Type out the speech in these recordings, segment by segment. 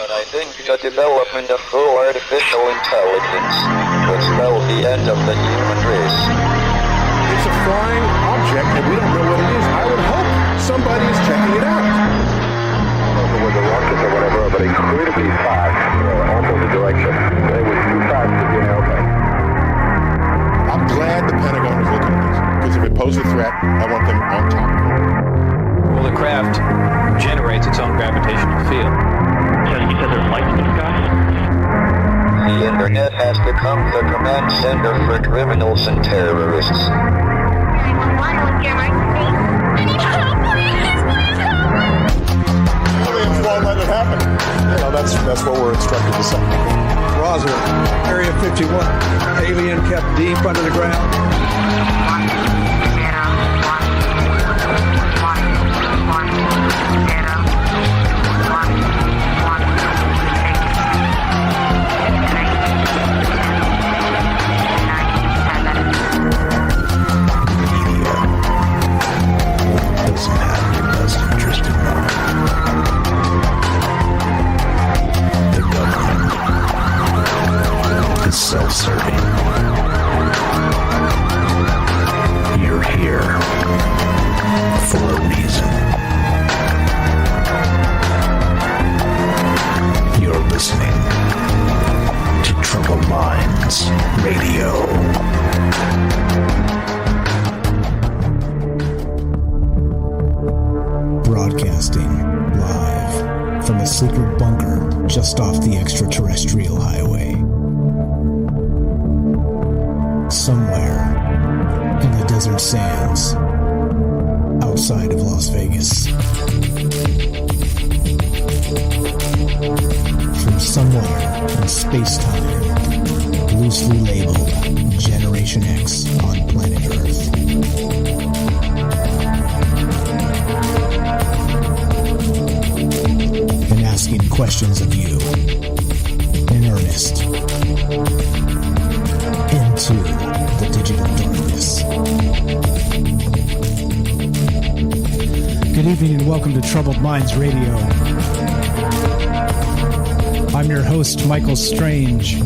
But I think the development of full artificial intelligence would spell the end of the human race. It's a flying object, and we don't know what it is. I would hope somebody's checking it out. I don't know whether rockets or whatever, but incredibly fast, opposite direction. They were too fast to be an airplane. I'm glad the Pentagon is looking at this, because if it poses a threat, I want them on top of it. Well, the craft generates its own gravitational field. So you said there's lights in the sky? The internet has become the command center for criminals and terrorists. 911, what's your emergency? I need help, please help me! Aliens won't let it happen. You know, that's what we're instructed to say. Roswell, Area 51. Alien kept deep under the ground. 1, 0, 1, 1, 0, Doesn't have your best interest in mind. The government is self-serving. You're here for a reason. You're listening to Troubled Minds Radio. Broadcasting live from a secret bunker just off the extraterrestrial highway. Somewhere in the desert sands outside of Las Vegas. From somewhere in space-time, loosely labeled Generation X on planet Earth. And asking questions of you in earnest into the digital darkness. Good evening and welcome to Troubled Minds Radio. I'm your host, Michael Strange.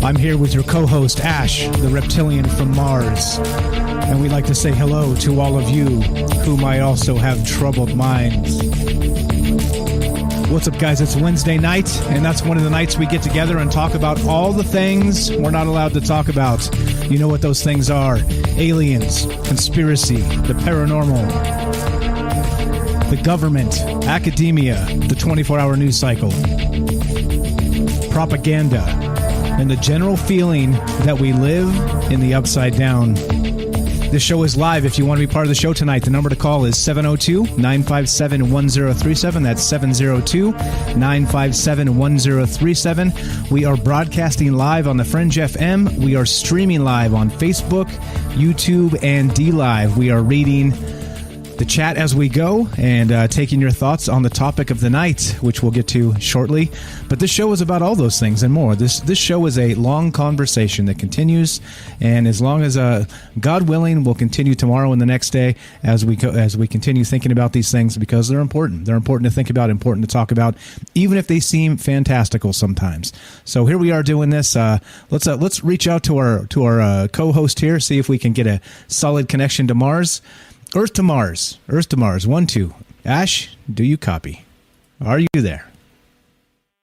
I'm here with your co-host, Ash, the reptilian from Mars. And we'd like to say hello to all of you who might also have troubled minds. What's up, guys? It's Wednesday night, and that's one of the nights we get together and talk about all the things we're not allowed to talk about. You know what those things are. Aliens, conspiracy, the paranormal, the government, academia, the 24-hour news cycle, propaganda, and the general feeling that we live in the upside down. This show is live. If you want to be part of the show tonight, the number to call is 702-957-1037. That's 702-957-1037. We are broadcasting live on the Fringe FM. We are streaming live on Facebook, YouTube, and D-Live. We are reading the chat as we go and taking your thoughts on the topic of the night, which we'll get to shortly. But this show is about all those things and more. This show is a long conversation that continues, and as long as God willing, we'll continue tomorrow and the next day as we continue thinking about these things, because they're important. They're important to think about, important to talk about, even if they seem fantastical sometimes. So here we are doing this. Let's reach out to our co-host here, see if we can get a solid connection to Mars. Earth to Mars. 1, 2. Ash, do you copy? Are you there?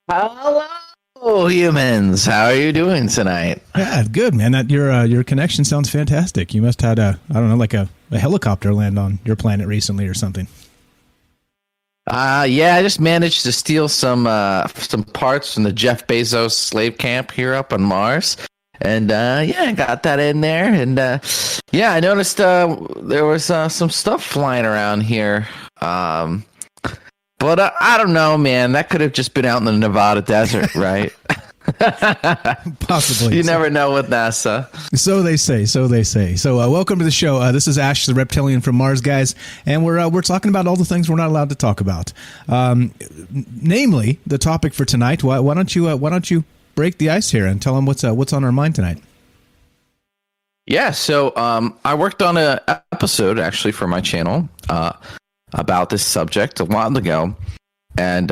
Hello, humans. How are you doing tonight? Yeah, good, man. That your connection sounds fantastic. You must have had like a helicopter land on your planet recently or something. Yeah, I just managed to steal some parts from the Jeff Bezos slave camp here up on Mars. And, I got that in there. And, I noticed there was some stuff flying around here. But I don't know, man. That could have just been out in the Nevada desert, right? Possibly. You never know with NASA. So they say. So welcome to the show. This is Ash, the reptilian from Mars, guys. And we're talking about all the things we're not allowed to talk about. Namely, the topic for tonight. Why don't you break the ice here and tell them what's on our mind tonight? Yeah, so I worked on an episode actually for my channel about this subject a while ago, and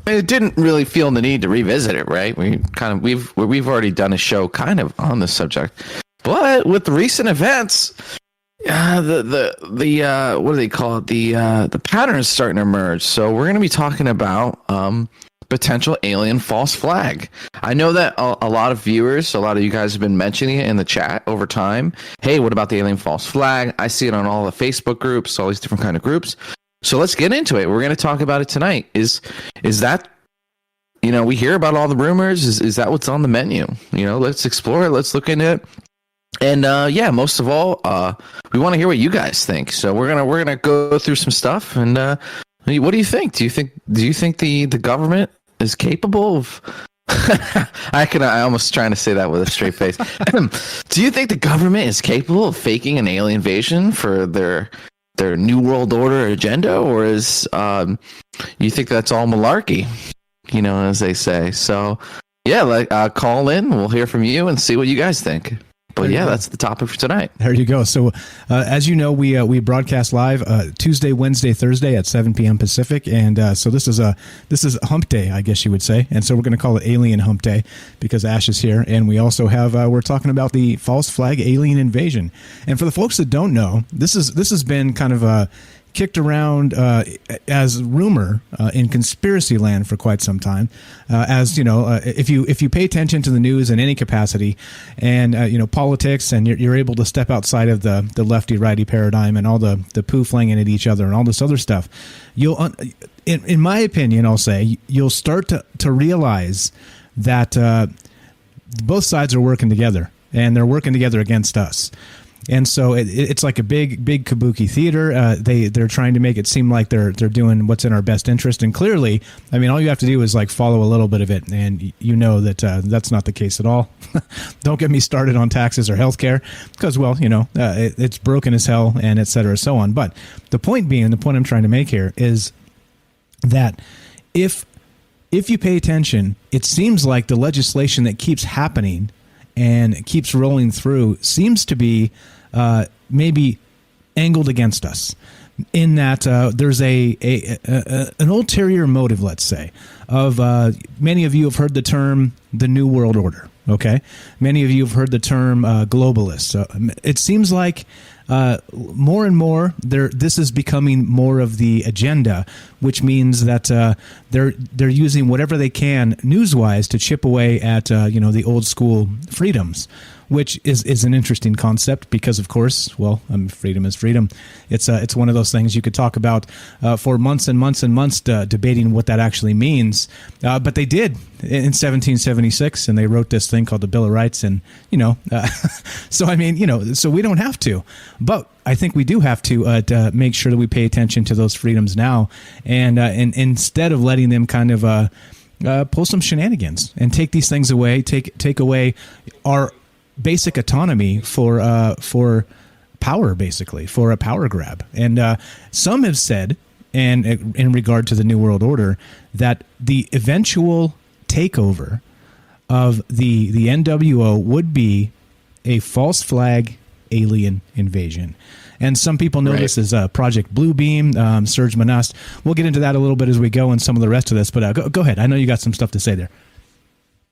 it didn't really feel the need to revisit it, right? We've already done a show kind of on this subject, but with the recent events, the what do they call it? The pattern is starting to emerge. So we're going to be talking about potential alien false flag. I know that a lot of viewers, a lot of you guys have been mentioning it in the chat over time. Hey, what about the alien false flag? I see it on all the Facebook groups, all these different kind of groups. So let's get into it. We're going to talk about it tonight. Is that, we hear about all the rumors. Is that what's on the menu? Let's explore it. Let's look into it. And most of all, we want to hear what you guys think. So we're gonna go through some stuff. And what do you think? Do you think the government is capable of? I almost trying to say that with a straight face. Do you think the government is capable of faking an alien invasion for their New World Order agenda, or is you think that's all malarkey? As they say. So call in. We'll hear from you and see what you guys think. But that's the topic for tonight. There you go. So, as you know, we broadcast live Tuesday, Wednesday, Thursday at 7 p.m. Pacific, and so this is Hump Day, I guess you would say, and so we're going to call it Alien Hump Day because Ash is here, and we also have we're talking about the false flag alien invasion. And for the folks that don't know, this has been kind of kicked around as rumor in conspiracy land for quite some time. As you know, if you pay attention to the news in any capacity, and politics, and you're able to step outside of the lefty righty paradigm and all the poo flinging at each other and all this other stuff, you'll, in my opinion, I'll say you'll start to realize that both sides are working together, and they're working together against us. And so it's like a big kabuki theater. They're trying to make it seem like they're doing what's in our best interest. And clearly, I mean, all you have to do is like follow a little bit of it, and that that's not the case at all. Don't get me started on taxes or healthcare, because it's broken as hell, and et cetera, so on. But the point I'm trying to make here is that if you pay attention, it seems like the legislation that keeps happening and keeps rolling through seems to be maybe angled against us, in that there's an ulterior motive, let's say, of many of you have heard the term the New World Order. Okay, many of you have heard the term globalists. It seems like more and more this is becoming more of the agenda, which means that they're using whatever they can news-wise to chip away at the old school freedoms, which is an interesting concept because, of course, freedom is freedom. It's one of those things you could talk about for months and months and months, debating what that actually means. But they did in 1776, and they wrote this thing called the Bill of Rights, and so I mean, so we don't have to, but I think we do have to make sure that we pay attention to those freedoms now, and instead of letting them kind of pull some shenanigans and take these things away, take away our basic autonomy for power, basically, for a power grab. And some have said, and in regard to the New World Order, that the eventual takeover of the NWO would be a false flag alien invasion. And some people know this as Project Bluebeam, Serge Monast. We'll get into that a little bit as we go and some of the rest of this, but go ahead. I know you got some stuff to say there.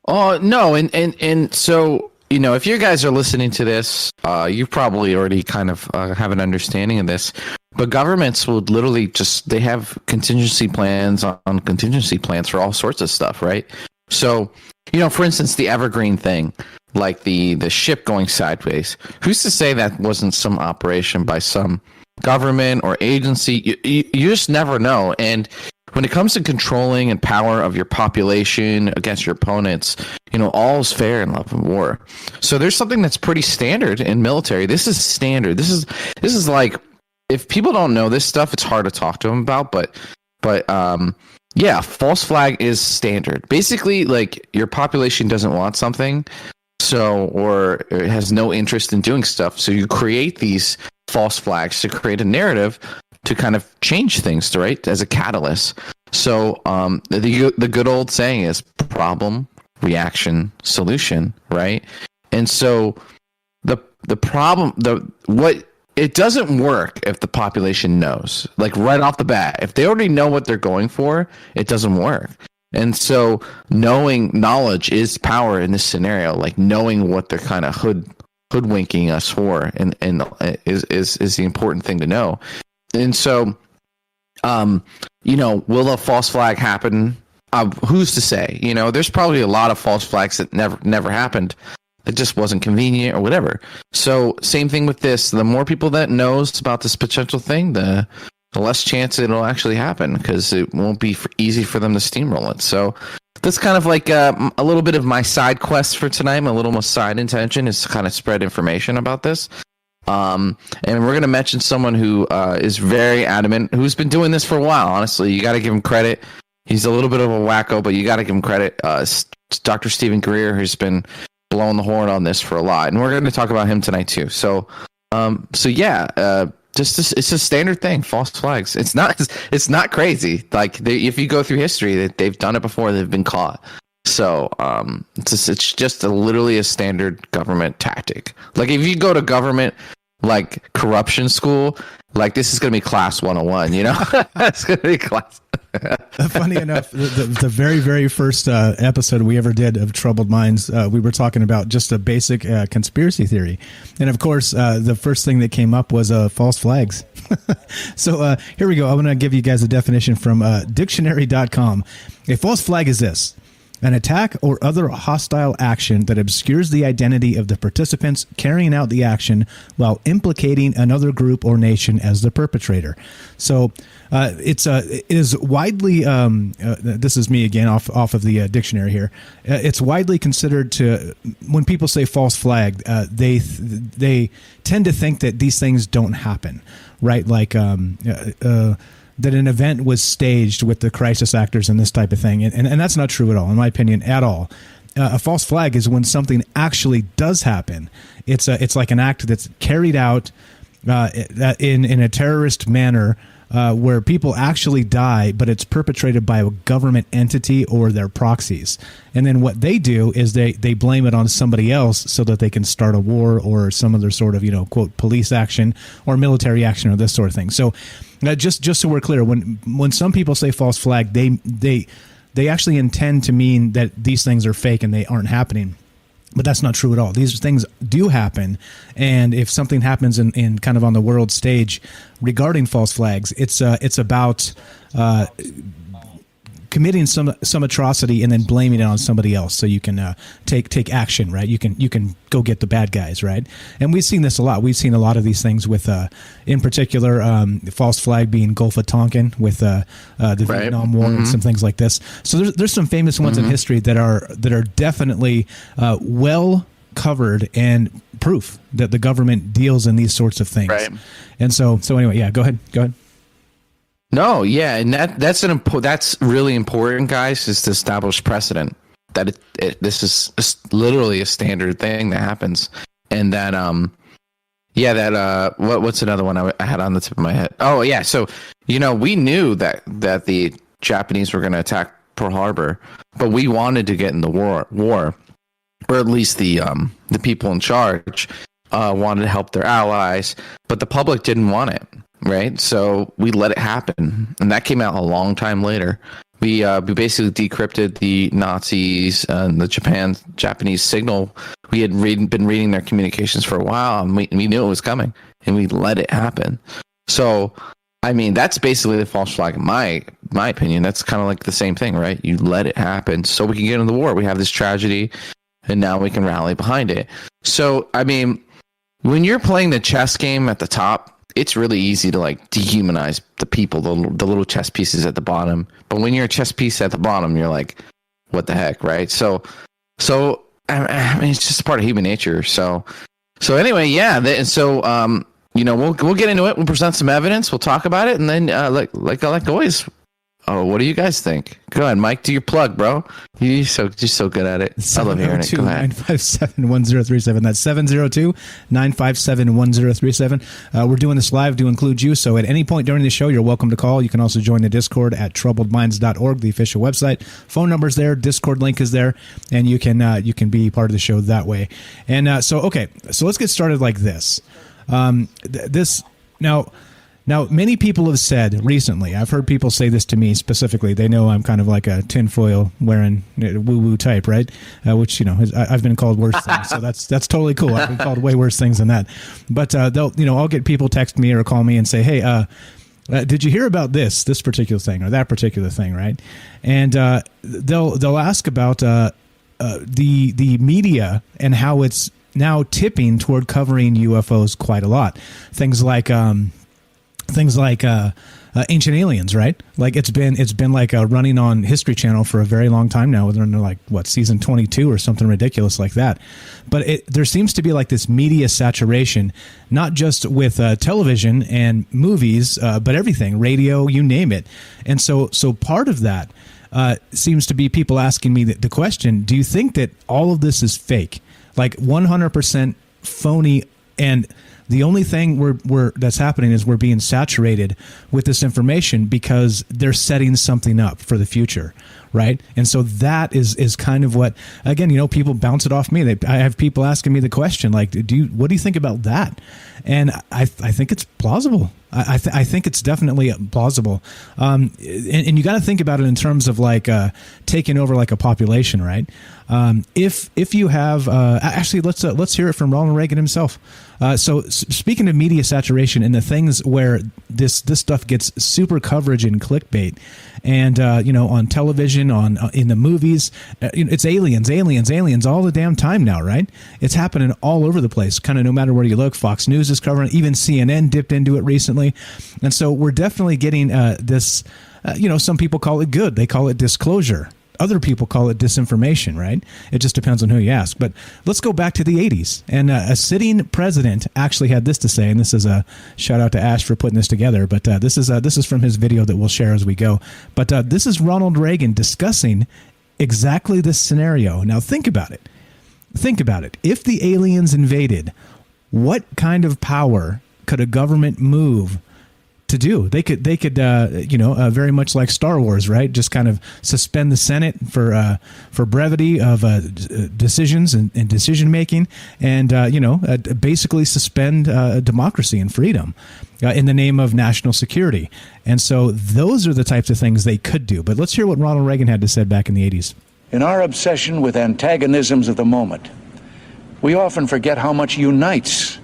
Oh, no, and so, if you guys are listening to this, you probably already kind of have an understanding of this, but governments would literally they have contingency plans on contingency plans for all sorts of stuff, right? So, for instance, the Evergreen thing, like the ship going sideways, who's to say that wasn't some operation by some government or agency? You just never know. And when it comes to controlling and power of your population against your opponents, all is fair in love and war. So there's something that's pretty standard in military. This is standard. This is like, if people don't know this stuff, it's hard to talk to them about. But false flag is standard. Basically, like, your population doesn't want something, or it has no interest in doing stuff. So you create these false flags to create a narrative to kind of change things, right, as a catalyst. So the good old saying is problem, reaction, solution, right? And so the problem, what it doesn't work if the population knows, like right off the bat. If they already know what they're going for, it doesn't work. And so knowledge is power in this scenario, like knowing what they're kind of hoodwinking us for, and is the important thing to know. And so, will a false flag happen? Who's to say? There's probably a lot of false flags that never happened. It just wasn't convenient or whatever. So same thing with this. The more people that knows about this potential thing, the less chance it'll actually happen, because it won't be easy for them to steamroll it. So that's kind of like a little bit of my side quest for tonight. My little side intention is to kind of spread information about this. And we're going to mention someone who is very adamant, who's been doing this for a while. Honestly, you got to give him credit. He's a little bit of a wacko, but you got to give him credit. It's Dr. Stephen Greer, who's been blowing the horn on this for a lot, and we're going to talk about him tonight too. So it's a standard thing. False flags. It's not crazy. Like if you go through history, they've done it before. They've been caught. So it's just literally a standard government tactic. Like if you go to government like corruption school, like this is going to be class 101. It's going to be class. Funny enough, the very, very first episode we ever did of Troubled Minds, we were talking about just a basic conspiracy theory. And of course, the first thing that came up was false flags. So here we go. I'm going to give you guys a definition from dictionary.com. A false flag is this: an attack or other hostile action that obscures the identity of the participants carrying out the action while implicating another group or nation as the perpetrator. So it is widely, this is me again off of the dictionary here. It's widely considered when people say false flag, they tend to think that these things don't happen, right? Like, that an event was staged with the crisis actors and this type of thing. And that's not true at all, in my opinion, at all. A false flag is when something actually does happen. It's like an act that's carried out in a terrorist manner, where people actually die, but it's perpetrated by a government entity or their proxies. And then what they do is they blame it on somebody else so that they can start a war or some other sort of, quote, police action or military action or this sort of thing. So just so we're clear, when some people say false flag, they actually intend to mean that these things are fake and they aren't happening. But that's not true at all. These things do happen, and if something happens in kind of on the world stage regarding false flags, it's about committing some atrocity and then blaming it on somebody else, so you can take action, right? You can go get the bad guys, right? And we've seen this a lot. We've seen a lot of these things with, in particular, the false flag being Gulf of Tonkin with the Vietnam War and some things like this. So there's some famous ones in history that are definitely well covered and proof that the government deals in these sorts of things. Right. And so anyway, yeah, go ahead. No, yeah, and that's really important, guys, is to establish precedent that this is literally a standard thing that happens, and that what's another one I had on the tip of my head? Oh yeah, so we knew that the Japanese were going to attack Pearl Harbor, but we wanted to get in the war, or at least the people in charge wanted to help their allies, but the public didn't want it. Right, so we let it happen, and that came out a long time later. We basically decrypted the Nazis and the Japanese signal. We had been reading their communications for a while, and we knew it was coming, and we let it happen. So, I mean, that's basically the false flag in my opinion. That's kind of like the same thing, right? You let it happen so we can get into the war. We have this tragedy, and now we can rally behind it. So, I mean, when you're playing the chess game at the top, it's really easy to like dehumanize the people, the little chess pieces at the bottom. But when you're a chess piece at the bottom, you're like, what the heck, right? So I mean, it's just a part of human nature. So anyway, yeah. We'll get into it. We'll present some evidence. We'll talk about it, and then like always. Oh, what do you guys think? Go ahead, Mike. Do your plug, bro. You're so good at it. I love hearing it. Go ahead. 957-1037. That's 702-957-1037. We're doing this live to include you. So at any point during the show, you're welcome to call. You can also join the Discord at troubledminds.org, the official website. Phone number's there. Discord link is there, and you can be part of the show that way. And so let's get started like this. This now. Now, many people have said recently, I've heard people say this to me specifically. They know I'm kind of like a tinfoil wearing woo-woo type, right? Which, you know, I've been called worse things. So that's totally cool. I've been called way worse things than that. But they'll, you know, I'll get people text me or call me and say, hey, did you hear about this particular thing or that particular thing, right? And they'll ask about the media and how it's now tipping toward covering UFOs quite a lot. Things like Ancient Aliens, right? Like it's been like running on History Channel for a very long time now. They're like season 22 or something ridiculous like that. But there seems to be like this media saturation, not just with television and movies, but everything, radio, you name it. And so part of that seems to be people asking me the question: do you think that all of this is fake, like 100% phony? And the only thing that's happening is we're being saturated with this information because they're setting something up for the future, right? And so that is kind of what, again, you know, people bounce it off me. I have people asking me the question, like, what do you think about that? And I think it's plausible. I think it's definitely plausible. And you got to think about it in terms of like taking over like a population, right? If you have actually, let's hear it from Ronald Reagan himself. So speaking of media saturation and the things where this stuff gets super coverage and clickbait, and you know, on television, in the movies, it's aliens all the damn time now, right? It's happening all over the place, kind of no matter where you look. Fox News is covering it, even CNN dipped into it recently, and so we're definitely getting this. You know, some people call it good; they call it disclosure. Other people call it disinformation, right? It just depends on who you ask. But let's go back to the 80s. And a sitting president actually had this to say, and this is a shout out to Ash for putting this together. But this is from his video that we'll share as we go. But this is Ronald Reagan discussing exactly this scenario. Now think about it. Think about it. If the aliens invaded, what kind of power could a government move to do? They could very much like Star Wars, right? Just kind of suspend the Senate for brevity of decisions and decision making, and basically suspend democracy and freedom in the name of national security. And so those are the types of things they could do. But let's hear what Ronald Reagan had to say back in the 80s. In our obsession with antagonisms of the moment, we often forget how much unites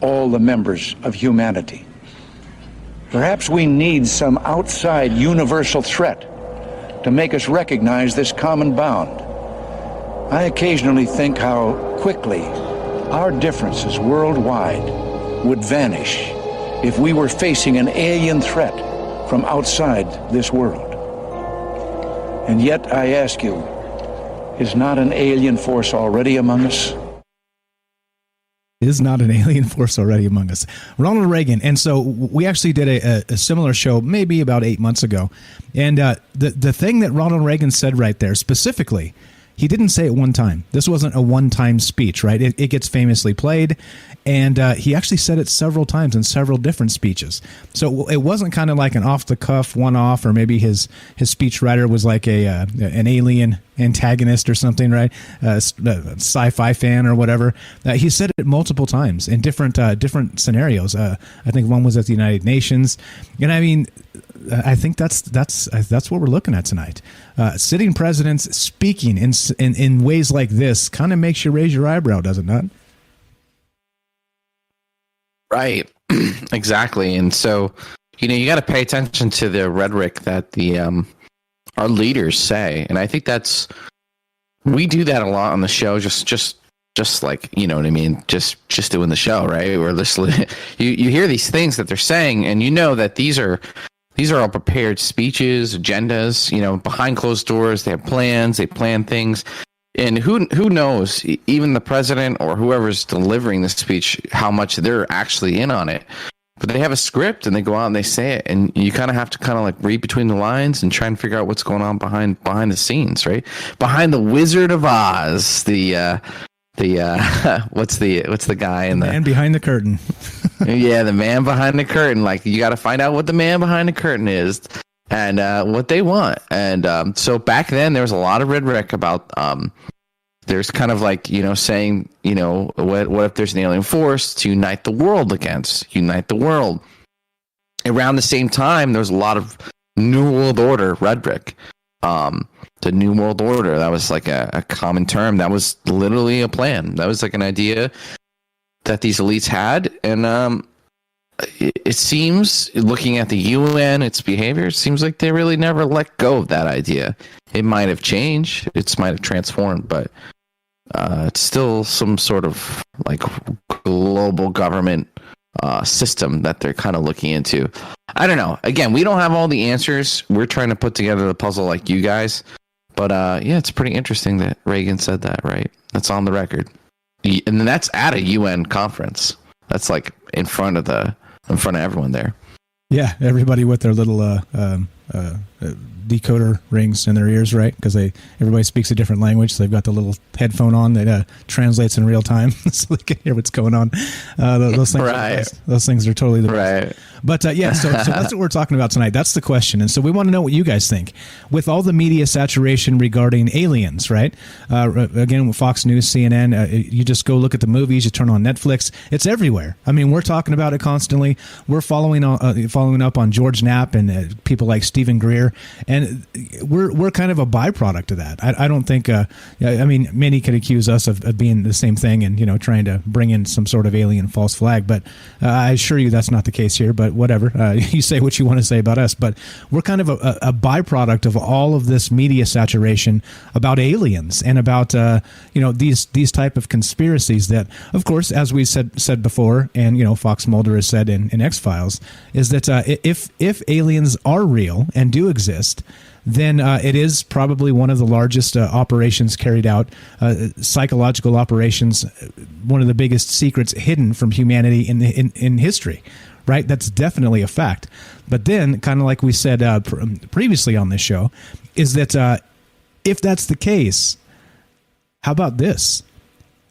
all the members of humanity. Perhaps we need some outside universal threat to make us recognize this common bound. I occasionally think how quickly our differences worldwide would vanish if we were facing an alien threat from outside this world. And yet, I ask you, is not an alien force already among us? Is not an alien force already among us? Ronald Reagan. And so we actually did a similar show maybe about 8 months ago. And the thing that Ronald Reagan said right there specifically, he didn't say it one time. This wasn't a one-time speech, right? It gets famously played. And he actually said it several times in several different speeches. So it wasn't kind of like an off-the-cuff one-off, or maybe his speechwriter was like an alien antagonist or something, right? A sci-fi fan or whatever. He said it multiple times in different scenarios. I think one was at the United Nations. And I mean, I think that's what we're looking at tonight. Sitting presidents speaking in ways like this kind of makes you raise your eyebrow, does it not? Right. Exactly. And so, you got to pay attention to the rhetoric that our leaders say. And I think we do that a lot on the show, just like, you know what I mean? Just doing the show, right? We're listening. You hear these things that they're saying, and you know that these are all prepared speeches, agendas, behind closed doors. They have plans, they plan things. And who knows, even the president or whoever's delivering the speech, how much they're actually in on it. But they have a script and they go out and they say it. And you kind of have to kind of like read between the lines and try and figure out what's going on behind the scenes, right? Behind the Wizard of Oz, what's the guy in the man behind the curtain? Yeah, the man behind the curtain. Like, you got to find out what the man behind the curtain is and what they want. And so back then there was a lot of rhetoric about there's kind of like, saying, what if there's an alien force to unite the world. Around the same time, there's a lot of New World Order rhetoric. The New World Order, that was like a common term. That was literally a plan. That was like an idea that these elites had. And it seems, looking at the UN, its behavior, it seems like they really never let go of that idea. It might have changed. It might have transformed, but it's still some sort of like global government system that they're kind of looking into. I don't know. Again, we don't have all the answers. We're trying to put together the puzzle like you guys. But yeah, it's pretty interesting that Reagan said that, right? That's on the record. And then that's at a UN conference. That's like in front of everyone there. Yeah, everybody with their little decoder rings in their ears, right? Because everybody speaks a different language, so they've got the little headphone on that translates in real time, so they can hear what's going on. Those things, right. Those things are totally the best. Right. But yeah, so that's what we're talking about tonight. That's the question, and so we want to know what you guys think. With all the media saturation regarding aliens, right? Again, with Fox News, CNN, you just go look at the movies. You turn on Netflix; it's everywhere. I mean, we're talking about it constantly. We're following up on George Knapp and people like Stephen Greer, and we're kind of a byproduct of that. I don't think. I mean, many could accuse us of being the same thing and trying to bring in some sort of alien false flag, but I assure you that's not the case here. But whatever, you say what you want to say about us, but we're kind of a byproduct of all of this media saturation about aliens and about these type of conspiracies that, of course, as we said before, and Fox Mulder has said in X-Files, is that if aliens are real and do exist, then it is probably one of the largest operations carried out, psychological operations, one of the biggest secrets hidden from humanity in history, right? That's definitely a fact. But then, kind of like we said previously on this show, is that if that's the case, how about this?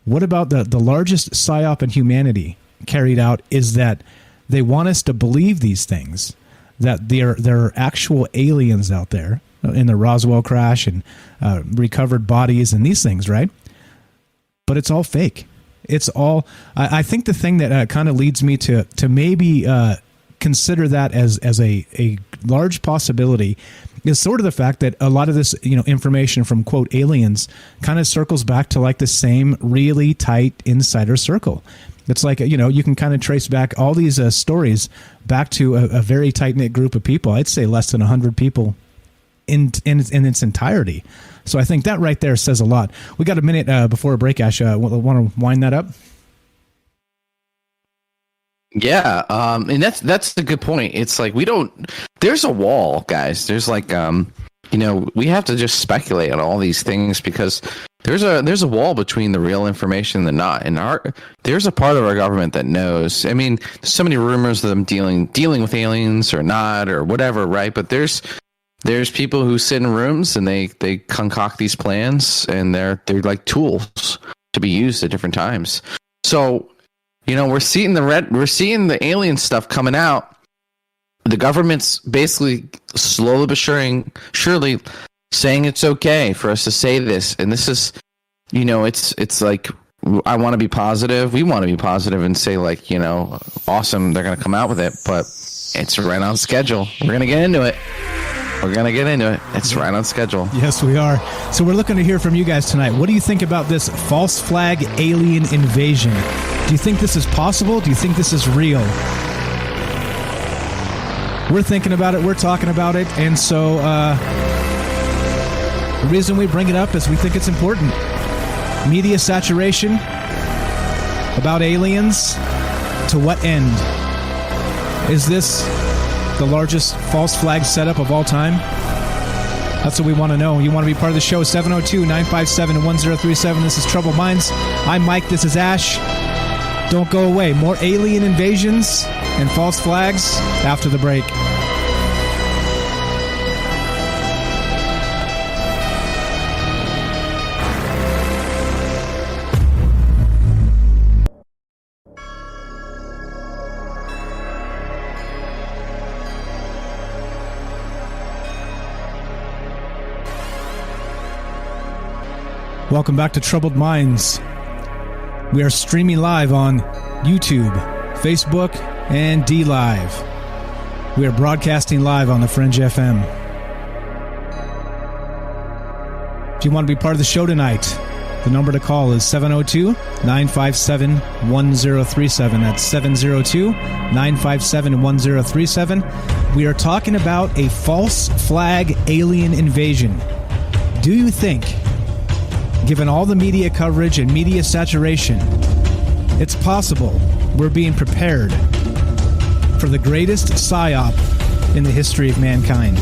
What about the largest psyop in humanity carried out is that they want us to believe these things, that there are actual aliens out there in the Roswell crash and recovered bodies and these things, right? But it's all fake. It's all. I think the thing that kind of leads me to maybe consider that as a large possibility is sort of the fact that a lot of this information from quote aliens kind of circles back to like the same really tight insider circle. It's like, you can kind of trace back all these stories back to a very tight-knit group of people. I'd say less than 100 people in its entirety. So I think that right there says a lot. We got a minute before a break, Ash. Want to wind that up? Yeah, and that's a good point. It's like there's a wall, guys. There's like, we have to just speculate on all these things because there's a wall between the real information and the not. And there's a part of our government that knows. I mean, there's so many rumors of them dealing with aliens or not or whatever, right? But there's people who sit in rooms and they concoct these plans and they're like tools to be used at different times. So, we're seeing the alien stuff coming out. The government's basically slowly but surely saying it's okay for us to say this. And this is, it's like, I want to be positive. We want to be positive and say like, awesome, they're going to come out with it, but it's right on schedule. We're going to get into it. It's right on schedule. Yes, we are. So we're looking to hear from you guys tonight. What do you think about this false flag alien invasion? Do you think this is possible? Do you think this is real? We're thinking about it. We're talking about it. And so the reason we bring it up is we think it's important. Media saturation about aliens. To what end? Is this the largest false flag setup of all time? That's what we want to know. You want to be part of the show? 702-957-1037. This is Troubled Minds. I'm Mike. This is Ash. Don't go away. More alien invasions and false flags after the break. Welcome back to Troubled Minds. We are streaming live on YouTube, Facebook, and D-Live. We are broadcasting live on the Fringe FM. If you want to be part of the show tonight, the number to call is 702-957-1037. That's 702-957-1037. We are talking about a false flag alien invasion. Do you think, given all the media coverage and media saturation, it's possible we're being prepared for the greatest psyop in the history of mankind?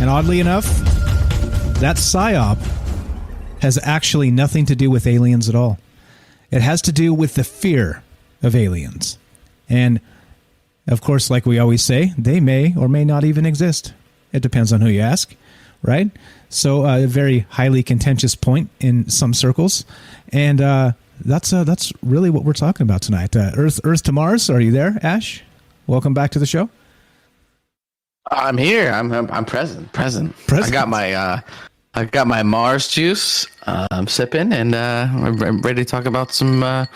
And oddly enough, that psyop has actually nothing to do with aliens at all. It has to do with the fear of aliens. And, of course, like we always say, they may or may not even exist. It depends on who you ask, right? So a very highly contentious point in some circles. And that's really what we're talking about tonight. Earth to Mars. Are you there, Ash? Welcome back to the show. I'm here. I'm present. I got my Mars juice. I'm sipping, and I'm ready to talk about some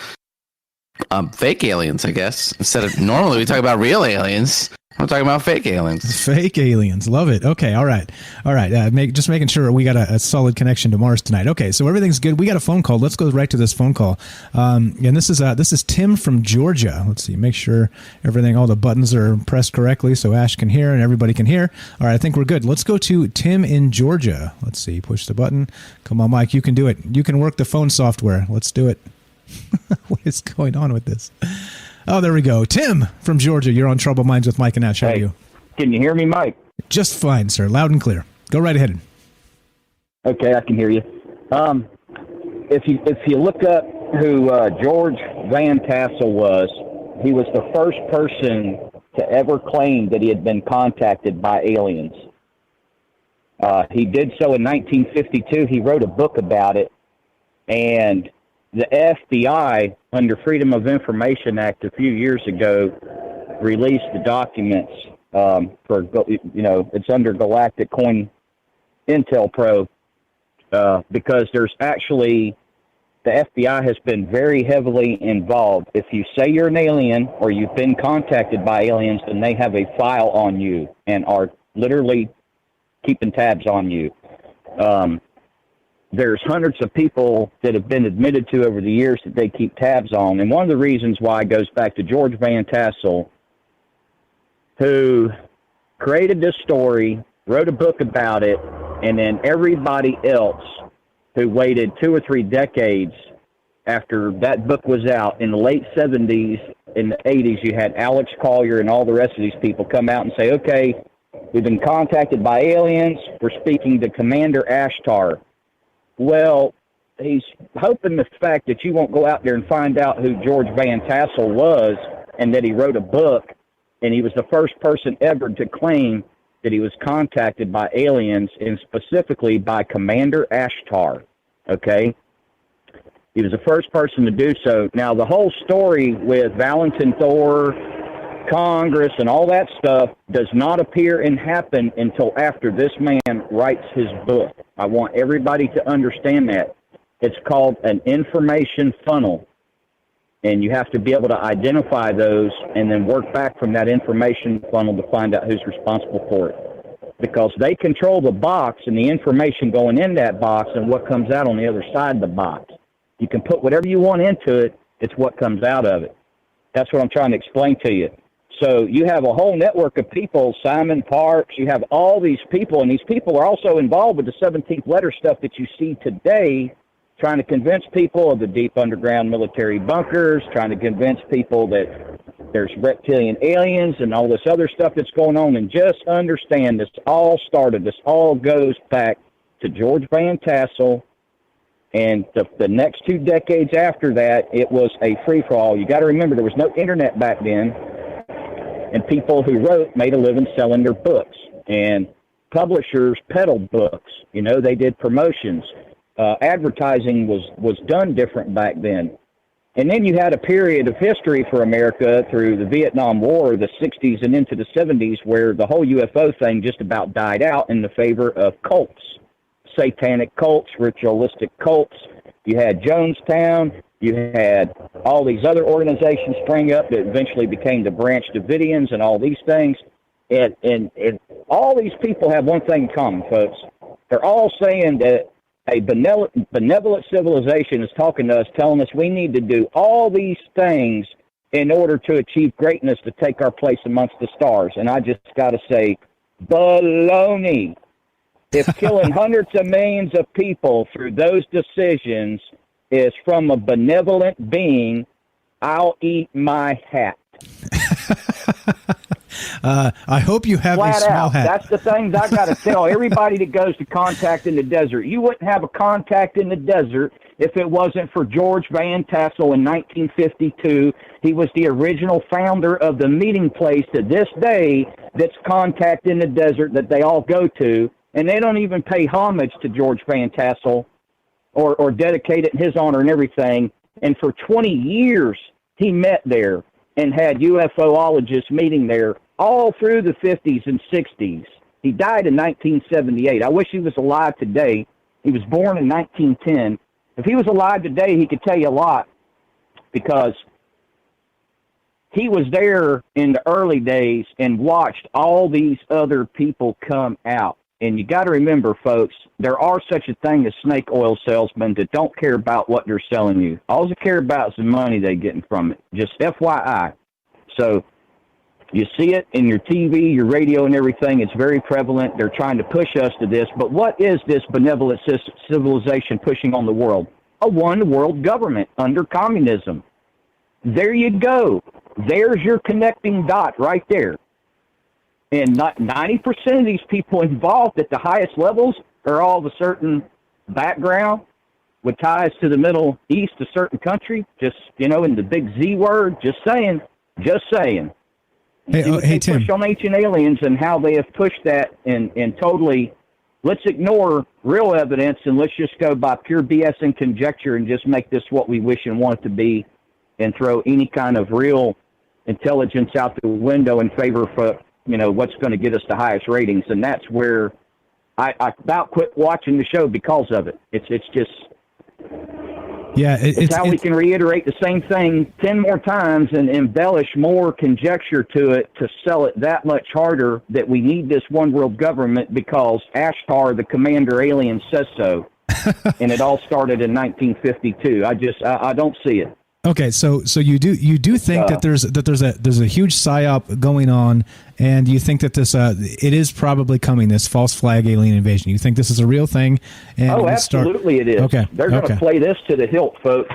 fake aliens, I guess. Instead of normally we talk about real aliens, I'm talking about fake aliens. Fake aliens. Love it. Okay. All right. Just making sure we got a solid connection to Mars tonight. Okay. So everything's good. We got a phone call. Let's go right to this phone call. And this is Tim from Georgia. Let's see. Make sure all the buttons are pressed correctly so Ash can hear and everybody can hear. All right. I think we're good. Let's go to Tim in Georgia. Let's see. Push the button. Come on, Mike. You can do it. You can work the phone software. Let's do it. What is going on with this? Oh, there we go. Tim from Georgia. You're on Trouble Minds with Mike and Ash. How are you? Can you hear me, Mike? Just fine, sir. Loud and clear. Go right ahead. Okay, I can hear you. If you look up who George Van Tassel was, he was the first person to ever claim that he had been contacted by aliens. He did so in 1952. He wrote a book about it, and the FBI, under Freedom of Information Act a few years ago, released the documents it's under Galactic Coin Intel Pro because there's actually, the FBI has been very heavily involved. If you say you're an alien or you've been contacted by aliens, then they have a file on you and are literally keeping tabs on you. There's hundreds of people that have been admitted to over the years that they keep tabs on. And one of the reasons why goes back to George Van Tassel, who created this story, wrote a book about it, and then everybody else who waited 2 or 3 decades after that book was out, in the late 70s, in the 80s, you had Alex Collier and all the rest of these people come out and say, okay, we've been contacted by aliens. We're speaking to Commander Ashtar. Well, he's hoping the fact that you won't go out there and find out who George Van Tassel was and that he wrote a book, and he was the first person ever to claim that he was contacted by aliens, and specifically by Commander Ashtar, okay? He was the first person to do so. Now, the whole story with Valentin Thor, Congress, and all that stuff does not appear and happen until after this man writes his book. I want everybody to understand that. It's called an information funnel, and you have to be able to identify those and then work back from that information funnel to find out who's responsible for it, because they control the box and the information going in that box and what comes out on the other side of the box. You can put whatever you want into it. It's what comes out of it. That's what I'm trying to explain to you. So you have a whole network of people, Simon Parks, you have all these people, and these people are also involved with the 17th letter stuff that you see today, trying to convince people of the deep underground military bunkers, trying to convince people that there's reptilian aliens and all this other stuff that's going on. And just understand, this all goes back to George Van Tassel, and the next 2 decades after that, it was a free-for-all. You got to remember, there was no internet back then. And people who wrote made a living selling their books. And publishers peddled books. You know, they did promotions. Advertising was done different back then. And then you had a period of history for America through the Vietnam War, the 60s and into the 70s, where the whole UFO thing just about died out in the favor of cults. satanic cults, ritualistic cults. You had Jonestown. You had all these other organizations spring up that eventually became the Branch Davidians and all these things. And all these people have one thing in common, folks. They're all saying that a benevolent civilization is talking to us, telling us we need to do all these things in order to achieve greatness, to take our place amongst the stars. And I just got to say, baloney. If killing hundreds of millions of people through those decisions is from a benevolent being, I'll eat my hat. I hope you have Flat a small out. hat. That's the things I got to tell everybody that goes to Contact in the Desert. You wouldn't have a Contact in the Desert if it wasn't for George Van Tassel in 1952. He was the original founder of the meeting place to this day that's Contact in the Desert that they all go to, and they don't even pay homage to George Van Tassel or dedicate it in his honor and everything. And for 20 years, he met there and had UFOologists meeting there all through the 50s and 60s. He died in 1978. I wish he was alive today. He was born in 1910. If he was alive today, he could tell you a lot, because he was there in the early days and watched all these other people come out. And you got to remember, folks, there are such a thing as snake oil salesmen that don't care about what they're selling you. All they care about is the money they're getting from it. Just FYI. So you see it in your TV, your radio, and everything. It's very prevalent. They're trying to push us to this. But what is this benevolent civilization pushing on the world? A one-world government under communism. There you go. There's your connecting dot right there. And 90% of these people involved at the highest levels are all of a certain background with ties to the Middle East, a certain country. Just, in the big Z word, just saying. Hey, Tim. Push on ancient aliens and how they have pushed that and totally, let's ignore real evidence and let's just go by pure BS and conjecture and just make this what we wish and want it to be, and throw any kind of real intelligence out the window in favor of, what's going to get us the highest ratings. And that's where I about quit watching the show because of it. It's just... Yeah, it's how we can reiterate the same thing 10 more times and embellish more conjecture to it to sell it that much harder that we need this one world government because Ashtar, the commander alien, says so. And it all started in 1952. I don't see it. Okay, so you do think that there's a huge psyop going on, and you think that this it is probably coming, this false flag alien invasion. You think this is a real thing? And absolutely it is. Okay, they're going to play this to the hilt, folks.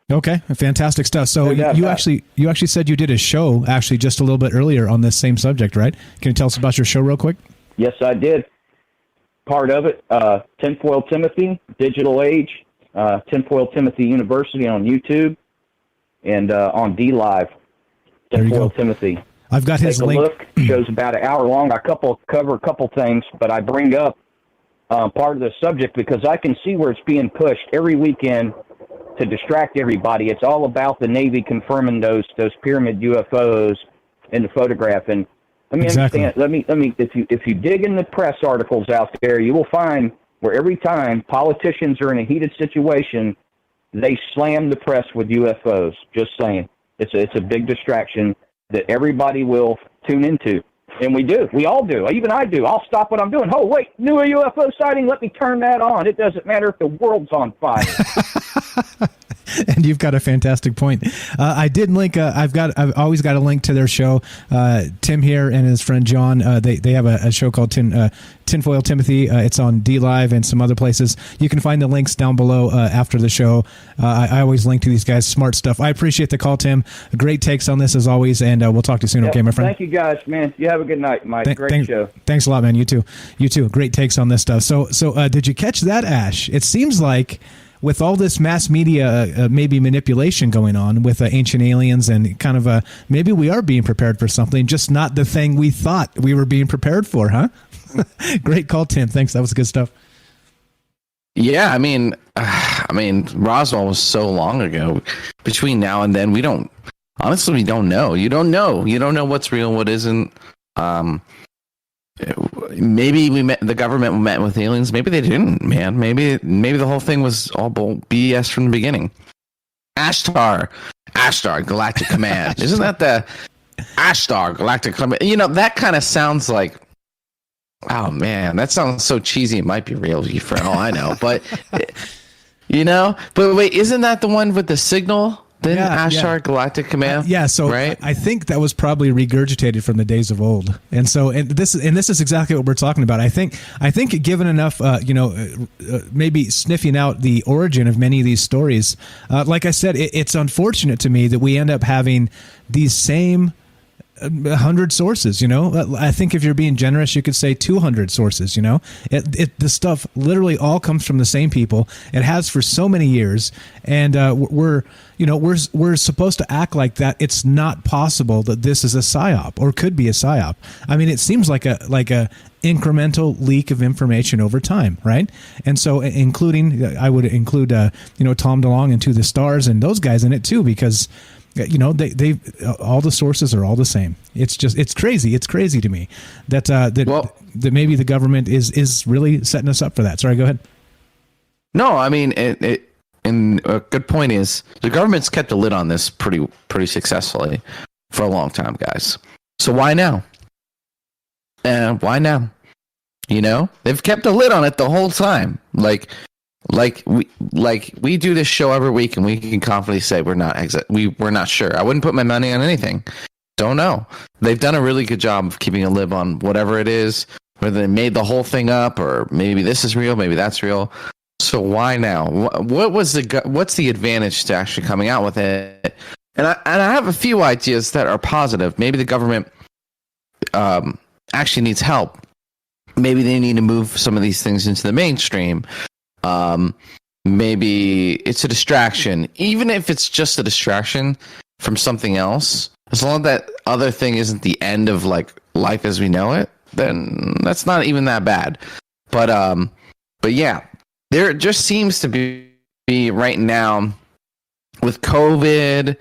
Okay, fantastic stuff. So you actually said you did a show actually just a little bit earlier on this same subject, right? Can you tell us about your show real quick? Yes, I did. Part of it, Tinfoil Timothy, Digital Age. Tinfoil Timothy University on YouTube and on D-Live. Tinfoil Timothy. I've got his link. Take a look. Show's about an hour long. I cover a couple things, but I bring up part of the subject because I can see where it's being pushed every weekend to distract everybody. It's all about the Navy confirming those pyramid UFOs in the photograph. And let me understand. Let me. If you dig in the press articles out there, you will find where every time politicians are in a heated situation, they slam the press with UFOs. Just saying. It's a big distraction that everybody will tune into. And we do. We all do. Even I do. I'll stop what I'm doing. Oh, wait, new UFO sighting? Let me turn that on. It doesn't matter if the world's on fire. And you've got a fantastic point. I did link. I've always got a link to their show. Tim here and his friend John. They have a show called Tinfoil Timothy. It's on D-Live and some other places. You can find the links down below after the show. I always link to these guys. Smart stuff. I appreciate the call, Tim. Great takes on this as always, and we'll talk to you soon. Okay, my friend. Thank you, guys, man. You have a good night, Mike. Great show. Thanks a lot, man. You too. Great takes on this stuff. So did you catch that, Ash? It seems like, with all this mass media maybe manipulation going on with ancient aliens and kind of maybe we are being prepared for something, just not the thing we thought we were being prepared for, huh? Great call, Tim. Thanks. That was good stuff. Yeah, I mean, Roswell was so long ago. Between now and then, we don't know. You don't know what's real and what isn't. maybe the government met with aliens. Maybe they didn't, man. Maybe the whole thing was all BS from the beginning. Ashtar Galactic Command. Isn't that the Ashtar Galactic Command? You know, that kind of sounds like, oh man, that sounds so cheesy. It might be real for all I know, but you know, but wait, isn't that the one with the signal? Then Ashtar Galactic Command. So right? I think that was probably regurgitated from the days of old, and this is exactly what we're talking about. I think given enough, maybe sniffing out the origin of many of these stories, like I said, it's unfortunate to me that we end up having these same 100 sources. I think if you're being generous, you could say 200 sources. The stuff literally all comes from the same people. It has for so many years, and we're supposed to act like that. It's not possible that this is a psyop or could be a psyop. I mean, it seems like a incremental leak of information over time, right? And so, I would include Tom DeLonge and To the Stars and those guys in it too, because they all the sources are all the same. It's crazy. It's crazy to me that maybe the government is really setting us up for that. Sorry, go ahead. No, I mean, and a good point is the government's kept a lid on this pretty successfully for a long time, guys. So why now? And why now? They've kept a lid on it the whole time. Like we do this show every week, and we can confidently say we're not sure. I wouldn't put my money on anything. Don't know. They've done a really good job of keeping a lid on whatever it is, whether they made the whole thing up or maybe this is real, maybe that's real. So why now? What's the advantage to actually coming out with it? And I have a few ideas that are positive. Maybe the government actually needs help. Maybe they need to move some of these things into the mainstream. Maybe it's a distraction. Even if it's just a distraction from something else, as long as that other thing isn't the end of like life as we know it, then that's not even that bad. But yeah. There just seems to be right now with COVID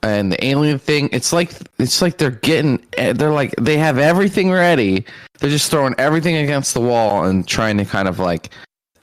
and the alien thing. It's like they have everything ready. They're just throwing everything against the wall and trying to kind of like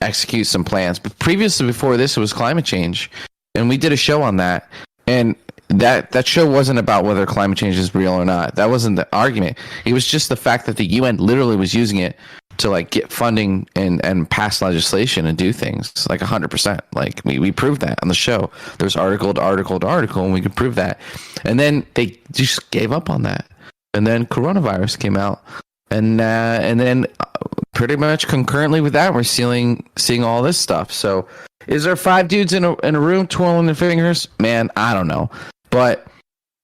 execute some plans. But previously, before this, it was climate change, and we did a show on that. And that show wasn't about whether climate change is real or not. That wasn't the argument. It was just the fact that the UN literally was using it to like get funding and pass legislation and do things like 100%. Like we proved that on the show. There's article to article, and we could prove that. And then they just gave up on that. And then coronavirus came out, and then pretty much concurrently with that, we're seeing all this stuff. So is there 5 dudes in a room twirling their fingers? Man, I don't know. But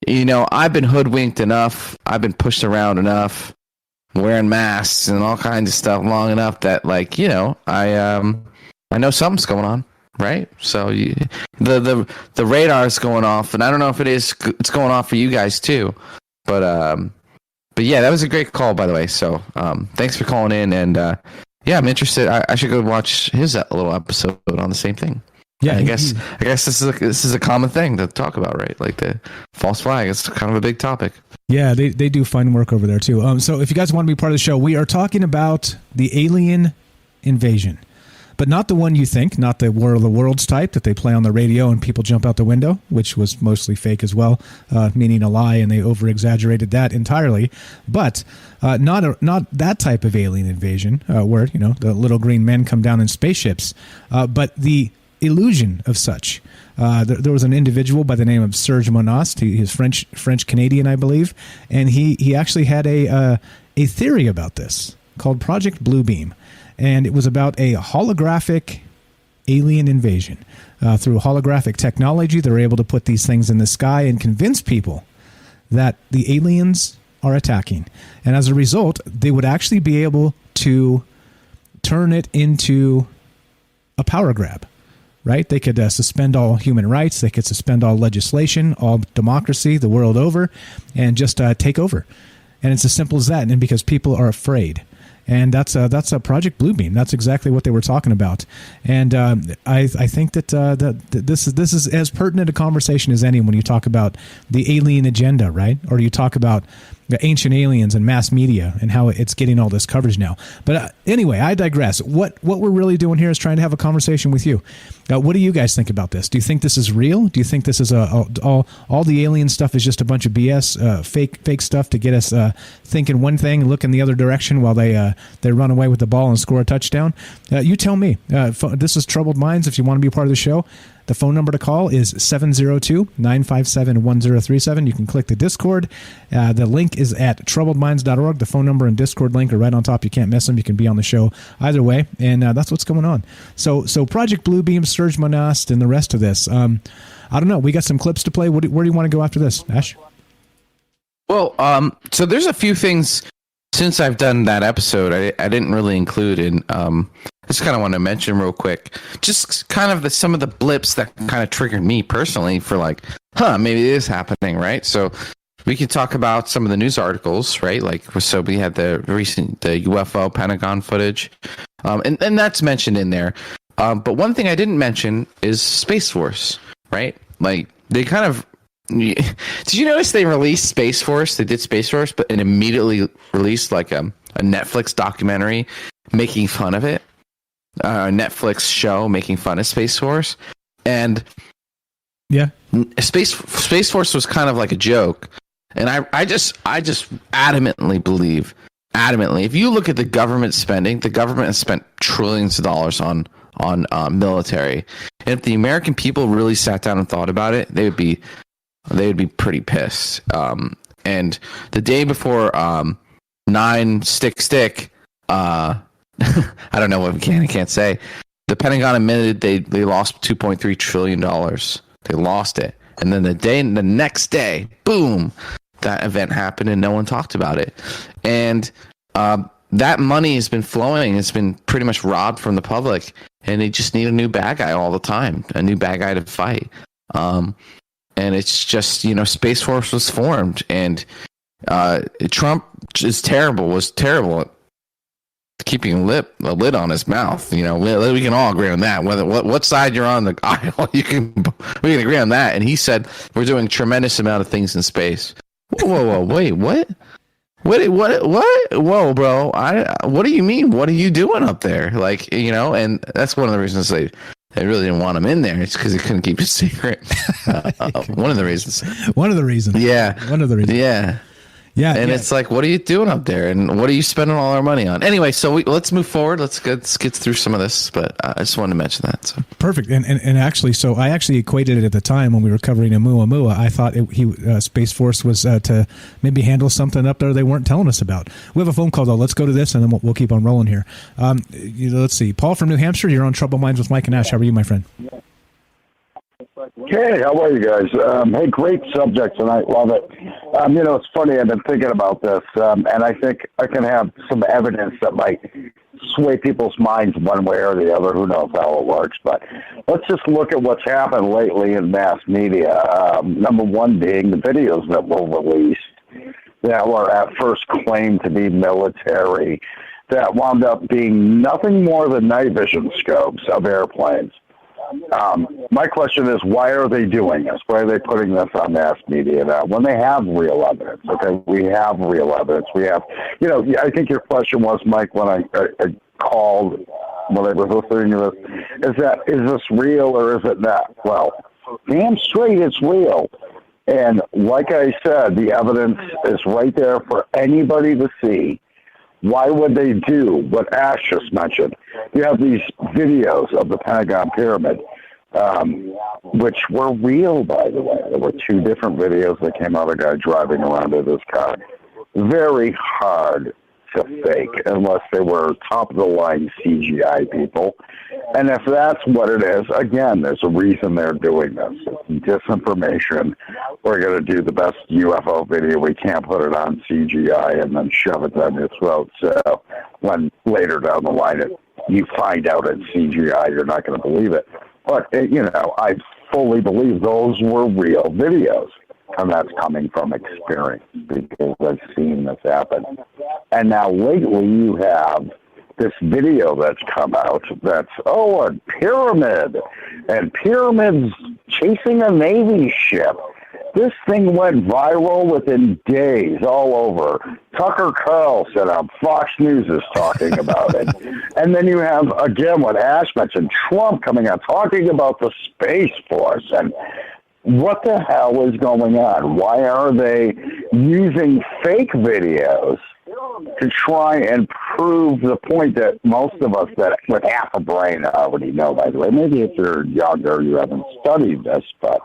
I've been hoodwinked enough. I've been pushed around enough, wearing masks and all kinds of stuff long enough that I know something's going on, right? So the radar is going off, and I don't know if it's going off for you guys too, but yeah, that was a great call, by the way. So thanks for calling in, and I'm interested. I should go watch his little episode on the same thing. Yeah, I guess this is a common thing to talk about, right? Like the false flag. It's kind of a big topic. Yeah, they do fine work over there too. So if you guys want to be part of the show, we are talking about the alien invasion, but not the one you think, not the War of the Worlds type that they play on the radio and people jump out the window, which was mostly fake as well, meaning a lie, and they over-exaggerated that entirely. But not that type of alien invasion where the little green men come down in spaceships, but the illusion of such. There was an individual by the name of Serge Monast. He's French Canadian, I believe, and he actually had a theory about this called Project Bluebeam, and it was about a holographic alien invasion. Through holographic technology, they were able to put these things in the sky and convince people that the aliens are attacking, and as a result, they would actually be able to turn it into a power grab. Right? They could suspend all human rights. They could suspend all legislation, all democracy, the world over, and just take over. And it's as simple as that. And because people are afraid, and that's a Project Bluebeam. That's exactly what they were talking about. And I think that this is as pertinent a conversation as any when you talk about the alien agenda, right? Or you talk about ancient aliens and mass media and how it's getting all this coverage now. But anyway, I digress. What we're really doing here is trying to have a conversation with you. What do you guys think about this? Do you think this is real? Do you think this is all the alien stuff is just a bunch of BS, fake stuff to get us thinking one thing, looking the other direction while they run away with the ball and score a touchdown? You tell me. This is Troubled Minds. If you want to be a part of the show, the phone number to call is 702-957-1037. You can click the Discord. The link is at troubledminds.org. The phone number and Discord link are right on top. You can't miss them. You can be on the show either way, and that's what's going on. So Project Bluebeam, Surge Monast, and the rest of this. I don't know. We got some clips to play. Where do you want to go after this, Ash? Well, so there's a few things since I've done that episode I didn't really include in. I just kind of want to mention real quick, just kind of some of the blips that kind of triggered me personally for like, maybe it is happening, right? So we could talk about some of the news articles, right? Like, so we had the UFO Pentagon footage, and that's mentioned in there. But one thing I didn't mention is Space Force, right? Like, they kind of, did you notice they released Space Force? They did Space Force, but it immediately released like a Netflix documentary making fun of it. A Netflix show making fun of Space Force, and yeah, Space Force was kind of like a joke. And I just adamantly believe, if you look at the government spending, the government has spent trillions of dollars on military, and if the American people really sat down and thought about it, they would be pretty pissed. And the day before 9/11. I don't know what I can't say. The Pentagon admitted they lost $2.3 trillion. They lost it. And then the next day, boom, that event happened and no one talked about it. And that money has been flowing. It's been pretty much robbed from the public. And they just need a new bad guy all the time, a new bad guy to fight. And it's just, Space Force was formed. And Trump was terrible at keeping a lid on his mouth. We can all agree on that. Whether what side you're on the aisle, we can agree on that. And he said we're doing a tremendous amount of things in space. Whoa, wait, what? What? Whoa, bro! What do you mean? What are you doing up there? Like, and that's one of the reasons they really didn't want him in there. It's because he couldn't keep it secret. One of the reasons. Yeah. One of the reasons. Yeah. Yeah, and it's like, what are you doing up there, and what are you spending all our money on? Anyway, so let's move forward. Let's get through some of this, but I just wanted to mention that. So. Perfect, and actually, so I actually equated it at the time when we were covering Oumuamua. I thought Space Force was to maybe handle something up there they weren't telling us about. We have a phone call though. Let's go to this, and then we'll keep on rolling here. Let's see, Paul from New Hampshire. You're on Troubled Minds with Mike and Ash. How are you, my friend? Hey, how are you guys? Hey, great subject tonight. Love it. It's funny. I've been thinking about this, and I think I can have some evidence that might sway people's minds one way or the other. Who knows how it works? But let's just look at what's happened lately in mass media. Number one being the videos that were released that were at first claimed to be military that wound up being nothing more than night vision scopes of airplanes. My question is, why are they doing this? Why are they putting this on mass media now when they have real evidence? Okay, we have real evidence. We have, I think your question was, Mike, when I called, when I was listening to this, is this real or is it not? Well, damn straight it's real. And like I said, the evidence is right there for anybody to see. Why would they do what Ash just mentioned? You have these videos of the Pentagon Pyramid, which were real, by the way. There were two different videos that came out of a guy driving around in his car. Very hard to fake unless they were top-of-the-line CGI people. And if that's what it is, again, there's a reason they're doing this. It's disinformation. We're going to do the best UFO video we can, put it on CGI, and then shove it down your throat. So when later down the line you find out it's CGI, you're not going to believe it. But, I fully believe those were real videos. And that's coming from experience because I've seen this happen. And now lately you have this video that's come out that's, a pyramid. And pyramids chasing a Navy ship. This thing went viral within days all over. Tucker Carlson on Fox News is talking about it. And then you have, again, what Ash mentioned, Trump coming out talking about the Space Force. And what the hell is going on? Why are they using fake videos to try and prove the point that most of us that with half a brain already know, by the way? Maybe if you're younger, you haven't studied this, but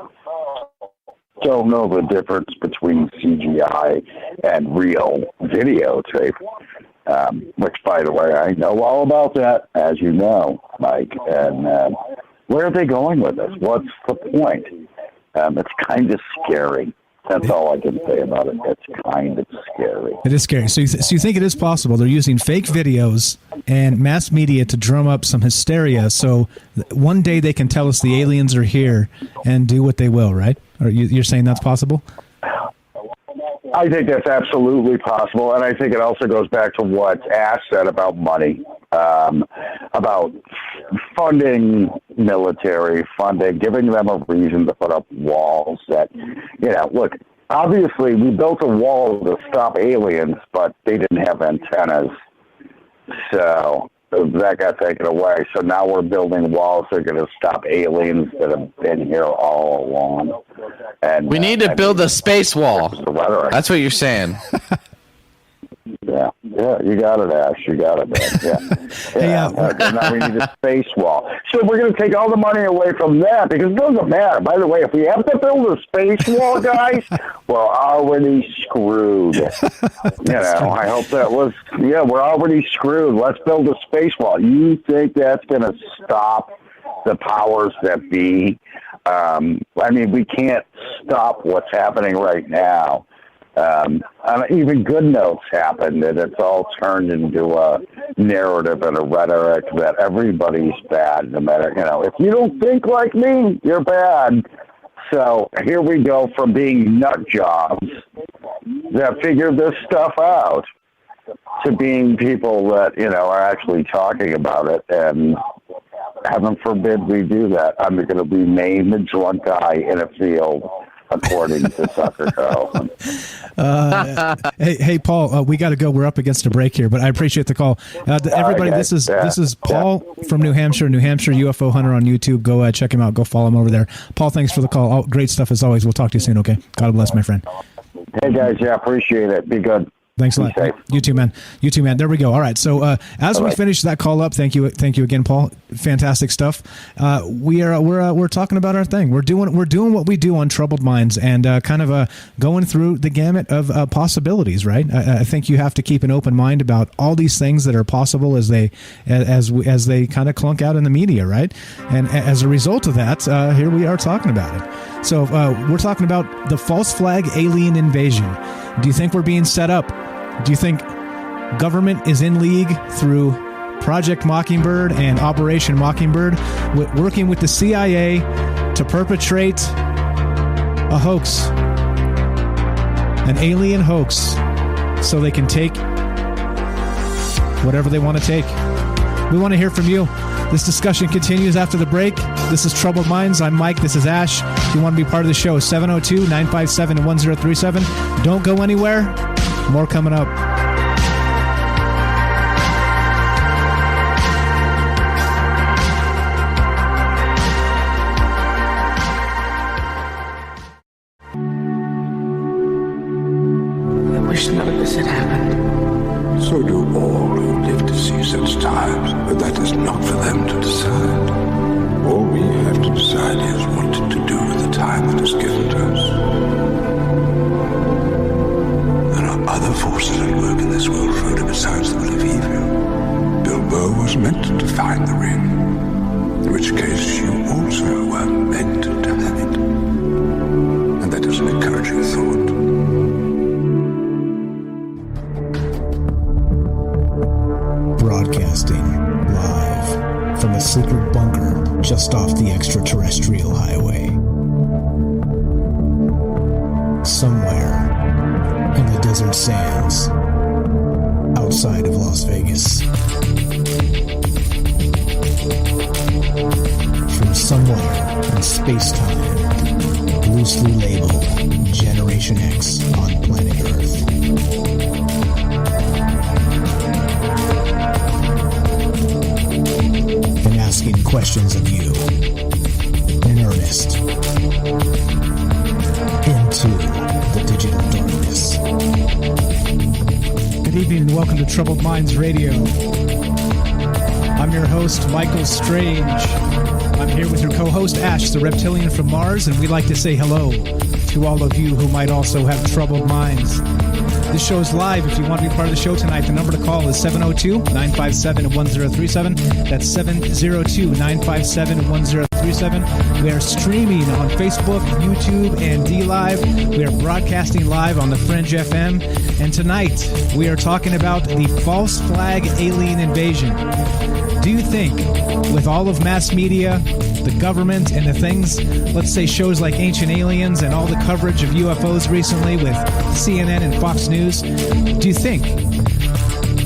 don't know the difference between CGI and real videotape, which, by the way, I know all about that, as you know, Mike. And where are they going with this? What's the point? It's kind of scary. That's all I can say about it. It's kind of scary. It is scary. So you think it is possible they're using fake videos and mass media to drum up some hysteria so one day they can tell us the aliens are here and do what they will, right? Or you're saying that's possible? I think that's absolutely possible, and I think it also goes back to what Ash said about money, about funding military, funding, giving them a reason to put up walls that, look, obviously we built a wall to stop aliens, but they didn't have antennas, so that got taken away. So now we're building walls that are going to stop aliens that have been here all along. And we need to build a space wall. That's what you're saying. Yeah, you got it, Ash. You got it, man. Yeah. Now we need a space wall. So we're going to take all the money away from that because it doesn't matter. By the way, if we have to build a space wall, guys, we're already screwed. I hope that was, we're already screwed. Let's build a space wall. You think that's going to stop the powers that be? We can't stop what's happening right now. Even good notes happened, and it's all turned into a narrative and a rhetoric that everybody's bad, no matter, if you don't think like me, you're bad. So here we go from being nut jobs that figure this stuff out to being people that, are actually talking about it. And heaven forbid we do that. I'm going to be named a drunk guy in a field, according to Tucker Carlson. Hey, Paul, we got to go. We're up against a break here, but I appreciate the call. Everybody, this is Paul from New Hampshire UFO Hunter on YouTube. Go check him out. Go follow him over there. Paul, thanks for the call. Great stuff as always. We'll talk to you soon, okay? God bless, my friend. Hey, guys. Yeah, appreciate it. Be good. Thanks a lot. You too, man. There we go. All right. So as we finish that call up, thank you again, Paul. Fantastic stuff. We're talking about our thing. We're doing what we do on Troubled Minds and going through the gamut of possibilities. Right. I think you have to keep an open mind about all these things that are possible as they kind of clunk out in the media. Right. And as a result of that, here we are talking about it. So we're talking about the false flag alien invasion. Do you think we're being set up? Do you think government is in league through Project Mockingbird and Operation Mockingbird, working with the CIA to perpetrate a hoax, an alien hoax, so they can take whatever they want to take? We want to hear from you. This discussion continues after the break. This is Troubled Minds. I'm Mike. This is Ash. If you want to be part of the show, 702-957-1037. Don't go anywhere. More coming up. I wish none of this had happened. So do all who live to see such times, but that is not for them to decide. All we have to decide is what to do with the time that is given to us. There are other forces at work in this world, Frodo, besides the will of evil. Bilbo was meant to find the ring, in which case you also were meant to have it. And that is an encouraging thought. Broadcasting live from a secret bunker just off the extraterrestrial highway. Somewhere in the desert sands outside of Las Vegas. From somewhere in space-time, loosely labeled Generation X on planet Earth. And asking questions of you in earnest into the digital darkness. Good evening and welcome to Troubled Minds Radio. I'm your host, Michael Strange. I'm here with your co-host, Ash, the reptilian from Mars, and we'd like to say hello to all of you who might also have troubled minds. This show is live. If you want to be part of the show tonight, the number to call is 702-957-1037. That's 702-957-1037. We are streaming on Facebook, YouTube, and D-Live. We are broadcasting live on the Fringe FM. And tonight, we are talking about the false flag alien invasion. Do you think, with all of mass media, the government, and the things, let's say shows like Ancient Aliens and all the coverage of UFOs recently with CNN and Fox News, do you think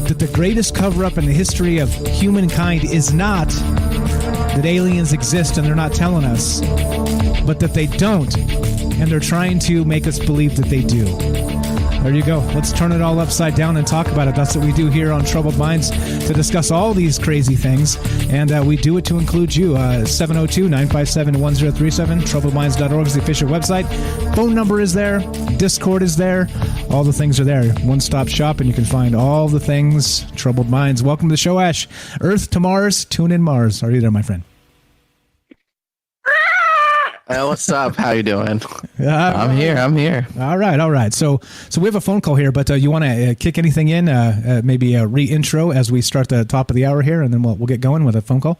that the greatest cover-up in the history of humankind is not that aliens exist and they're not telling us, but that they don't, and they're trying to make us believe that they do? There you go. Let's turn it all upside down and talk about it. That's what we do here on Troubled Minds, to discuss all these crazy things. And we do it to include you. 702-957-1037. TroubledMinds.org is the official website. Phone number is there. Discord is there. All the things are there. One-stop shop, and you can find all the things Troubled Minds. Welcome to the show, Ash. Earth to Mars, tune in Mars. Are you there, my friend? What's up? How you doing? I'm here. All right. So we have a phone call here, but you want to kick anything in? Maybe a re-intro as we start the top of the hour here, and then we'll get going with a phone call.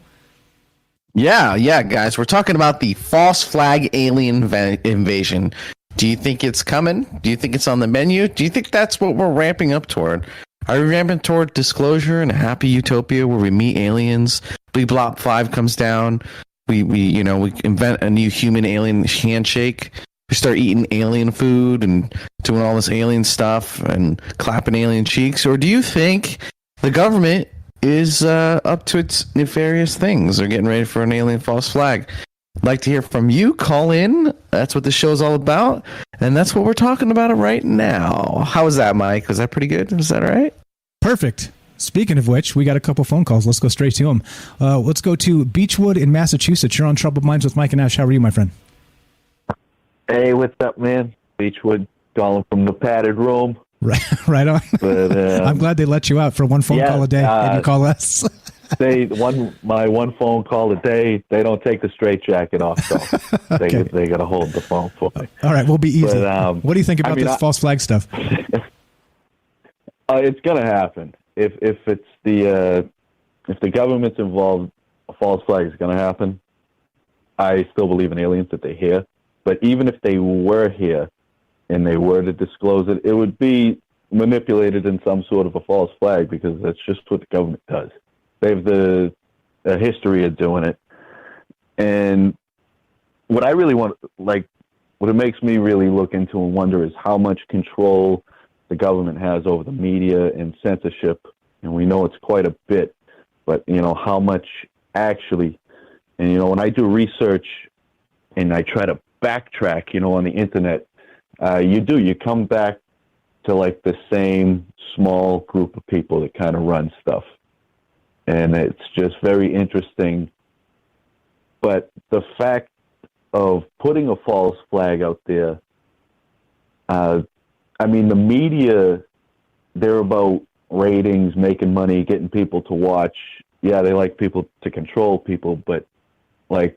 Yeah, guys. We're talking about the false flag alien invasion. Do you think it's coming? Do you think it's on the menu? Do you think that's what we're ramping up toward? Are we ramping toward disclosure and a happy utopia where we meet aliens? Blob 5 comes down. We invent a new human alien handshake. We start eating alien food and doing all this alien stuff and clapping alien cheeks. Or do you think the government is up to its nefarious things? They're getting ready for an alien false flag. I'd like to hear from you. Call in. That's what the show's all about. And that's what we're talking about right now. How is that, Mike? Was that pretty good? Is that all right? Perfect. Speaking of which, we got a couple phone calls. Let's go straight to them. Let's go to Beechwood in Massachusetts. You're on Troubled Minds with Mike and Ash. How are you, my friend? Hey, what's up, man? Beechwood, calling from the padded room. Right on. But, I'm glad they let you out for one phone call a day, and you call us. my one phone call a day, they don't take the straitjacket off, so Okay. they got to hold the phone for me. All right, we'll be easy. But, what do you think about this false flag stuff? It's going to happen. If it's if the government's involved, a false flag is going to happen. I still believe in aliens that they're here. But even if they were here and they were to disclose it, it would be manipulated in some sort of a false flag, because that's just what the government does. They have a history of doing it. And what I really want, what it makes me really look into and wonder is how much control the government has over the media and censorship. And we know it's quite a bit, but how much actually, and when I do research and I try to backtrack, on the internet, you come back to the same small group of people that kind of run stuff. And it's just very interesting. But the fact of putting a false flag out there, the media, they're about ratings, making money, getting people to watch. Yeah, they like people to control people, but I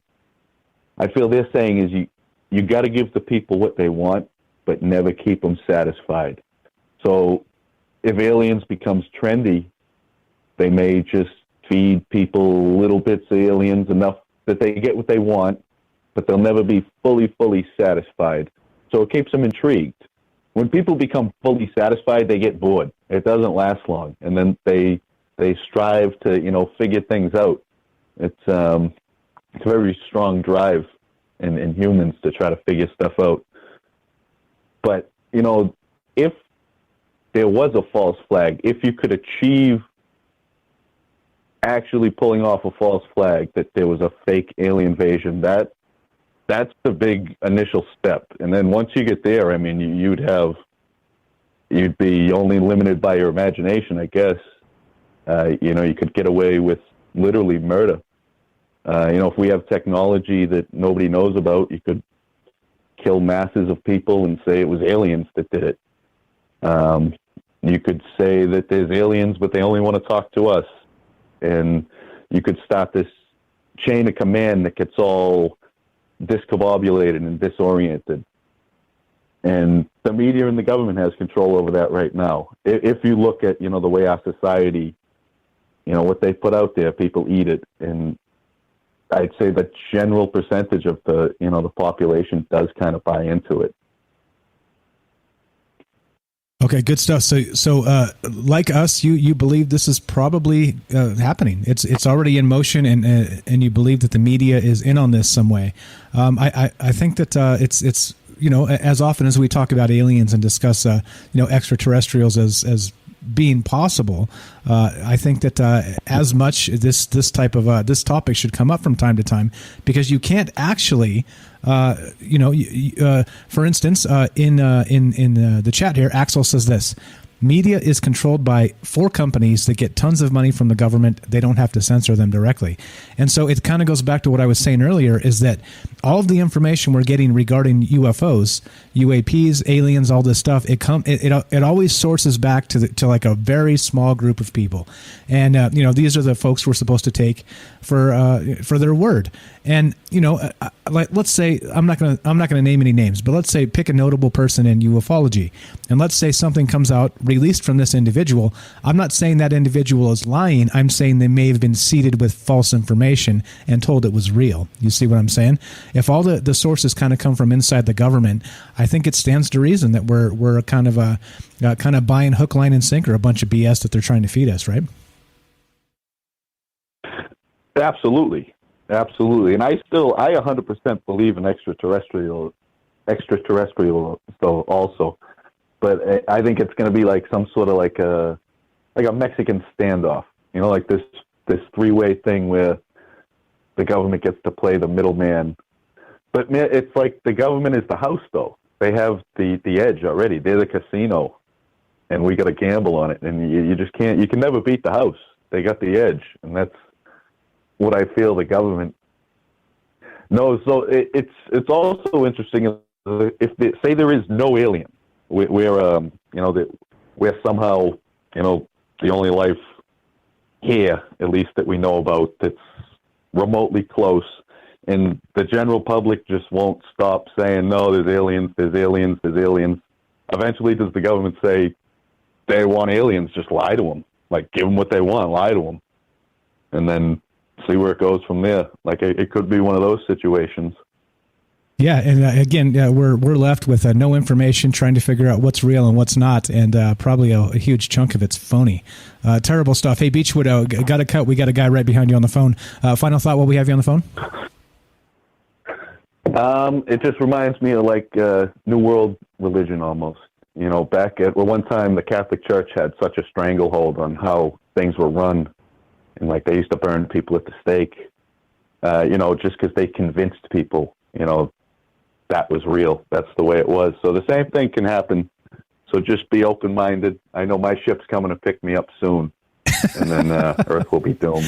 feel they're saying is you got to give the people what they want, but never keep them satisfied. So if aliens becomes trendy, they may just feed people little bits of aliens enough that they get what they want, but they'll never be fully satisfied. So it keeps them intrigued. When people become fully satisfied, they get bored. It doesn't last long, and then they strive to figure things out. It's a very strong drive in humans to try to figure stuff out. But if there was a false flag, if you could achieve actually pulling off a false flag, that there was a fake alien invasion, that that's the big initial step. And then once you get there, I mean, you'd be only limited by your imagination, I guess. You could get away with literally murder. If we have technology that nobody knows about, you could kill masses of people and say it was aliens that did it. You could say that there's aliens, but they only want to talk to us. And you could start this chain of command that gets all discombobulated and disoriented. And the media and the government has control over that right now. If you look at, the way our society, what they put out there, people eat it. And I'd say the general percentage of the population does kind of buy into it. Okay, good stuff. So, like us, you believe this is probably happening. It's already in motion, and you believe that the media is in on this some way. I think that it's as often as we talk about aliens and discuss extraterrestrials as being possible, I think that as much this type of this topic should come up from time to time, because you can't actually. For instance, in the chat here, Axel says this: media is controlled by 4 companies that get tons of money from the government. They don't have to censor them directly. And so it kind of goes back to what I was saying earlier, is that all of the information we're getting regarding UFOs, UAPs, aliens, all this stuff, it always sources back to like a very small group of people. And, these are the folks we're supposed to take for their word. And, let's say, I'm not going to name any names, but let's say pick a notable person in ufology. And let's say something comes out released from this individual. I'm not saying that individual is lying. I'm saying they may have been seeded with false information and told it was real. You see what I'm saying? If all the sources kind of come from inside the government, I think it stands to reason that we're kind of buying hook, line, and sinker a bunch of BS that they're trying to feed us, right? Absolutely. And I 100% believe in extraterrestrial so also. But I think it's going to be like some sort of like a Mexican standoff, like this 3-way thing where the government gets to play the middleman. But it's like the government is the house, though. They have the edge already. They're the casino, and we got to gamble on it. And you just can't. You can never beat the house. They got the edge, and that's what I feel the government knows. So it's also interesting if they say there is no alien. We're somehow, the only life here, at least that we know about, that's remotely close, and the general public just won't stop saying, no, there's aliens. Eventually, does the government say they want aliens? Just lie to them. Like, give them what they want, lie to them, and then see where it goes from there. Like, it could be one of those situations. Yeah, and again, we're left with no information, trying to figure out what's real and what's not, and probably a huge chunk of it's phony. Terrible stuff. Hey, Beechwood, got to cut. We got a guy right behind you on the phone. Final thought while we have you on the phone? It just reminds me of like New World religion almost. Back at one time, the Catholic Church had such a stranglehold on how things were run, and like they used to burn people at the stake, just because they convinced people, that was real. That's the way it was. So the same thing can happen. So just be open-minded. I know my ship's coming to pick me up soon, and then Earth will be doomed.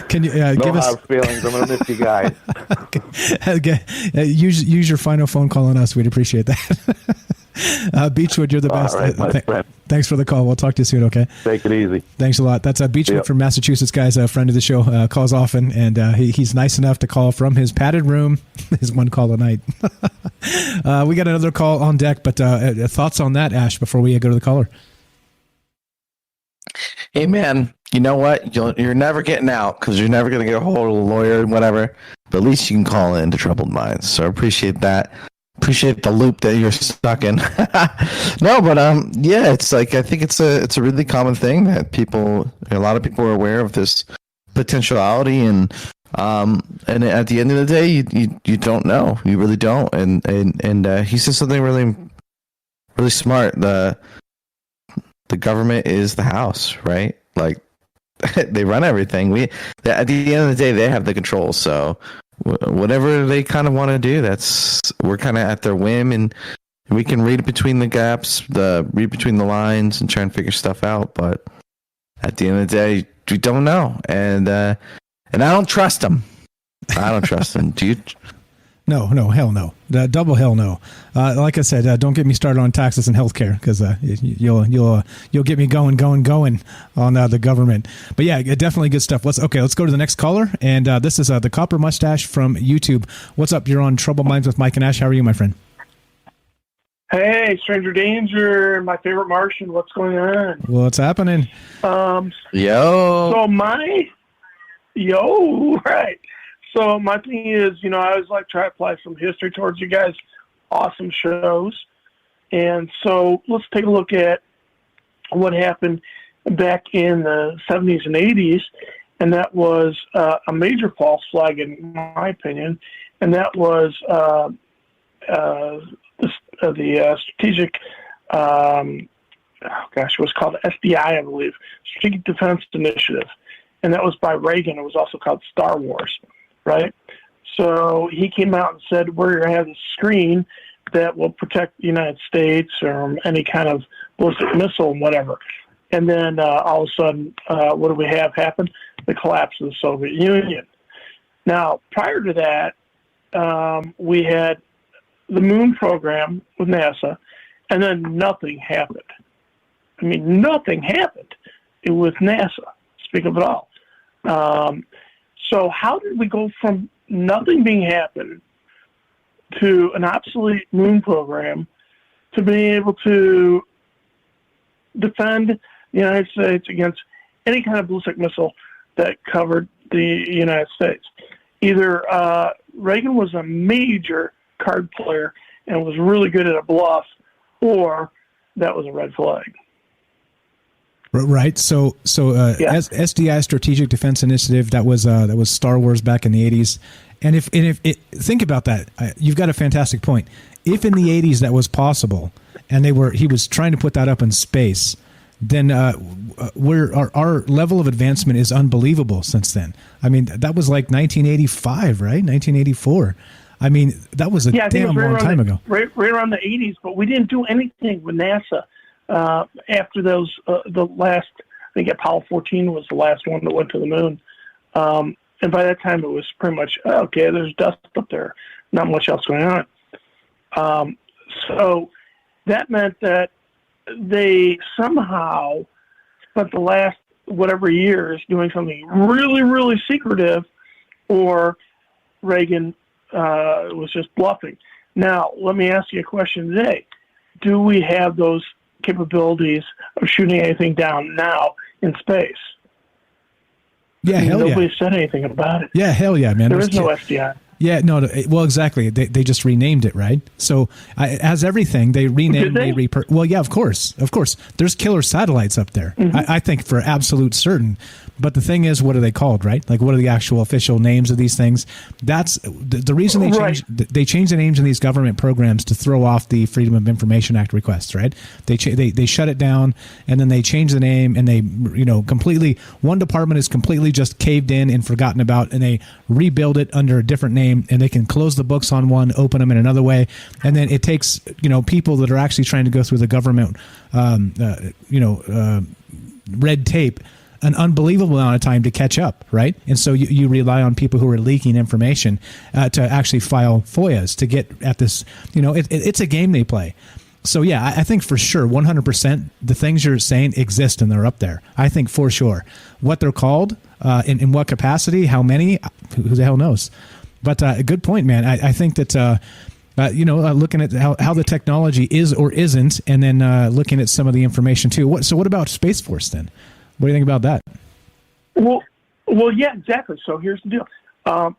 Can you no give us hard feelings? I'm going to miss you guys. Okay. Use your final phone call on us. We'd appreciate that. Beechwood, you're the best. All right, my friend. Thanks for the call. We'll talk to you soon, okay? Take it easy. Thanks a lot. That's Beechwood from Massachusetts, guys, a friend of the show, calls often, and he's nice enough to call from his padded room, his one call a night. We got another call on deck, but thoughts on that, Ash, before we go to the caller? Hey, man, you know what? You're never getting out because you're never going to get a hold of a lawyer and whatever, but at least you can call in to Troubled Minds, so I appreciate that. Appreciate the loop that you're stuck in. No, but yeah, it's like I think it's a really common thing that a lot of people are aware of this potentiality, and at the end of the day, you don't know, you really don't, and he says something really really smart. The government is the house, right? Like they run everything. At the end of the day, they have the control. So whatever they kind of want to do, we're kind of at their whim, and we can read between the gaps, read between the lines, and try and figure stuff out. But at the end of the day, we don't know, and I don't trust them. I don't trust them. Do you? No, hell no. Double hell no. Like I said, don't get me started on taxes and healthcare, because you'll get me going on the government. But yeah, definitely good stuff. Let's go to the next caller, and this is the Copper Mustache from YouTube. What's up? You're on Trouble Minds with Mike and Ash. How are you, my friend? Hey, Stranger Danger, my favorite Martian. What's going on? What's happening? Yo. Right. So my thing is, I always like try to apply some history towards you guys' awesome shows. And so let's take a look at what happened back in the 70s and 80s, and that was a major false flag, in my opinion, and that was the strategic, it was called SDI, I believe, Strategic Defense Initiative, and that was by Reagan. It was also called Star Wars, right? So he came out and said, we're going to have a screen that will protect the United States from any kind of ballistic missile and whatever. And then all of a sudden, what do we have happen? The collapse of the Soviet Union. Now, prior to that, we had the moon program with NASA, and then nothing happened. I mean, nothing happened with NASA, speak of it all. So how did we go from nothing being happened to an obsolete moon program to being able to defend the United States against any kind of ballistic missile that covered the United States? Either Reagan was a major card player and was really good at a bluff, or that was a red flag. Right. So SDI, Strategic Defense Initiative, that was Star Wars back in the 80s. And if think about that, you've got a fantastic point. If in the 80s that was possible, and he was trying to put that up in space, then our level of advancement is unbelievable since then. I mean, that was like 1985, right? 1984. I mean, that was a damn long time ago. Right around the 80s, but we didn't do anything with NASA after those. The last, I think Apollo 14 was the last one that went to the moon. And by that time, it was pretty much, okay, there's dust up there, not much else going on. So that meant that they somehow spent the last whatever years doing something really, really secretive, or Reagan was just bluffing. Now, let me ask you a question today. Do we have those capabilities of shooting anything down now in space? Yeah, hell yeah. Nobody said anything about it. Yeah, hell yeah, man. There is no SDI. Yeah, no, well, exactly. They just renamed it, right? So as everything, they renamed. Well, yeah, of course. There's killer satellites up there. Mm-hmm. I think for absolute certain. But the thing is, what are they called, right? Like, what are the actual official names of these things? That's the reason they changed the names in these government programs to throw off the Freedom of Information Act requests, right? They shut it down, and then they change the name, and they completely, one department is completely just caved in and forgotten about, and they rebuild it under a different name, and they can close the books on one, open them in another way, and then it takes people that are actually trying to go through the government red tape an unbelievable amount of time to catch up, right? And so you rely on people who are leaking information to actually file FOIAs to get at this. It's a game they play. So yeah, I think for sure, 100%, the things you're saying exist and they're up there. I think for sure. What they're called, in what capacity, how many, who the hell knows? But a good point, man. I think that looking at how the technology is or isn't, and then looking at some of the information too. So what about Space Force then? What do you think about that? Well, yeah, exactly. So here's the deal.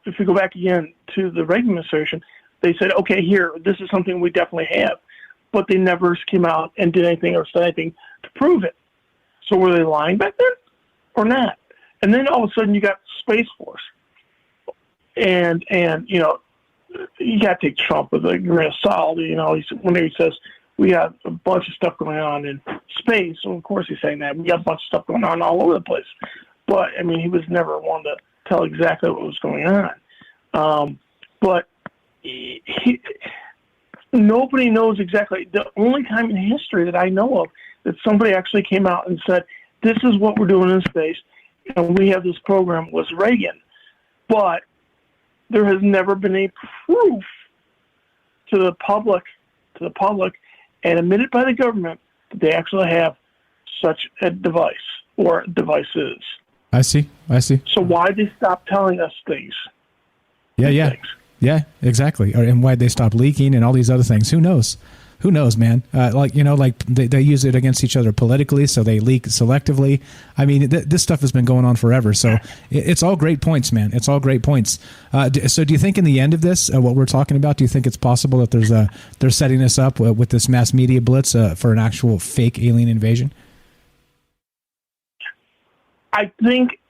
If we go back again to the Reagan administration, they said, okay, this is something we definitely have. But they never came out and did anything or said anything to prove it. So were they lying back then or not? And then all of a sudden you got Space Force. And you got to take Trump with a grain of salt. Whenever he says, we have a bunch of stuff going on in space. So, of course, he's saying that. We got a bunch of stuff going on all over the place. But, I mean, he was never one to tell exactly what was going on. But nobody knows exactly. The only time in history that I know of that somebody actually came out and said, this is what we're doing in space, and we have this program, was Reagan. But there has never been a proof to the public, and admitted by the government that they actually have such a device or devices. I see. So why they stop telling us things? Yeah, exactly. And why they stop leaking and all these other things. Who knows? Who knows, man? Like they use it against each other politically, so they leak selectively. I mean, this stuff has been going on forever. So it's all great points, man. It's all great points. So do you think in the end of this, what we're talking about, do you think it's possible that they're setting us up with this mass media blitz for an actual fake alien invasion? I think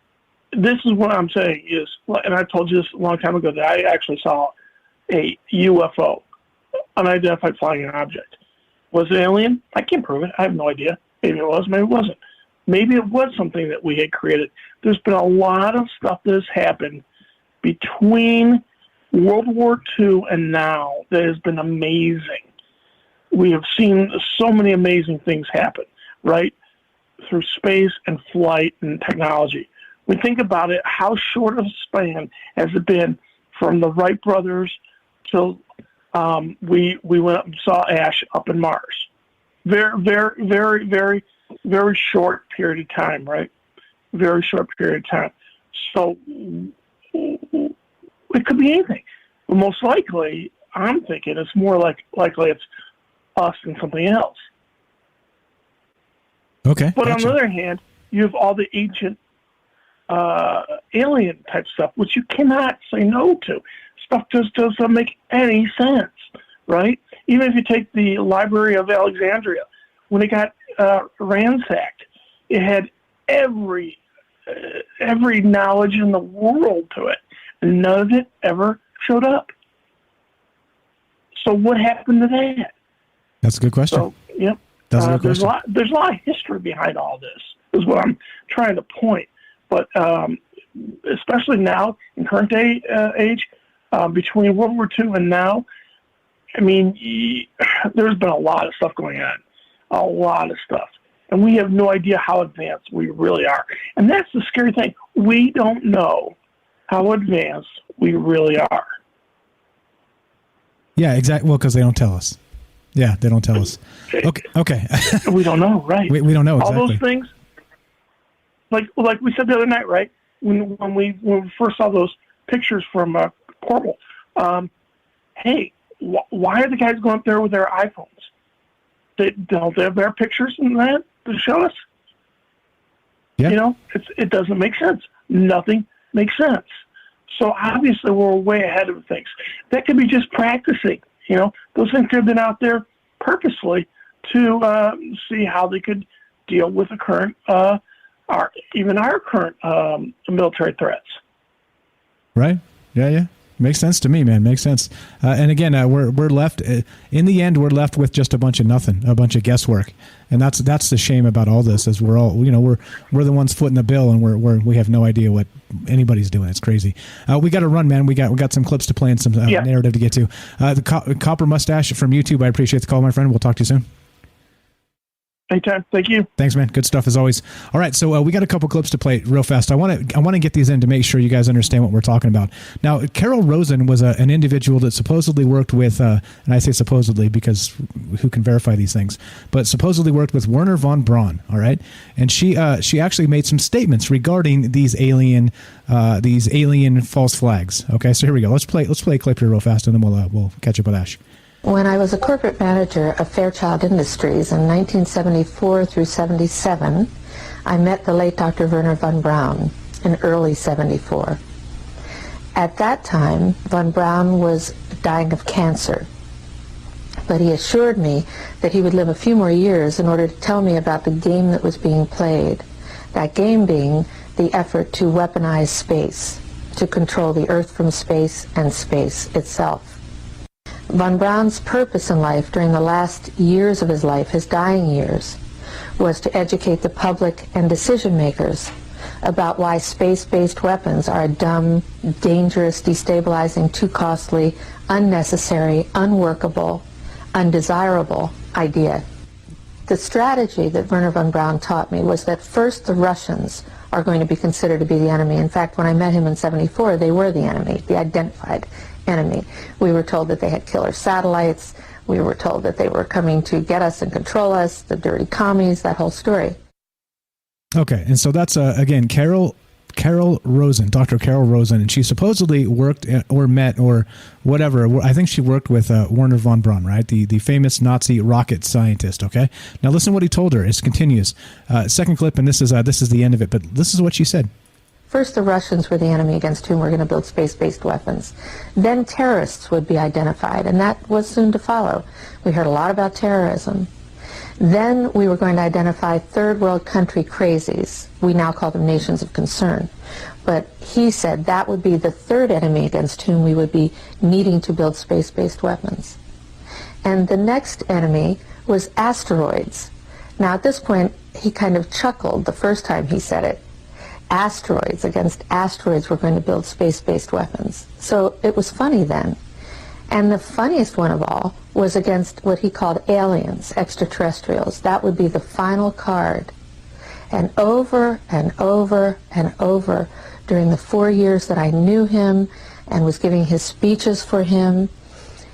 this is what I'm saying is, and I told you this a long time ago, that I actually saw a UFO, unidentified flying object. Was it alien? I can't prove it. I have no idea. Maybe it was, maybe it wasn't. Maybe it was something that we had created. There's been a lot of stuff that has happened between World War II and now that has been amazing. We have seen so many amazing things happen, right? Through space and flight and technology. We think about it, how short of a span has it been from the Wright brothers till we went up and saw Ash up in Mars. Very, very, very, very, very short period of time, right? Very short period of time. So it could be anything. But most likely, I'm thinking it's more likely it's us than something else. Okay. But on the other hand, you have all the ancient alien type stuff, which you cannot say no to. Stuff just doesn't make any sense, right? Even if you take the Library of Alexandria, when it got ransacked, it had every knowledge in the world to it, and none of it ever showed up. So what happened to that? That's a good question. So, yep. That's a good there's question. there's a lot of history behind all this, is what I'm trying to point. But especially now, in current day age, between World War II and now, I mean, there's been a lot of stuff going on. A lot of stuff. And we have no idea how advanced we really are. And that's the scary thing. We don't know how advanced we really are. Yeah, exactly. Well, because they don't tell us. Yeah, they don't tell us. Okay. We don't know, right? We don't know exactly. All those things, like we said the other night, right? When we first saw those pictures from Corbel, hey, why are the guys going up there with their iPhones? Don't they have their pictures in that to show us? Yeah. You know, it doesn't make sense. Nothing makes sense. So obviously we're way ahead of things. That could be just practicing. You know, those things could have been out there purposely to see how they could deal with the current, our current military threats. Right. Yeah. Makes sense to me, man. Makes sense. And again, we're left in the end. We're left with just a bunch of nothing, a bunch of guesswork, and that's the shame about all this. Is we're all we're the ones footing the bill, and we have no idea what anybody's doing. It's crazy. We got to run, man. We got some clips to play and some narrative to get to. The Copper Mustache from YouTube. I appreciate the call, my friend. We'll talk to you soon. Anytime. Thank you. Thanks, man. Good stuff as always. All right, so we got a couple clips to play real fast. I want to get these in to make sure you guys understand what we're talking about. Now, Carol Rosen was an individual that supposedly worked with, and I say supposedly because who can verify these things, but supposedly worked with Wernher von Braun. All right, and she actually made some statements regarding these alien false flags. Okay, so here we go. Let's play a clip here real fast, and then we'll catch up with Ash. When I was a corporate manager of Fairchild Industries in 1974 through 77, I met the late Dr. Wernher von Braun in early 74. At that time, von Braun was dying of cancer, but he assured me that he would live a few more years in order to tell me about the game that was being played, that game being the effort to weaponize space, to control the Earth from space and space itself. Von Braun's purpose in life during the last years of his life, his dying years, was to educate the public and decision makers about why space-based weapons are a dumb, dangerous, destabilizing, too costly, unnecessary, unworkable, undesirable idea. The strategy that Werner von Braun taught me was that first the Russians are going to be considered to be the enemy. In fact, when I met him in '74, they were the enemy, the identified enemy. We were told that they had killer satellites. We were told that they were coming to get us and control us, the dirty commies, that whole story. Okay, and so that's, again, Carol Rosen, Dr. Carol Rosen, and she supposedly worked or met or whatever. I think she worked with Werner von Braun, right? The famous Nazi rocket scientist, okay? Now listen to what he told her. It continues. Second clip, and this is the end of it, but this is what she said. First, the Russians were the enemy against whom we're going to build space-based weapons. Then terrorists would be identified, and that was soon to follow. We heard a lot about terrorism. Then we were going to identify third world country crazies. We now call them nations of concern. But he said that would be the third enemy against whom we would be needing to build space-based weapons. And the next enemy was asteroids. Now at this point, he kind of chuckled the first time he said it. Asteroids, against asteroids we're going to build space-based weapons. So it was funny then. And the funniest one of all was against what he called aliens, extraterrestrials. That would be the final card. And over and over and over during the 4 years that I knew him and was giving his speeches for him,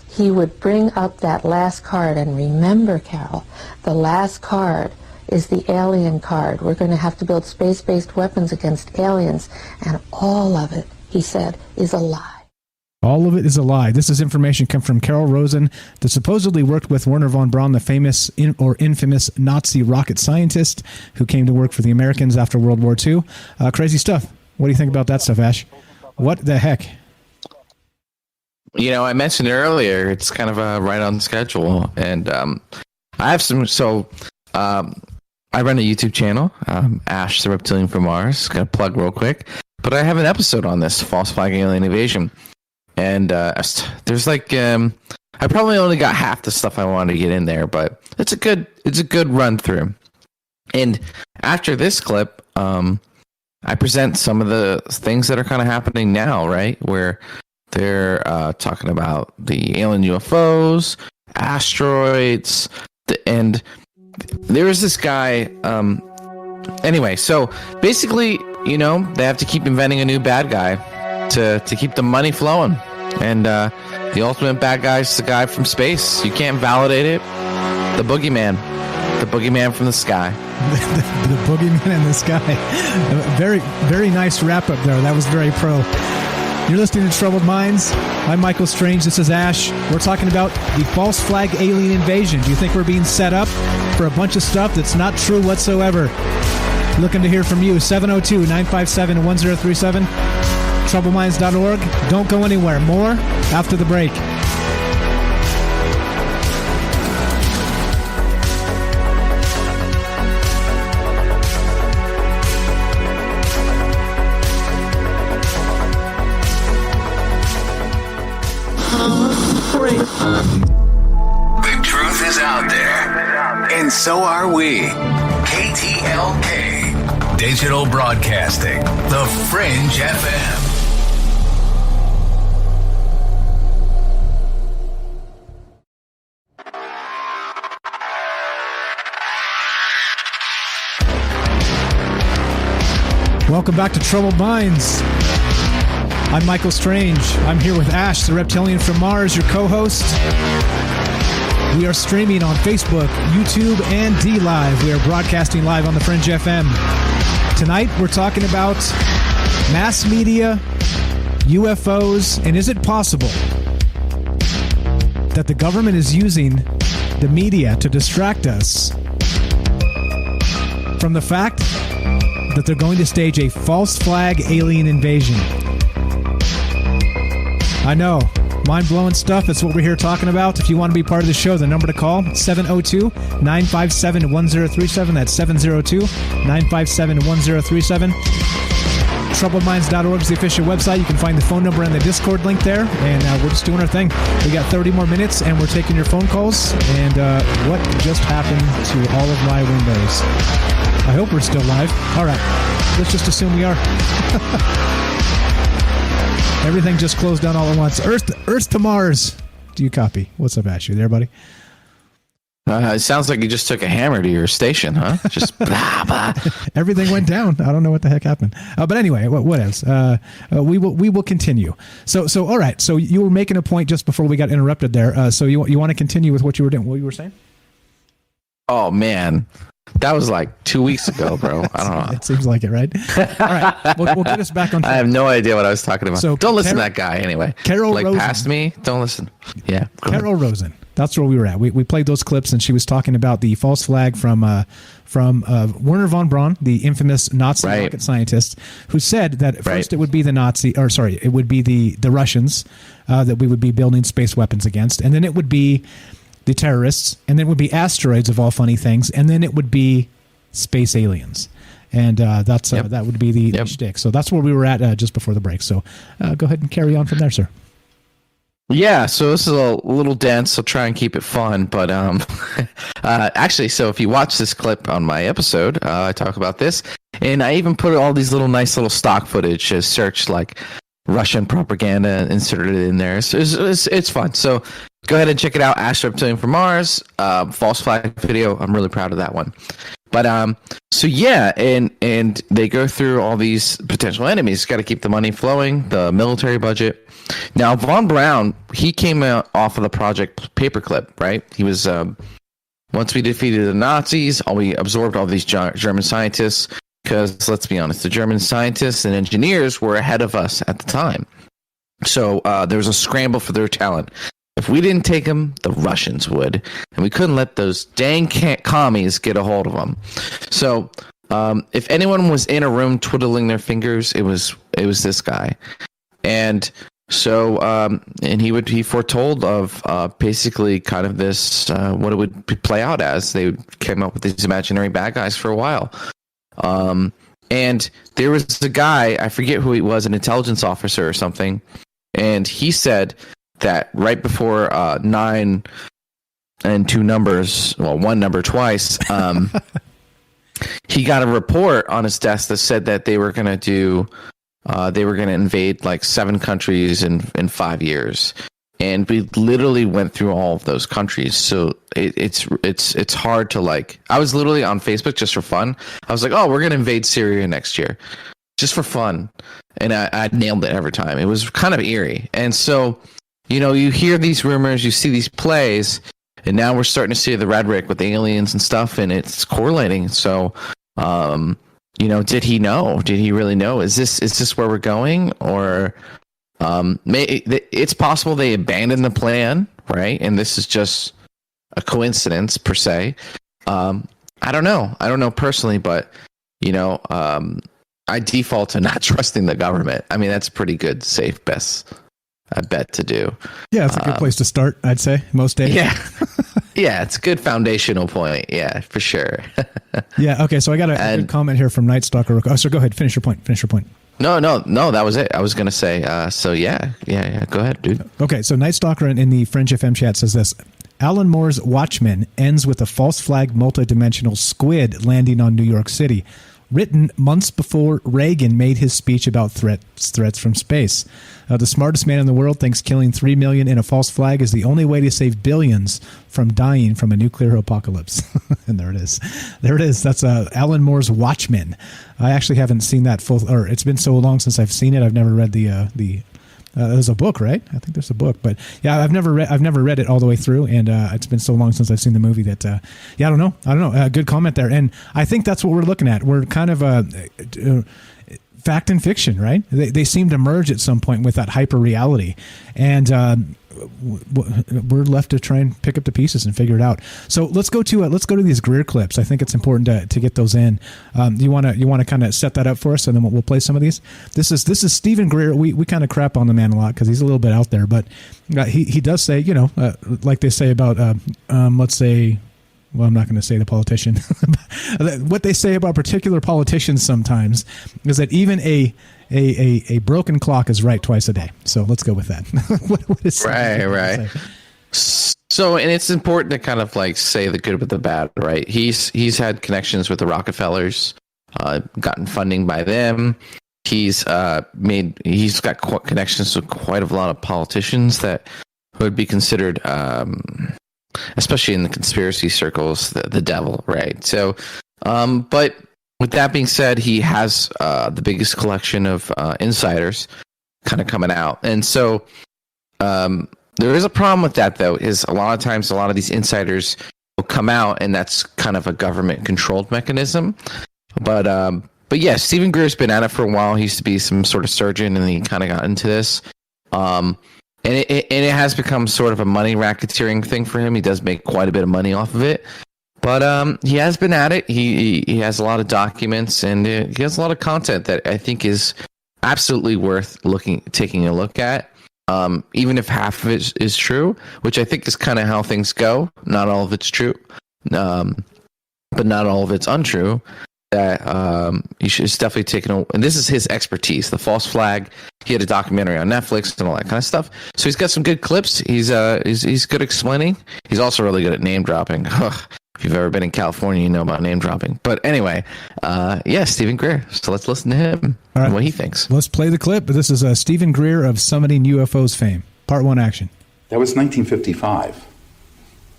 he would bring up that last card. And remember, Carol, the last card is the alien card. We're going to have to build space-based weapons against aliens. And all of it, he said, is a lie. All of it is a lie. This is information come from Carol Rosen, that supposedly worked with Werner von Braun, the famous or infamous Nazi rocket scientist who came to work for the Americans after World War II. Crazy stuff. What do you think about that stuff, Ash? What the heck? You know, I mentioned earlier, it's kind of right on schedule. And I have some, I run a YouTube channel, Ash the Reptilian from Mars. Got to plug real quick. But I have an episode on this, false flag alien invasion. And there's like I probably only got half the stuff I wanted to get in there, but it's a good run through. And after this clip, I present some of the things that are kind of happening now, right? Where they're talking about the alien UFOs, asteroids, and there was this guy. Anyway, so basically, you know, they have to keep inventing a new bad guy to keep the money flowing. And the ultimate bad guy is the guy from space. You can't validate it. The boogeyman. The boogeyman from the sky. the boogeyman in the sky. Very, very nice wrap up there. That was very pro. You're listening to Troubled Minds. I'm Michael Strange. This is Ash. We're talking about the false flag alien invasion. Do you think we're being set up for a bunch of stuff that's not true whatsoever? Looking to hear from you. 702-957-1037. TroubledMinds.org. Don't go anywhere. More after the break. The truth is out there, and so are we. KTLK, Digital Broadcasting, The Fringe FM. Welcome back to Troubled Minds. I'm Michael Strange. I'm here with Ash, the Reptilian from Mars, your co-host. We are streaming on Facebook, YouTube, and D-Live. We are broadcasting live on the Fringe FM. Tonight, we're talking about mass media, UFOs, and is it possible that the government is using the media to distract us from the fact that they're going to stage a false flag alien invasion? I know, mind-blowing stuff. That's what we're here talking about. If you want to be part of the show, the number to call, 702-957-1037. That's 702-957-1037. TroubledMinds.org is the official website. You can find the phone number and the Discord link there. And we're just doing our thing. We got 30 more minutes, and we're taking your phone calls. And what just happened to all of my windows? I hope we're still live. All right. Let's just assume we are. Everything just closed down all at once. Earth to Mars. Do you copy? What's up, Ash? You there, buddy? It sounds like you just took a hammer to your station, huh? Just blah, blah. Everything went down. I don't know what the heck happened. But anyway, what else? We will continue. So all right. So you were making a point just before we got interrupted there. So you want to continue with what you were doing? What you were saying? Oh man, that was like 2 weeks ago, bro. I don't know. It seems like it, right? All right. We'll get us back on track. I have no idea what I was talking about. So don't listen to that guy anyway. Carol Rosen. Past me. Don't listen. Yeah. Carol Rosen. That's where we were at. We played those clips, and she was talking about the false flag from Werner von Braun, the infamous Nazi rocket scientist, who said that first it would be it would be the Russians that we would be building space weapons against, and then it would be the terrorists, and then it would be asteroids of all funny things, and then it would be space aliens. And that would be the shtick. So that's where we were at just before the break. So go ahead and carry on from there, sir. Yeah, so this is a little dense, so try and keep it fun. But actually, so if you watch this clip on my episode, I talk about this, and I even put all these nice little stock footage, search like Russian propaganda inserted in there. So it's fun. So go ahead and check it out. Ash Reptilian from Mars, false flag video. I'm really proud of that one. But so yeah, and they go through all these potential enemies. Got to keep the money flowing, the military budget. Now, von Braun, he came out off of the Project Paperclip, right? He was once we defeated the Nazis, we absorbed all these German scientists. Because let's be honest, the German scientists and engineers were ahead of us at the time. So there was a scramble for their talent. If we didn't take them, the Russians would. And we couldn't let those dang commies get a hold of them. So if anyone was in a room twiddling their fingers, it was this guy. And so and he foretold of basically kind of this, what it would play out as. They came up with these imaginary bad guys for a while. And there was a guy, I forget who he was, an intelligence officer or something, and he said that right before 9 and 2 numbers, well, 1 number twice, he got a report on his desk that said that they were going to invade like 7 countries in 5 years. And we literally went through all of those countries. So it's hard to like. I was literally on Facebook just for fun. I was like, oh, we're going to invade Syria next year just for fun. And I nailed it every time. It was kind of eerie. And so, you hear these rumors, you see these plays, and now we're starting to see the rhetoric with aliens and stuff, and it's correlating. So, did he know? Did he really know? Is this where we're going? Or it's possible they abandoned the plan, right? And this is just a coincidence per se. I don't know personally, but I default to not trusting the government. I mean, that's a pretty good safe bet to do. Yeah, it's a good place to start, I'd say, most days. Yeah. Yeah, it's a good foundational point. Yeah, for sure. Yeah, okay, so I got a good comment here from Night Stalker. Oh, so go ahead, finish your point. No, that was it. I was going to say, so yeah, go ahead, dude. Okay, so Night Stalker in the Fringe FM chat says this: Alan Moore's Watchmen ends with a false flag multidimensional squid landing on New York City, written months before Reagan made his speech about threats from space. The smartest man in the world thinks killing 3 million in a false flag is the only way to save billions from dying from a nuclear apocalypse. And there it is. That's Alan Moore's Watchmen. I actually haven't seen that or it's been so long since I've seen it. I've never read the there's a book, right? I think there's a book, but yeah, I've never read it all the way through, and it's been so long since I've seen the movie that I don't know. Good comment there, and I think that's what we're looking at. We're kind of fact and fiction, right? They seem to merge at some point with that hyper reality, and we're left to try and pick up the pieces and figure it out. So let's go to these Greer clips. I think it's important to get those in. You want to kind of set that up for us, and then we'll play some of these. This is Stephen Greer. We kind of crap on the man a lot because he's a little bit out there, but he does say, like they say about let's say. Well, I'm not going to say the politician. What they say about particular politicians sometimes is that even a broken clock is right twice a day. So let's go with that. What is right. So, and it's important to kind of like say the good with the bad, right? He's had connections with the Rockefellers, gotten funding by them. He's got connections to quite a lot of politicians that would be considered, especially in the conspiracy circles, the devil, right? So, but with that being said, he has the biggest collection of insiders kind of coming out, and so there is a problem with that, though. Is a lot of times a lot of these insiders will come out, and that's kind of a government-controlled mechanism. But yeah, Stephen Greer's been at it for a while. He used to be some sort of surgeon, and he kind of got into this. And it has become sort of a money racketeering thing for him. He does make quite a bit of money off of it. But he has been at it. He has a lot of documents, and he has a lot of content that I think is absolutely worth taking a look at. Even if half of it is true, which I think is kind of how things go. Not all of it's true, but not all of it's untrue. That you should definitely take a, and this is his expertise, the false flag. He had a documentary on Netflix and all that kind of stuff. So he's got some good clips. He's good explaining. He's also really good at name dropping. If you've ever been in California, you know about name dropping. But anyway, Stephen Greer. So let's listen to him and what he thinks. Let's play the clip. This is Stephen Greer of Summiting UFOs fame. Part 1 action. That was 1955,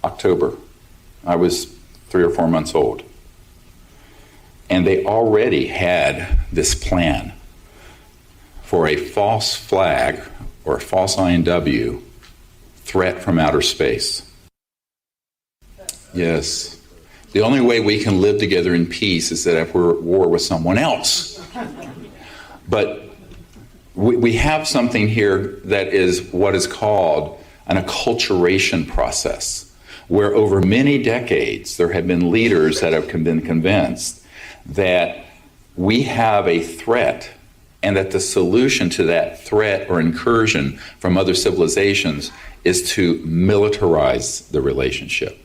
October. I was 3 or 4 months old. And they already had this plan for a false flag or a false INW threat from outer space. Yes. The only way we can live together in peace is that if we're at war with someone else. But we have something here that is what is called an acculturation process, where over many decades there have been leaders that have been convinced that we have a threat and that the solution to that threat or incursion from other civilizations is to militarize the relationship.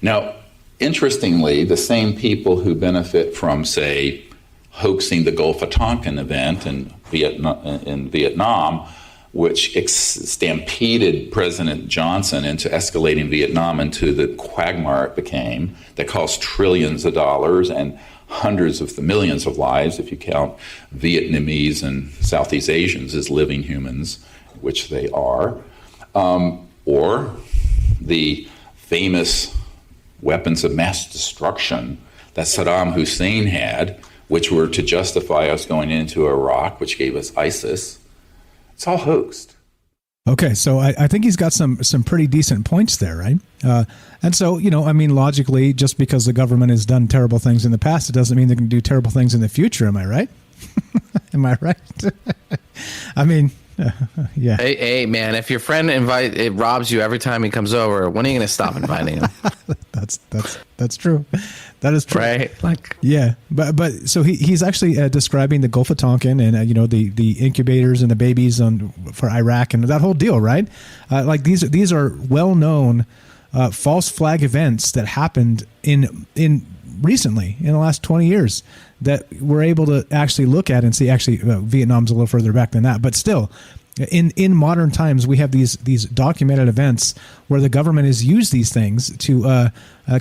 Now, interestingly, the same people who benefit from, say, hoaxing the Gulf of Tonkin event in Vietnam, which stampeded President Johnson into escalating Vietnam into the quagmire it became, that cost trillions of dollars and hundreds of millions of lives, if you count Vietnamese and Southeast Asians as living humans, which they are, or the famous weapons of mass destruction that Saddam Hussein had, which were to justify us going into Iraq, which gave us ISIS. It's all hoaxed. Okay, so I think he's got some pretty decent points there, right? And so, logically, just because the government has done terrible things in the past, it doesn't mean they can do terrible things in the future. Am I right? Am I right? Yeah. Hey, man! If your friend robs you every time he comes over, when are you going to stop inviting him? That's true. That is true. Right? But so he's actually describing the Gulf of Tonkin and the incubators and the babies for Iraq and that whole deal, right? These are well known false flag events that happened in recently in the last 20 years that we're able to actually look at and see. Actually, Vietnam's a little further back than that, but still. In modern times, we have these documented events where the government has used these things to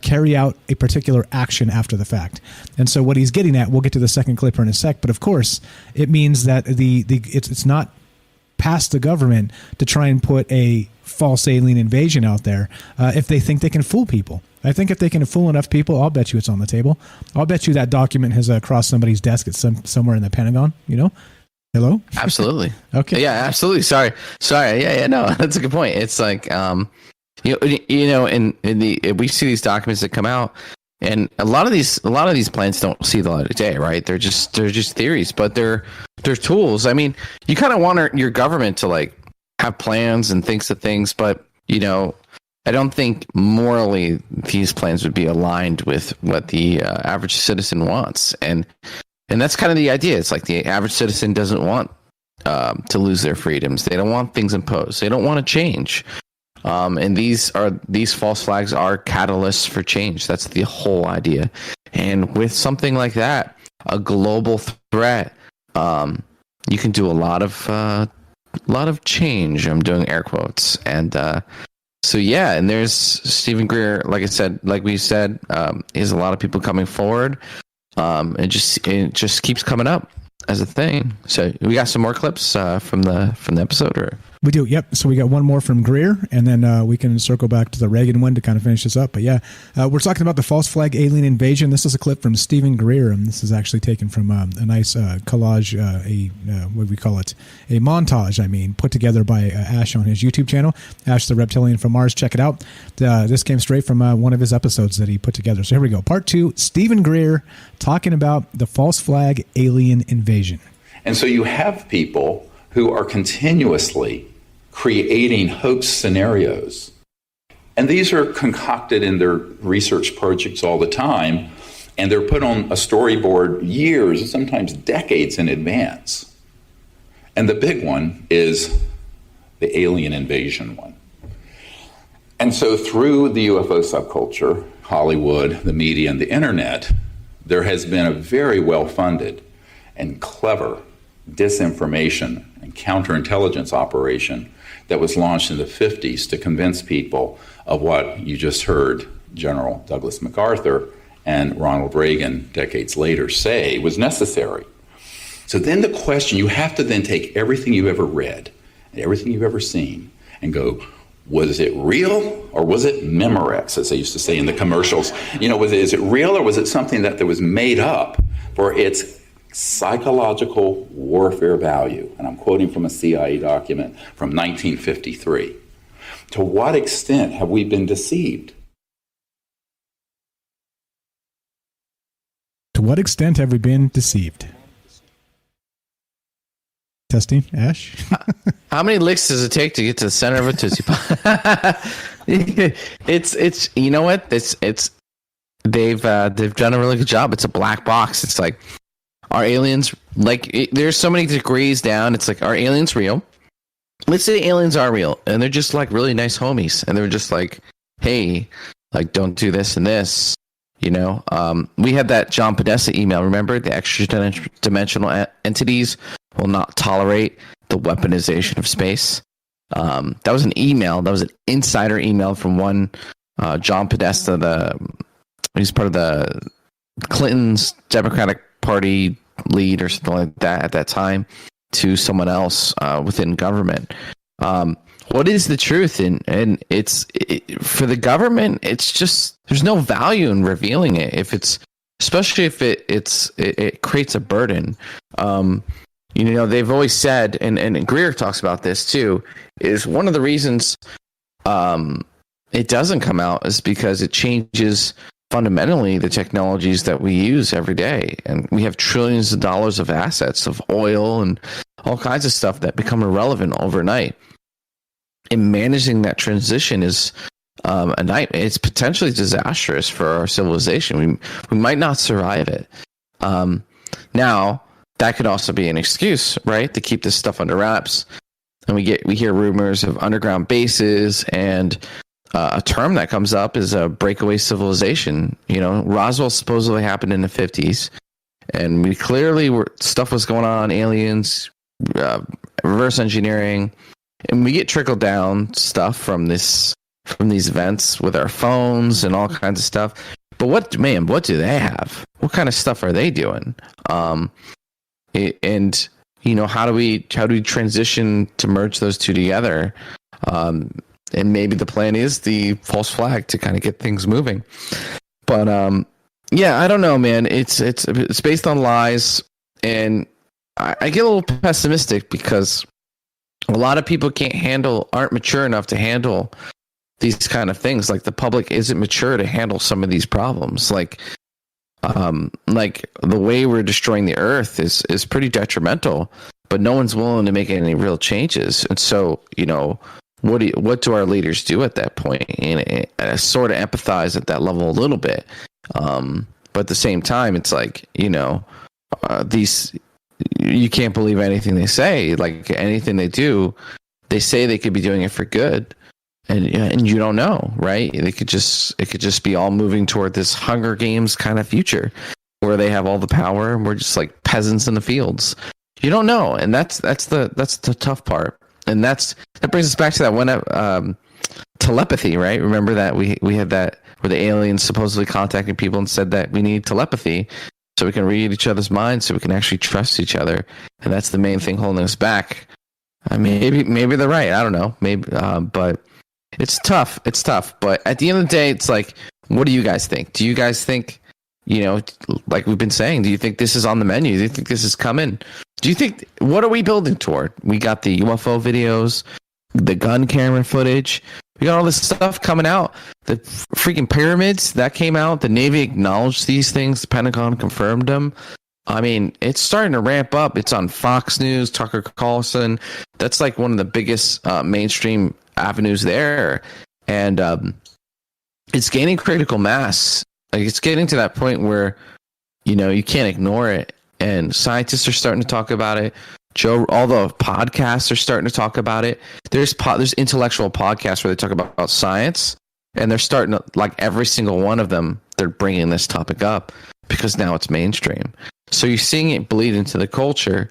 carry out a particular action after the fact. And so what he's getting at, we'll get to the second clip in a sec, but of course, it means that it's not past the government to try and put a false alien invasion out there if they think they can fool people. I think if they can fool enough people, I'll bet you it's on the table. I'll bet you that document has crossed somebody's desk at somewhere in the Pentagon, Hello? Absolutely. Okay. Yeah, absolutely. Sorry. Yeah, no, that's a good point. It's like, we see these documents that come out, and a lot of these plans don't see the light of day, right? They're just theories, but they're tools. I mean, you kind of want your government to like have plans and thinks of things, but I don't think morally these plans would be aligned with what the average citizen wants, and that's kind of the idea. It's like the average citizen doesn't want to lose their freedoms. They don't want things imposed. They don't want to change. And these false flags are catalysts for change. That's the whole idea. And with something like that, a global threat, you can do a lot of change. I'm doing air quotes. And So yeah, and there's Stephen Greer. Like I said, like we said, is a lot of people coming forward. It just keeps coming up as a thing. So we got some more clips from the episode, or we do. Yep. So we got one more from Greer, and then we can circle back to the Reagan one to kind of finish this up. But yeah, we're talking about the false flag alien invasion. This is a clip from Stephen Greer, and this is actually taken from a nice collage, what do we call it? A montage, put together by Ash on his YouTube channel, Ash the Reptilian from Mars. Check it out. This came straight from one of his episodes that he put together. So here we go. Part 2, Stephen Greer talking about the false flag alien invasion. And so you have people who are continuously creating hoax scenarios. And these are concocted in their research projects all the time, and they're put on a storyboard years, sometimes decades in advance. And the big one is the alien invasion one. And so through the UFO subculture, Hollywood, the media, and the internet, there has been a very well-funded and clever disinformation and counterintelligence operation that was launched in the 50s to convince people of what you just heard General Douglas MacArthur and Ronald Reagan decades later say was necessary. So then the question, you have to then take everything you've ever read and everything you've ever seen and go, was it real or was it Memorex, as they used to say in the commercials? Is it real or was it something that was made up for its psychological warfare value? And I'm quoting from a CIA document from 1953. To what extent have we been deceived? To what extent have we been deceived? Testing, Ash. How many licks does it take to get to the center of a Tootsie Pop? It's you know what? They've done a really good job. It's a black box. It's like, are aliens, there's so many degrees down. It's like, are aliens real? Let's say aliens are real, and they're just like really nice homies, and they're just like, hey, like, don't do this and this. We had that John Podesta email. Remember, the extra-dimensional entities will not tolerate the weaponization of space. That was an email. That was an insider email from one John Podesta. He's part of the Clinton's Democratic Party lead or something like that at that time, to someone else within government. What is the truth? And for the government, it's just, there's no value in revealing it especially if it creates a burden. They've always said, and Greer talks about this too, is one of the reasons it doesn't come out is because it changes fundamentally the technologies that we use every day. And we have trillions of dollars of assets, of oil and all kinds of stuff that become irrelevant overnight. And managing that transition is a nightmare. It's potentially disastrous for our civilization. We might not survive it. Now, that could also be an excuse, right, to keep this stuff under wraps. And we hear rumors of underground bases, and a term that comes up is a breakaway civilization. Roswell supposedly happened in the 50s, and we clearly stuff was going on, aliens, reverse engineering, and we get trickle down stuff from these events with our phones and all kinds of stuff. But what do they have? What kind of stuff are they doing? How do we transition to merge those two together? And maybe the plan is the false flag to kind of get things moving. But I don't know, man. It's based on lies, and I get a little pessimistic because a lot of people aren't mature enough to handle these kind of things. Like, the public isn't mature to handle some of these problems. Like the way we're destroying the earth is pretty detrimental, but no one's willing to make any real changes. And so, what do our leaders do at that point? And I sort of empathize at that level a little bit. But at the same time, it's like, you can't believe anything they say. Like, anything they do, they say they could be doing it for good, and you don't know, right? It could just be all moving toward this Hunger Games kind of future where they have all the power and we're just like peasants in the fields. You don't know, and that's the tough part. And that brings us back to that one telepathy, right? Remember that we had that where the aliens supposedly contacted people and said that we need telepathy so we can read each other's minds, so we can actually trust each other, and that's the main thing holding us back. I mean, maybe they're right. I don't know. Maybe, but it's tough. It's tough. But at the end of the day, it's like, what do you guys think? Do you guys think, like we've been saying, do you think this is on the menu? Do you think this is coming? Do you think, what are we building toward? We got the UFO videos, the gun camera footage. We got all this stuff coming out. The freaking pyramids that came out. The Navy acknowledged these things. The Pentagon confirmed them. I mean, it's starting to ramp up. It's on Fox News, Tucker Carlson. That's like one of the biggest mainstream avenues there. And it's gaining critical mass. Like, it's getting to that point where, you can't ignore it. And scientists are starting to talk about it. All the podcasts are starting to talk about it. There's intellectual podcasts where they talk about science, and they're starting to, like, every single one of them, they're bringing this topic up because now it's mainstream. So you're seeing it bleed into the culture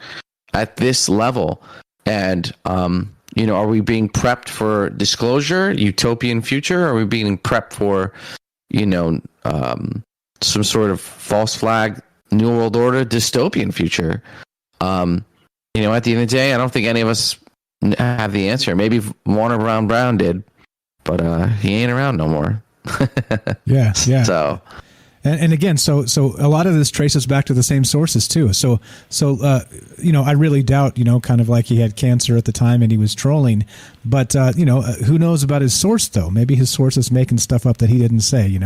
at this level. And, are we being prepped for disclosure, utopian future? Or are we being prepped for, some sort of false flag, New World Order, dystopian future? At the end of the day, I don't think any of us have the answer. Maybe Warner Brown did, but he ain't around no more. Yeah. So, and again, so a lot of this traces back to the same sources too. So I really doubt, kind of like he had cancer at the time and he was trolling, but who knows about his source though? Maybe his source is making stuff up that he didn't say.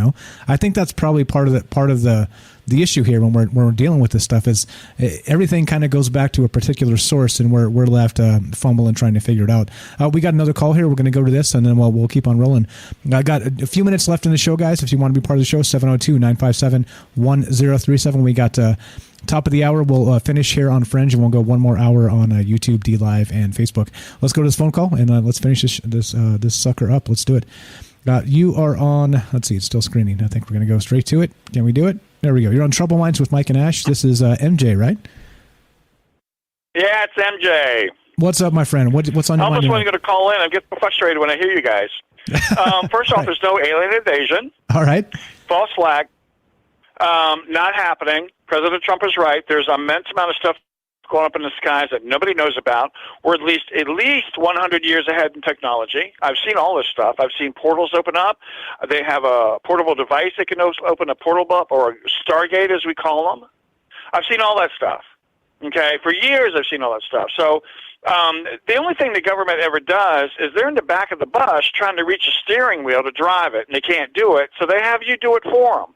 I think that's probably part of the issue here when we're dealing with this stuff is everything kind of goes back to a particular source, and we're left fumbling trying to figure it out. We got another call here. We're going to go to this, and then we'll keep on rolling. I got a few minutes left in the show, guys. If you want to be part of the show, 702-957-1037. We got top of the hour. We'll finish here on Fringe, and we'll go one more hour on YouTube, D Live, and Facebook. Let's go to this phone call, and let's finish this sucker up. Let's do it. You are on, let's see, it's still screening. I think we're going to go straight to it. Can we do it? There we go. You're on Trouble Minds with Mike and Ash. This is MJ, right? Yeah, it's MJ. What's up, my friend? What's on your mind? I almost want to call in. I get frustrated when I hear you guys. First off, there's no alien invasion. All right. False flag. Not happening. President Trump is right. There's an immense amount of stuff going up in the skies that nobody knows about. We're at least 100 years ahead in technology. I've seen all this stuff. I've seen portals open up. They have a portable device that can open a portal up, or a Stargate as we call them. I've seen all that stuff. Okay, for years I've seen all that stuff. So the only thing the government ever does is they're in the back of the bus trying to reach a steering wheel to drive it, and they can't do it, so they have you do it for them.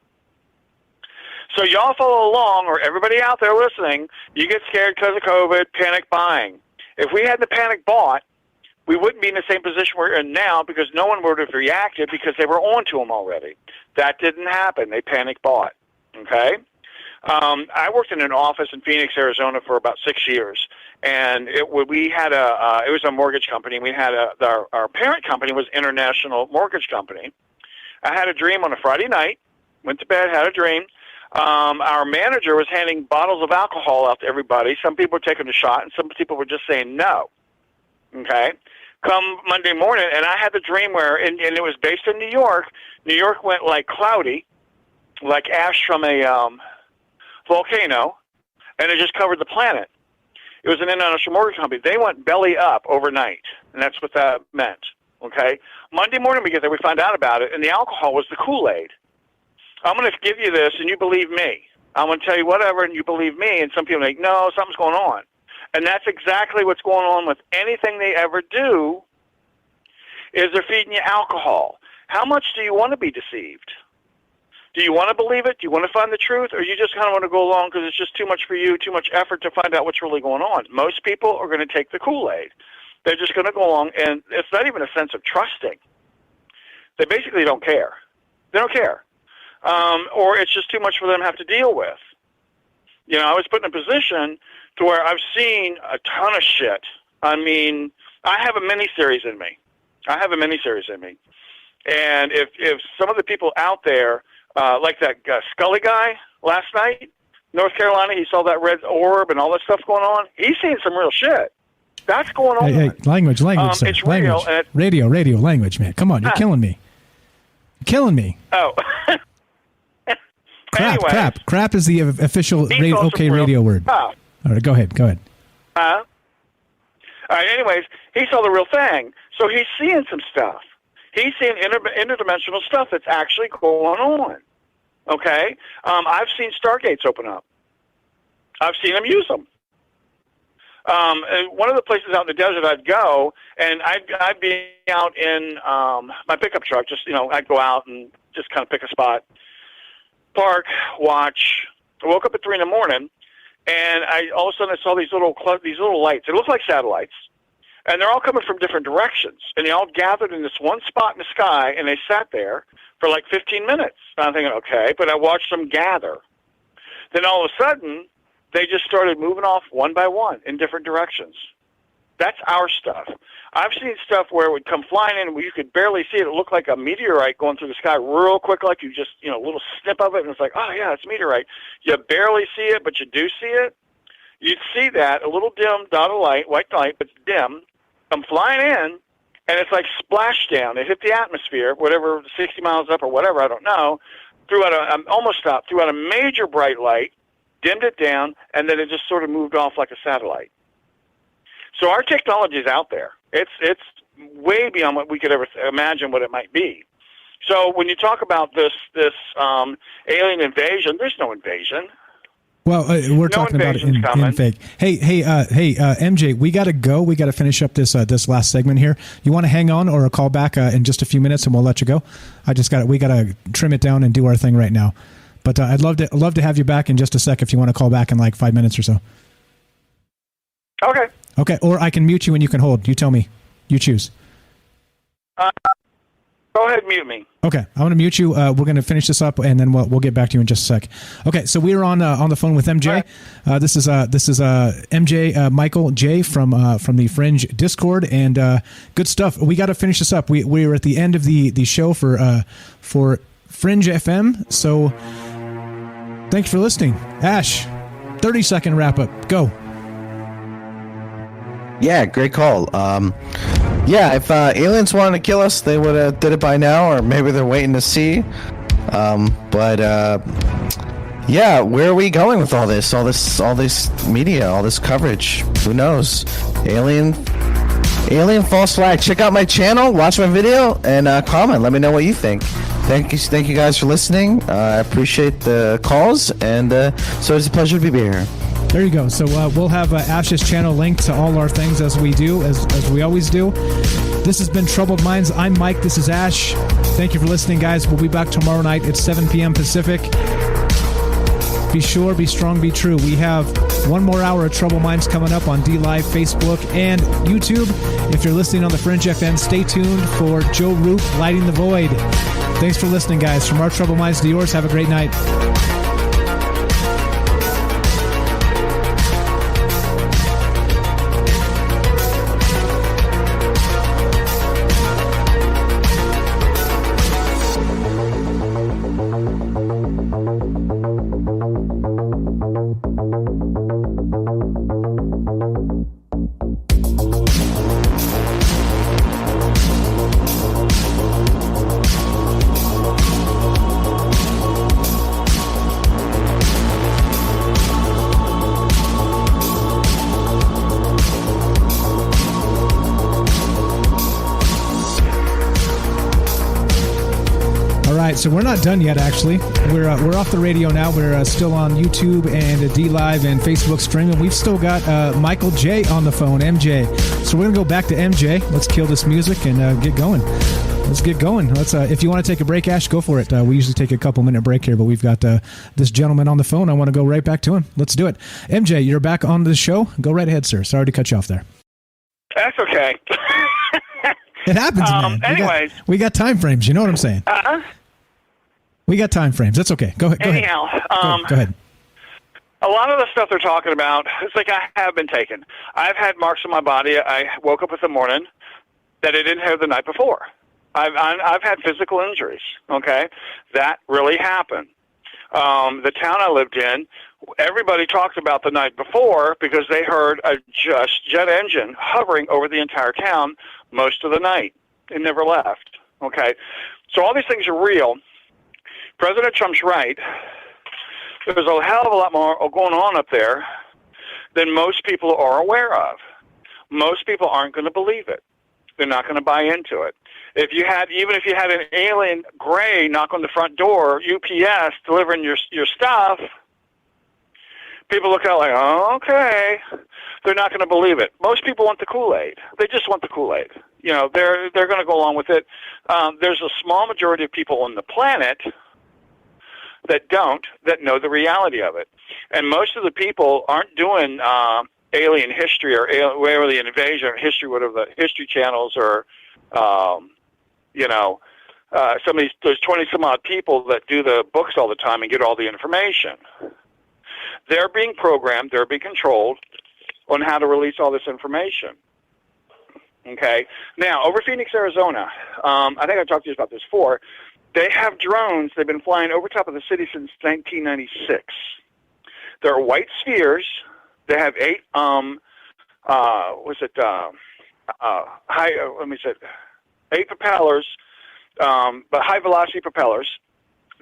So y'all follow along, or everybody out there listening, you get scared because of COVID, panic buying. If we had the panic bought, we wouldn't be in the same position we're in now, because no one would have reacted because they were on to them already. That didn't happen. They panic bought. Okay? I worked in an office in Phoenix, Arizona for about 6 years, and it was a mortgage company. We had our parent company was International Mortgage Company. I had a dream on a Friday night, went to bed, had a dream. Our manager was handing bottles of alcohol out to everybody. Some people were taking a shot, and some people were just saying no. Okay? Come Monday morning, and I had the dream where, and it was based in New York. New York went like cloudy, like ash from a volcano, and it just covered the planet. It was an international mortgage company. They went belly up overnight, and that's what that meant. Okay? Monday morning we get there, we find out about it, and the alcohol was the Kool-Aid. I'm going to give you this, and you believe me. I'm going to tell you whatever, and you believe me. And some people are like, no, something's going on. And that's exactly what's going on with anything they ever do, is they're feeding you alcohol. How much do you want to be deceived? Do you want to believe it? Do you want to find the truth? Or you just kind of want to go along because it's just too much for you, too much effort to find out what's really going on? Most people are going to take the Kool-Aid. They're just going to go along, and it's not even a sense of trusting. They basically don't care. They don't care. Or it's just too much for them to have to deal with. I was put in a position to where I've seen a ton of shit. I mean, I have a mini-series in me. And if some of the people out there, like that Scully guy last night, North Carolina, he saw that red orb and all that stuff going on, he's seen some real shit. That's going on. Hey, language, sir. It's language. real. And Radio, language, man. Come on, you're killing me. You're killing me. Oh. Crap is the official radio word. Oh. All right, go ahead. All right, anyways, he saw the real thing. So he's seeing some stuff. He's seeing interdimensional stuff that's actually going on. Okay? I've seen stargates open up. I've seen him use them. And one of the places out in the desert I'd go, and I'd be out in my pickup truck. Just I'd go out and just kind of pick a spot, park, watch. I woke up at 3 a.m, and all of a sudden I saw these little lights. They look like satellites, and they're all coming from different directions. And they all gathered in this one spot in the sky, and they sat there for like 15 minutes. And I'm thinking, okay, but I watched them gather. Then all of a sudden, they just started moving off one by one in different directions. That's our stuff. I've seen stuff where it would come flying in where you could barely see it. It looked like a meteorite going through the sky real quick, like you just, a little snip of it, and it's like, oh, yeah, it's meteorite. You barely see it, but you do see it. You'd see that, a little dim dot of light, white light, but it's dim, come flying in, and it's like splashdown. It hit the atmosphere, whatever, 60 miles up or whatever, I don't know, threw out a major bright light, dimmed it down, and then it just sort of moved off like a satellite. So our technology is out there. It's way beyond what we could ever imagine what it might be. So when you talk about this alien invasion, there's no invasion. Well, we're talking about it in fake. Hey, MJ, we got to go. We got to finish up this last segment here. You want to hang on or call back in just a few minutes, and we'll let you go. We got to trim it down and do our thing right now. But I'd love to have you back in just a sec if you want to call back in like 5 minutes or so. Okay. Okay, or I can mute you and you can hold. You tell me. You choose. Go ahead, mute me. Okay, I'm going to mute you. We're going to finish this up, and then we'll get back to you in just a sec. Okay, so we are on the phone with MJ. Right. This is MJ Michael J from the Fringe Discord, and good stuff. We got to finish this up. We are at the end of the show for Fringe FM. So thanks for listening, Ash. 30-second wrap up. Go. Yeah, great call. If aliens wanted to kill us, they would have did it by now, or maybe they're waiting to see. Where are we going with all this media, all this coverage? Who knows? Alien false flag. Check out my channel, watch my video, and comment. Let me know what you think. Thank you guys for listening. I appreciate the calls, and so it's a pleasure to be here. There you go. So we'll have Ash's channel linked to all our things as we do, as we always do. This has been Troubled Minds. I'm Mike. This is Ash. Thank you for listening, guys. We'll be back tomorrow night at 7 p.m. Pacific. Be sure, be strong, be true. We have one more hour of Troubled Minds coming up on D-Live, Facebook, and YouTube. If you're listening on the Fringe FM, stay tuned for Joe Roop, Lighting the Void. Thanks for listening, guys. From our Troubled Minds to yours, have a great night. So we're not done yet, actually. We're off the radio now. We're still on YouTube and D-Live and Facebook streaming. We've still got Michael J on the phone, MJ. So we're going to go back to MJ. Let's kill this music and get going. Let's get going. If you want to take a break, Ash, go for it. We usually take a couple-minute break here, but we've got this gentleman on the phone. I want to go right back to him. Let's do it. MJ, you're back on the show. Go right ahead, sir. Sorry to cut you off there. That's okay. It happens, man. Anyways. We got time frames. You know what I'm saying? We got time frames. That's okay. Go ahead. Anyhow, go ahead. A lot of the stuff they're talking about, it's like I have been taken. I've had marks on my body. I woke up in the morning that I didn't have the night before. I've had physical injuries. Okay, that really happened. The town I lived in, everybody talked about the night before because they heard a jet engine hovering over the entire town most of the night. It never left. Okay, so all these things are real. President Trump's right. There's a hell of a lot more going on up there than most people are aware of. Most people aren't going to believe it. They're not going to buy into it. Even if you had an alien gray knock on the front door, UPS delivering your stuff, people look out like, oh, okay. They're not going to believe it. Most people want the Kool-Aid. They just want the Kool-Aid. You know, they're going to go along with it. There's a small majority of people on the planet that know the reality of it. And most of the people aren't doing alien history or alien invasion or history, whatever the history channels or, some of those 20-some-odd people that do the books all the time and get all the information. They're being programmed, they're being controlled on how to release all this information. Okay? Now, over Phoenix, Arizona, I think I talked to you about this before, they have drones. They've been flying over top of the city since 1996. They're white spheres. They have 8, eight propellers, but high-velocity propellers.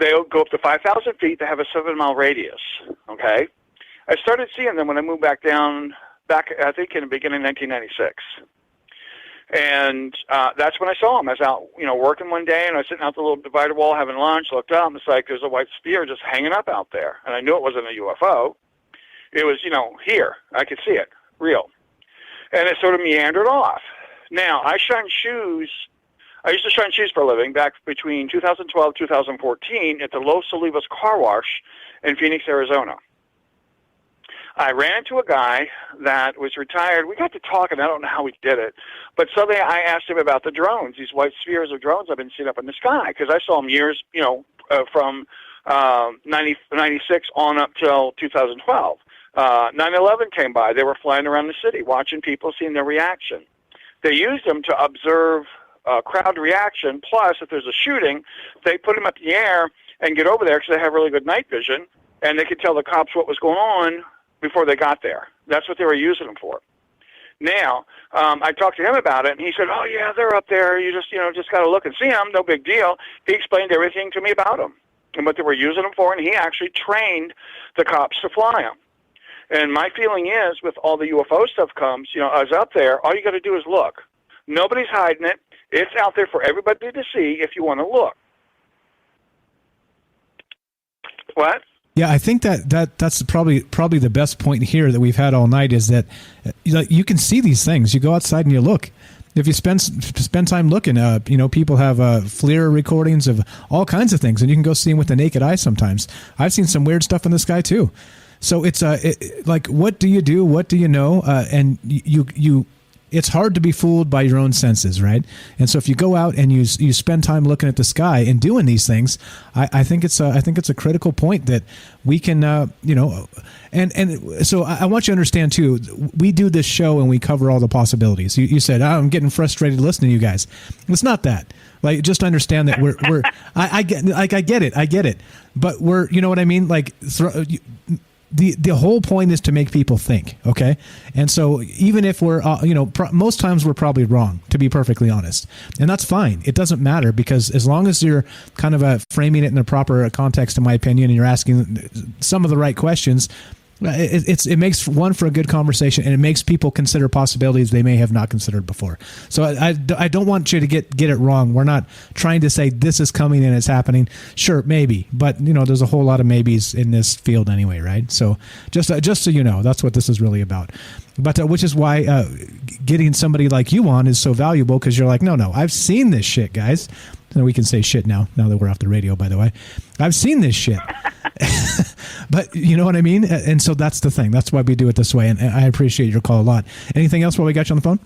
They'll go up to 5,000 feet. They have a 7-mile radius, okay? I started seeing them when I moved back, I think, in the beginning of 1996. And that's when I saw them. I was out, working one day, and I was sitting out the little divider wall having lunch, looked up, and it's like there's a white sphere just hanging up out there. And I knew it wasn't a UFO. It was, here. I could see it, real. And it sort of meandered off. Now, I used to shine shoes for a living back between 2012 and 2014 at the Los Olivos Car Wash in Phoenix, Arizona. I ran into a guy that was retired. We got to talking. I don't know how we did it. But suddenly I asked him about the drones, these white spheres of drones I've been seeing up in the sky, because I saw them years, from 96 on up till 2012. 9/11 came by. They were flying around the city, watching people, seeing their reaction. They used them to observe crowd reaction. Plus, if there's a shooting, they put them up in the air and get over there because they have really good night vision, and they could tell the cops what was going on before they got there. That's what they were using them for. Now, I talked to him about it, and he said, oh, yeah, they're up there. You just got to look and see them. No big deal. He explained everything to me about them and what they were using them for, and he actually trained the cops to fly them. And my feeling is, with all the UFO stuff comes, us up there, all you got to do is look. Nobody's hiding it. It's out there for everybody to see if you want to look. What? Yeah, I think that's probably the best point here that we've had all night is that you can see these things. You go outside and you look. If you spend time looking, people have FLIR recordings of all kinds of things, and you can go see them with the naked eye sometimes. I've seen some weird stuff in the sky too. So it's like, what do you do? What do you know? And you it's hard to be fooled by your own senses, right? And so if you go out and you spend time looking at the sky and doing these things, I think it's a critical point that we can, and so I want you to understand too. We do this show and we cover all the possibilities. You said, I'm getting frustrated listening to you guys. It's not that. Like, just understand that we're I get it, but we're, you know what I mean? Like, the whole point is to make people think, okay? And so even if we're, most times we're probably wrong, to be perfectly honest. And that's fine. It doesn't matter, because as long as you're kind of framing it in the proper context, in my opinion, and you're asking some of the right questions, it makes one for a good conversation, and it makes people consider possibilities they may have not considered before. So I don't want you to get it wrong. We're not trying to say this is coming and it's happening. Sure, maybe, but there's a whole lot of maybes in this field anyway, right? So just so you know, that's what this is really about. But which is why getting somebody like you on is so valuable, because you're like, no, I've seen this shit, guys. And we can say shit now that we're off the radio, by the way. I've seen this shit. But you know what I mean? And so that's the thing. That's why we do it this way. And I appreciate your call a lot. Anything else while we got you on the phone?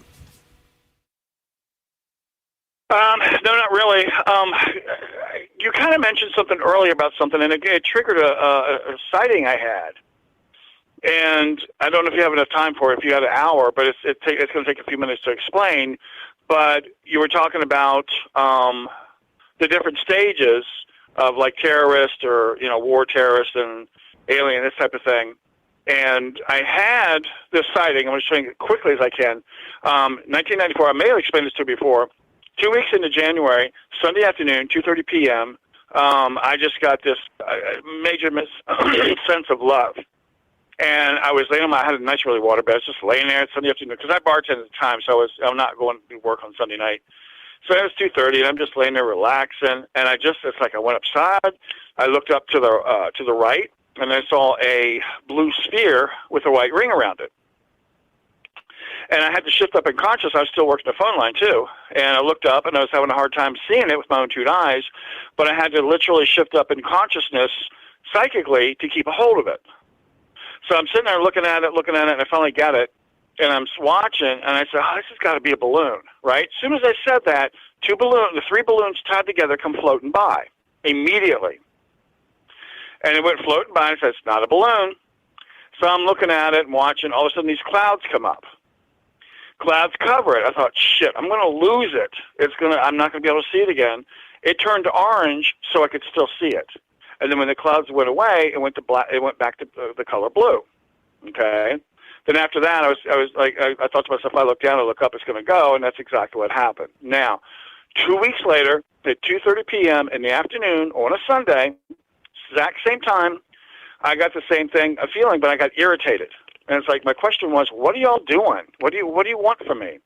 No, not really. You kind of mentioned something earlier about something, and it triggered a sighting I had. And I don't know if you have enough time for it, if you had an hour, but it's going to take a few minutes to explain. But you were talking about the different stages of, like, terrorist or, war terrorist and alien, this type of thing. And I had this sighting. I'm just showing it quickly as I can. 1994. I may have explained this to you before. 2 weeks into January, Sunday afternoon, 2:30 p.m. I just got this major sense of love. And I was laying on I had a nice really water bed. I was just laying there Sunday afternoon because I bartended at the time, so I'm not going to work on Sunday night. So it was 2:30, and I'm just laying there relaxing. And it's like I went upside. I looked up to the right, and I saw a blue sphere with a white ring around it. And I had to shift up in consciousness. I was still working the phone line, too. And I looked up, and I was having a hard time seeing it with my own two eyes, but I had to literally shift up in consciousness psychically to keep a hold of it. So I'm sitting there looking at it, and I finally got it. And I'm watching, and I said, this has got to be a balloon, right? As soon as I said that, the three balloons tied together come floating by immediately. And it went floating by, and I said, it's not a balloon. So I'm looking at it and watching. All of a sudden, these clouds come up. Clouds cover it. I thought, shit, I'm going to lose it. I'm not going to be able to see it again. It turned to so I could still see it. And then when the clouds went away, it went to black. It went back to the color blue. Okay. Then after that, I was like, I thought to myself, I look down, I look up, it's going to go, and that's exactly what happened. Now, 2 weeks later, at 2:30 p.m. in the afternoon on a Sunday, exact same time, I got the same thing, a feeling, but I got irritated. And it's like my question was, what are y'all doing? What do you want from me?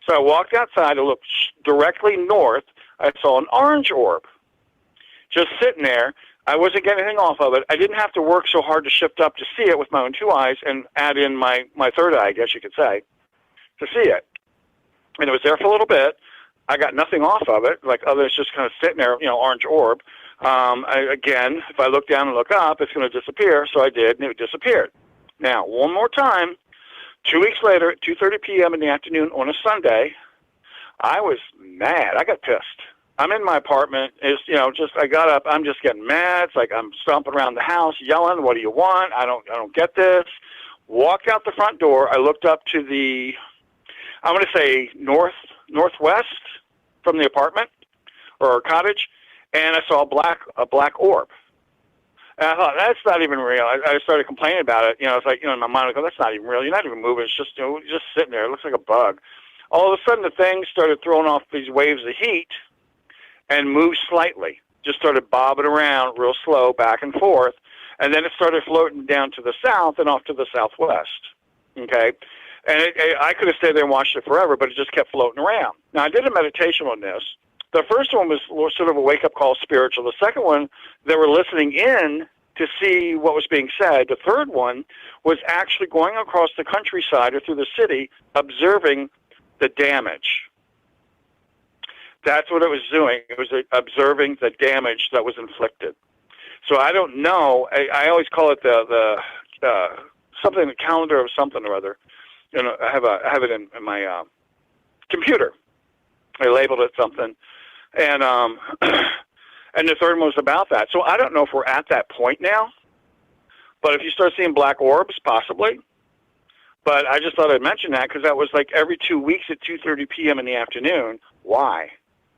So I walked outside. I looked directly north. I saw an orange orb just sitting there. I wasn't getting anything off of it. I didn't have to work so hard to shift up to see it with my own two eyes and add in my third eye, I guess you could say, to see it. And it was there for a little bit. I got nothing off of it, like other than it's just kind of sitting there, orange orb. Again, if I look down and look up, it's going to disappear. So I did, and it disappeared. Now, one more time, 2 weeks later at 2:30 p.m. in the afternoon on a Sunday, I was mad. I got pissed. I'm in my apartment. I got up. I'm just getting mad. It's like I'm stomping around the house, yelling, "What do you want? I don't get this." Walked out the front door. I looked up to I'm going to say northwest from the apartment or cottage, and I saw a black orb. And I thought, that's not even real. I started complaining about it. It's like, in my mind, I go, that's not even real. You're not even moving. It's just, just sitting there. It looks like a bug. All of a sudden, the thing started throwing off these waves of heat and moved slightly. Just started bobbing around real slow, back and forth. And then it started floating down to the south and off to the southwest. Okay? And I could have stayed there and watched it forever, but it just kept floating around. Now, I did a meditation on this. The first one was sort of a wake-up call spiritual. The second one, they were listening in to see what was being said. The third one was actually going across the countryside or through the city, observing the damage. That's what it was doing. It was observing the damage that was inflicted. So I don't know. I always call it the something, the calendar of something or other. I have it in my computer. I labeled it something. And and the third one was about that. So I don't know if we're at that point now. But if you start seeing black orbs, possibly. But I just thought I'd mention that because that was like every 2 weeks at 2:30 p.m. in the afternoon. Why?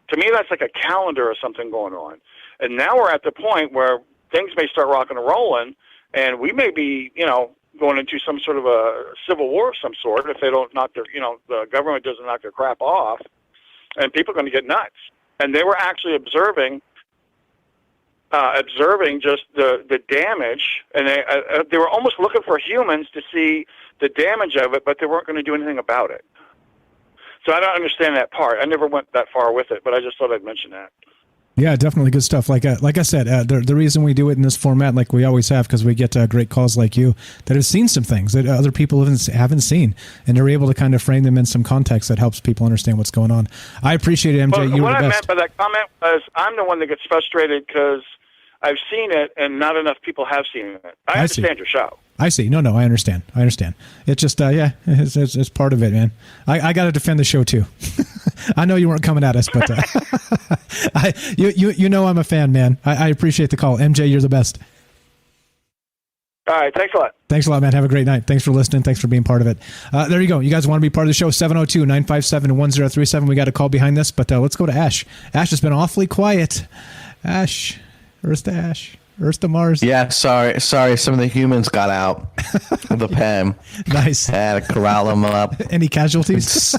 To me, that's like a calendar or something going on. And now we're at the point where things may start rocking and rolling, and we may be, going into some sort of a civil war of some sort if they don't knock their, the government doesn't knock their crap off, and people are going to get nuts. And they were actually observing just the damage, and they were almost looking for humans to see the damage of it, but they weren't going to do anything about it. So I don't understand that part. I never went that far with it, but I just thought I'd mention that. Yeah, definitely good stuff. Like I said, the reason we do it in this format, like we always have, because we get great calls like you that have seen some things that other people haven't seen, and they're able to kind of frame them in some context that helps people understand what's going on. I appreciate it, MJ. Well, you were what the I best. meant by that comment was I'm the one that gets frustrated because I've seen it and not enough people have seen it. I understand your show. I see. No, I understand. It's just, it's part of it, man. I got to defend the show too. I know you weren't coming at us, but I'm a fan, man. I appreciate the call. MJ, you're the best. All right. Thanks a lot. Thanks a lot, man. Have a great night. Thanks for listening. Thanks for being part of it. There you go. You guys want to be part of the show? 702-957-1037. We got a call behind this, but let's go to Ash. Ash has been awfully quiet. Ash. Where's the Ash? Earth to Mars. Yeah, sorry. Some of the humans got out of the pen. Nice. Had to corral them up. Any casualties?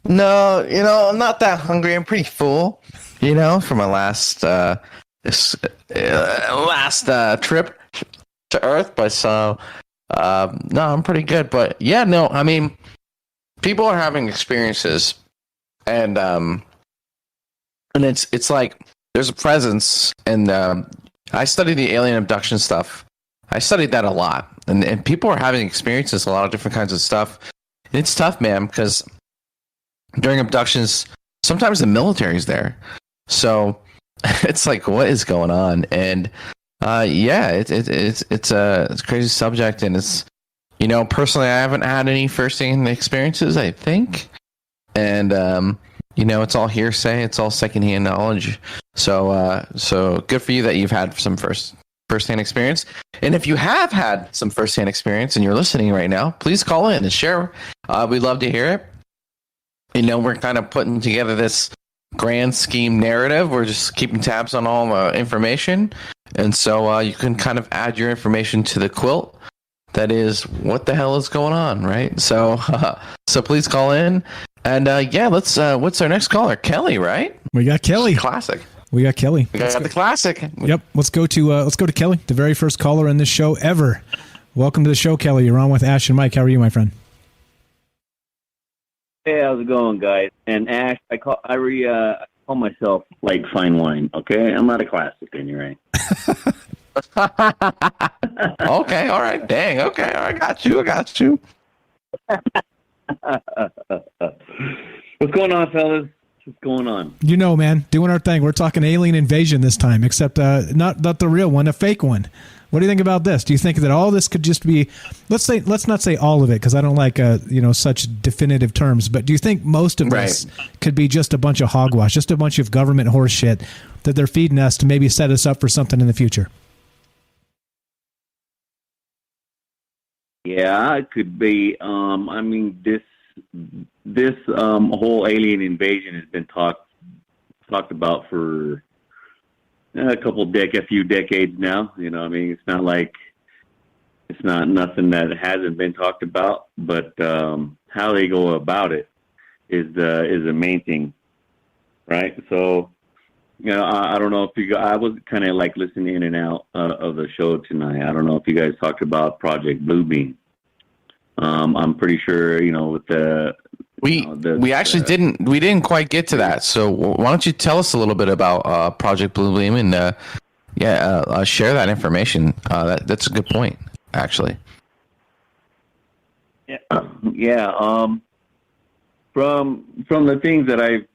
No, I'm not that hungry. I'm pretty full, from my last trip to Earth. But so, no, I'm pretty good. But yeah, no, I mean, people are having experiences, and it's like there's a presence. And I study the alien abduction stuff. I studied that a lot, and people are having experiences, a lot of different kinds of stuff. It's tough, man, because during abductions, sometimes the military's there. So it's like, what is going on? And it's a crazy subject, and it's personally, I haven't had any first-hand experiences, I think, and it's all hearsay, it's all secondhand knowledge. So good for you that you've had some first-hand experience. And if you have had some first-hand experience and you're listening right now, please call in and share. We'd love to hear it. We're kind of putting together this grand scheme narrative. We're just keeping tabs on all the information. And so you can kind of add your information to the quilt. That is, what the hell is going on, right? So please call in. And let's, what's our next caller? Kelly, right? We got Kelly. Classic. We got Kelly. We got the classic. Yep. Let's go to Kelly, the very first caller in this show ever. Welcome to the show, Kelly. You're on with Ash and Mike. How are you, my friend? Hey, how's it going, guys? And Ash, I call myself like fine wine. Okay, I'm not a classic, anyway. Okay, all right, dang. Okay, I got you. What's going on, fellas? What's going on? Man, doing our thing. We're talking alien invasion this time, except not the real one, a fake one. What do you think about this? Do you think that all this could just be, let's not say all of it, because I don't like such definitive terms, but do you think most of this could be just a bunch of hogwash, just a bunch of government horse shit that they're feeding us to maybe set us up for something in the future? Yeah, it could be. I mean, this whole alien invasion has been talked about for a few decades now. I mean, it's not like it's not nothing that hasn't been talked about, but how they go about it is the main thing, right? So, I don't know if I was kind of like listening in and out of the show tonight. I don't know if you guys talked about Project Bluebeam. I'm pretty sure, with the we actually didn't quite get to that. So why don't you tell us a little bit about Project Bluebeam and share that information. That's a good point, actually. Yeah. From the things that I've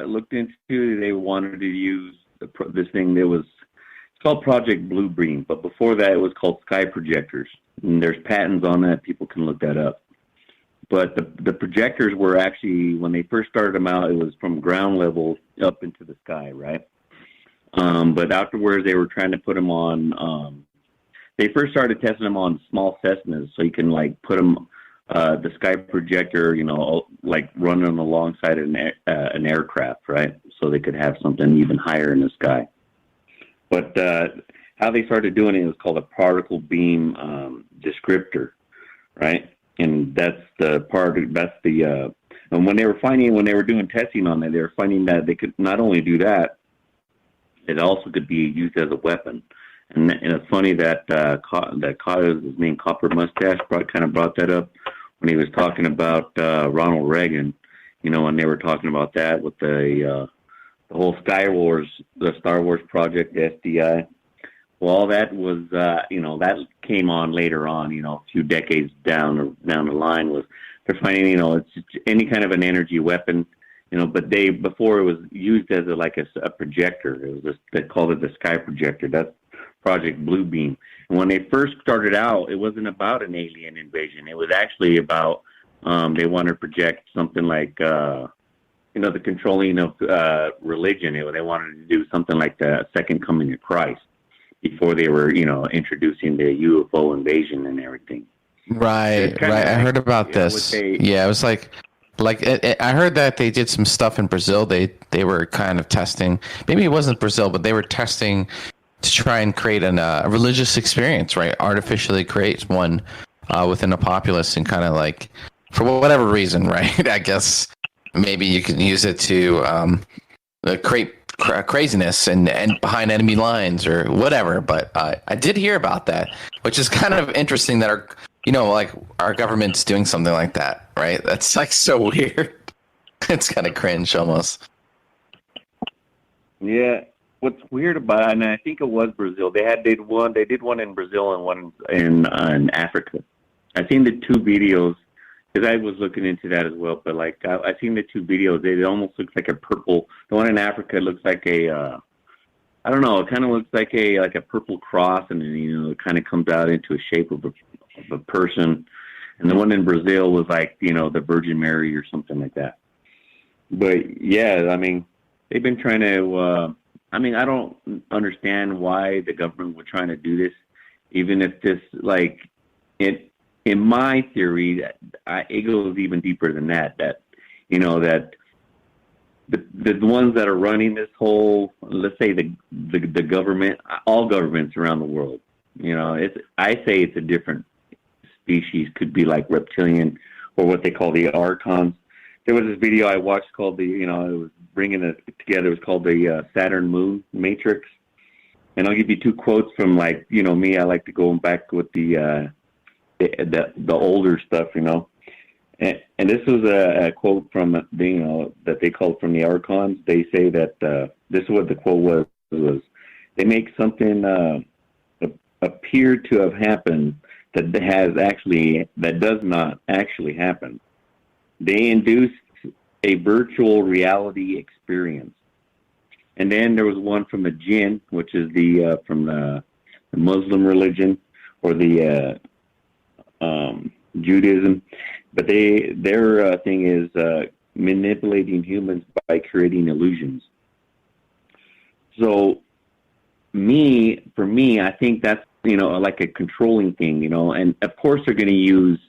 looked into, they wanted to use this thing that was, it's called Project Bluebeam, but before that it was called Sky Projectors. And there's patents on that. People can look that up. But the projectors were actually, when they first started them out, it was from ground level up into the sky, right? But afterwards, they were trying to put them on. They first started testing them on small Cessnas, so you can like put them, the sky projector, like running alongside an aircraft, right? So they could have something even higher in the sky. But how they started doing it was called a particle beam descriptor, right? And that's and when they were doing testing on that, they were finding that they could not only do that, it also could be used as a weapon. And it's funny that his name Copper Mustache kind of brought that up when he was talking about Ronald Reagan, when they were talking about that with the whole Star Wars project, the SDI. Well, all that was, that came on later on, a few decades down the line. Was they're finding, it's just any kind of an energy weapon, but before it was used as a projector. It was they called it the Sky Projector. That's Project Bluebeam. And when they first started out, it wasn't about an alien invasion. It was actually about they wanted to project something like the controlling of religion. They wanted to do something like the second coming of Christ, before they were, introducing the UFO invasion and everything. Right. I heard about this. It was like I heard that they did some stuff in Brazil. They were kind of testing. Maybe it wasn't Brazil, but they were testing to try and create a religious experience, right? Artificially create one within a populace, and kind of like, for whatever reason, right? I guess maybe you can use it to create craziness and behind enemy lines or whatever. But I did hear about that, which is kind of interesting that our government's doing something like that, right? That's like so weird. It's kind of cringe almost. Yeah. What's weird about it, and I think it was Brazil. They did one in Brazil and one in Africa. I seen the two videos because I was looking into that as well. But like I seen the two videos. It almost looks like a purple. The one in Africa looks like a I don't know. It kind of looks like a purple cross, and it kind of comes out into a shape of a person. And the one in Brazil was like the Virgin Mary or something like that. But yeah, I mean, they've been trying to. I mean, I don't understand why the government would try to do this, even if this, like, in my theory, it goes even deeper than that. That that the ones that are running this whole, let's say the government, all governments around the world, I say it's a different species. Could be like reptilian or what they call the archons. There was this video I watched called it was bringing it together. It was called the Saturn Moon Matrix. And I'll give you two quotes from me. I like to go back with the older stuff, And this was a quote from that they called from the archons. They say that this is what the quote was they make something appear to have happened that does not actually happen. They induced a virtual reality experience. And then there was one from the jinn, which is from the Muslim religion or the Judaism. But their thing is manipulating humans by creating illusions. So for me, I think that's, like a controlling thing, and of course they're going to use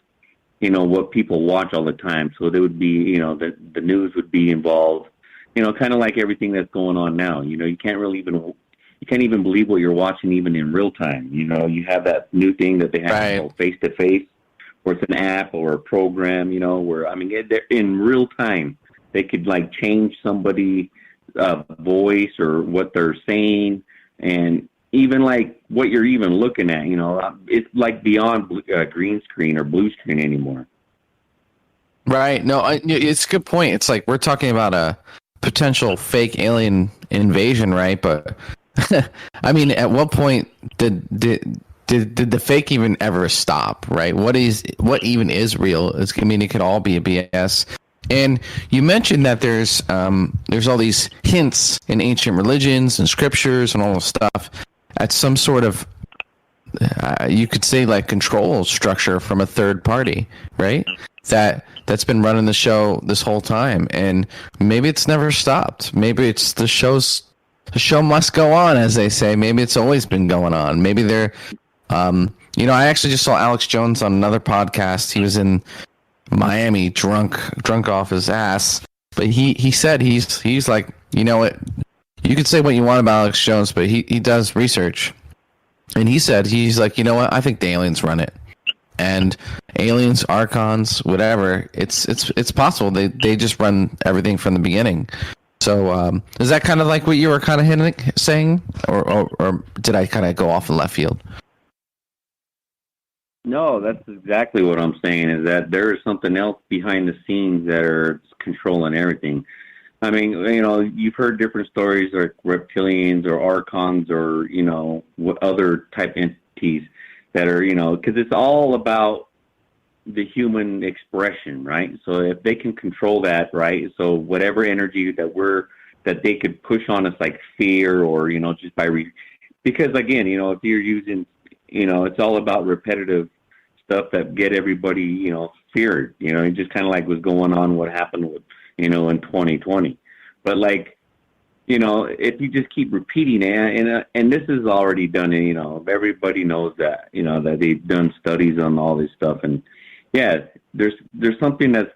what people watch all the time. So there would be, the news would be involved, kind of like everything that's going on now. You can't even believe what you're watching even in real time. You have that new thing that they have face to face, or it's an app or a program, where, they're in real time. They could like change somebody's voice or what they're saying, and even like what you're even looking at, it's like beyond green screen or blue screen anymore. Right. No, it's a good point. It's like we're talking about a potential fake alien invasion, right? But at what point did the fake even ever stop? Right? What even is real? It could all be a BS. And you mentioned that there's all these hints in ancient religions and scriptures and all this stuff at some sort of, you could say, like, control structure from a third party, right? That's been running the show this whole time, and maybe it's never stopped. Maybe it's the show must go on, as they say. Maybe it's always been going on. Maybe they're, I actually just saw Alex Jones on another podcast. He was in Miami, drunk off his ass, but he said he's like, you could say what you want about Alex Jones, but he does research. And he said, he's like, I think the aliens run it. And aliens, archons, whatever, it's possible. They just run everything from the beginning. So is that kind of like what you were kind of saying? Or did I kind of go off in left field? No, that's exactly what I'm saying, is that there is something else behind the scenes that are controlling everything. You've heard different stories, or reptilians or archons or, what other type entities that are, because it's all about the human expression, right? So if they can control that, right? So whatever energy that they could push on us, like fear or, just by, because again, if you're using, it's all about repetitive stuff that get everybody, feared, just kind of like what's going on, what happened with, in 2020. But like, if you just keep repeating it, and this is already done, everybody knows that, that they've done studies on all this stuff. And yeah, there's something that's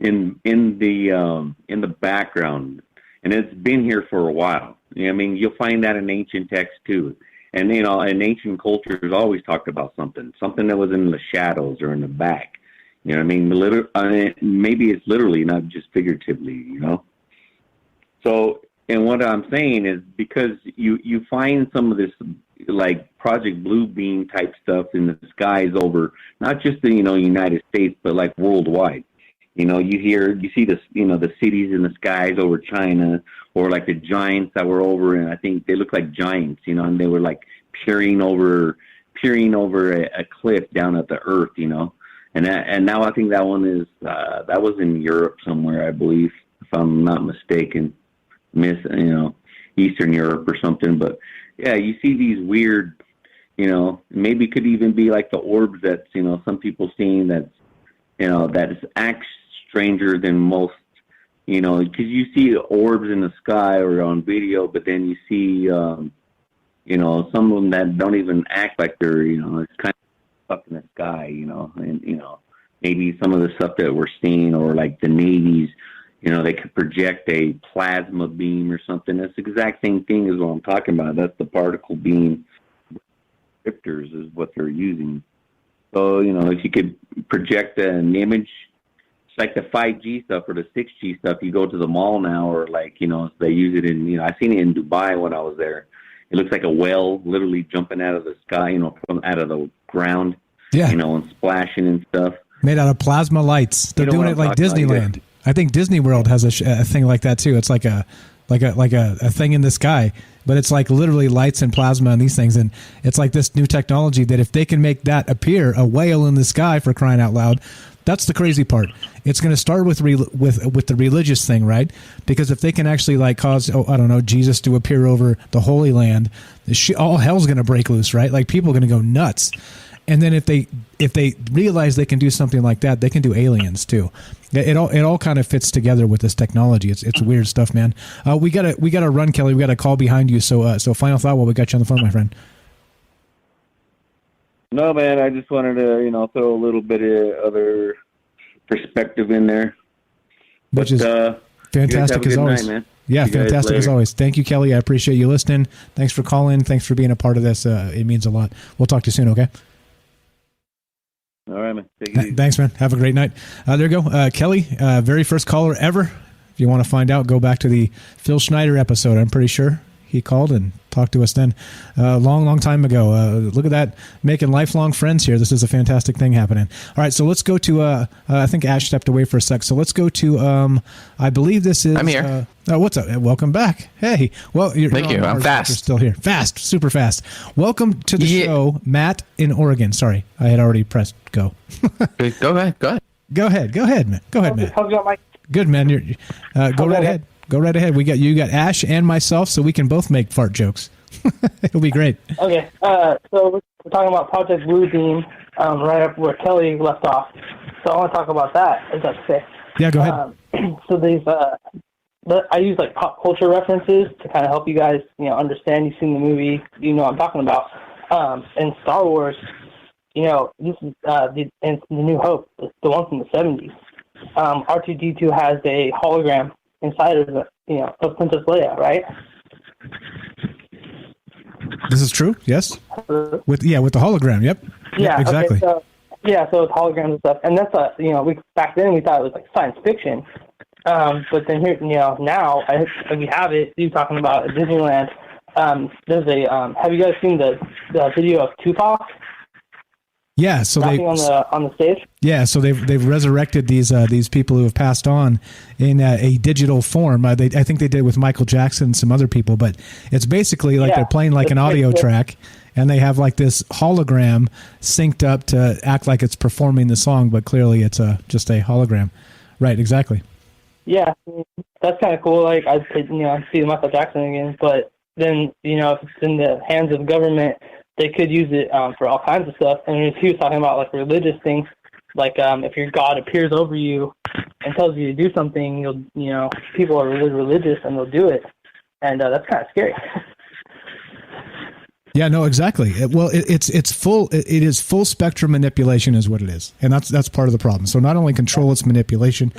in the background, and it's been here for a while. You'll find that in ancient texts too. And in ancient cultures always talked about something that was in the shadows or in the back. You know what I mean? Maybe it's literally, not just figuratively, So, and what I'm saying is, because you find some of this like Project Bluebeam type stuff in the skies over not just the United States, but like worldwide. You see this, the cities in the skies over China, or like the giants that were over, and I think they look like giants, and they were like peering over a cliff down at the earth, and now I think that one is that was in Europe somewhere, I believe, if I'm not mistaken, Eastern Europe or something. But yeah, you see these weird, maybe it could even be like the orbs that some people seeing that acts stranger than most, because you see orbs in the sky or on video, but then you see, some of them that don't even act like they're, it's kind of up in the sky, and, maybe some of the stuff that we're seeing, or like the navies, they could project a plasma beam or something. That's the exact same thing as what I'm talking about. That's the particle beam descriptors is what they're using. So, if you could project an image, it's like the 5G stuff or the 6G stuff. You go to the mall now, or like, they use it in, I seen it in Dubai when I was there. It looks like a whale literally jumping out of the sky, from out of the ground, and splashing and stuff. Made out of plasma lights. They're doing it like Disneyland. I think Disney World has a thing like that too. It's like a thing in the sky, but it's like literally lights and plasma and these things. And it's like this new technology that if they can make that appear, a whale in the sky, for crying out loud, that's the crazy part. It's going to start with the religious thing, right? Because if they can actually like cause, Jesus to appear over the Holy Land, all hell's going to break loose, right? Like people are going to go nuts. And then if they realize they can do something like that, they can do aliens too. It all kind of fits together with this technology. It's weird stuff, man. We gotta run, Kelly. We got a call behind you. So final thought while we got you on the phone, my friend. No, man. I just wanted to throw a little bit of other perspective in there. Which is fantastic as always. Night, man. Yeah, fantastic as always. Thank you, Kelly. I appreciate you listening. Thanks for calling. Thanks for being a part of this. It means a lot. We'll talk to you soon. Okay. All right, man. Take it easy. Thanks, man. Have a great night. There you go. Kelly, very first caller ever. If you want to find out, go back to the Phil Schneider episode. I'm pretty sure he called and talked to us then long time ago. Look at that, making lifelong friends here. This is a fantastic thing happening. All right, so let's go to, I think Ash stepped away for a sec. So let's go to, I believe this is... I'm here. What's up? Welcome back. Hey. Well, Thank you. I'm fast. You're still here. Fast. Super fast. Welcome to the show, Matt in Oregon. Sorry, I had already pressed go. Go ahead, man. Go ahead, Matt. How's it going, Mike? Good, man. Go right ahead. Go right ahead. You got Ash and myself, so we can both make fart jokes. It'll be great. Okay, so we're talking about Project Bluebeam, right up where Kelly left off. So I want to talk about that, if that's okay. Yeah, go ahead. So these, I use like pop culture references to kind of help you guys, understand. You've seen the movie, you know what I'm talking about. In Star Wars, this is the New Hope, the one from the 70s. R2-D2 has a hologram inside of of Princess Leia, right? This is true. Yes. With the hologram. Yep. Yeah. Exactly. Okay, so it's holograms and stuff, and that's we back then we thought it was like science fiction, but then here now we have it. You talking about Disneyland? There's a have you guys seen the video of Tupac? Yeah, so on the stage. Yeah, so they've resurrected these people who have passed on in a digital form. I think they did it with Michael Jackson and some other people, but it's basically like they're playing like an audio track, and they have like this hologram synced up to act like it's performing the song, but clearly it's just a hologram. Right, exactly. Yeah, that's kind of cool. Like I see Michael Jackson again, but then if it's in the hands of government, they could use it for all kinds of stuff. And he was talking about like religious things, like if your God appears over you and tells you to do something, people are really religious and they'll do it, and that's kind of scary. Yeah, no, exactly. It's full. It is full spectrum manipulation, is what it is, and that's part of the problem. So not only control, it's manipulation,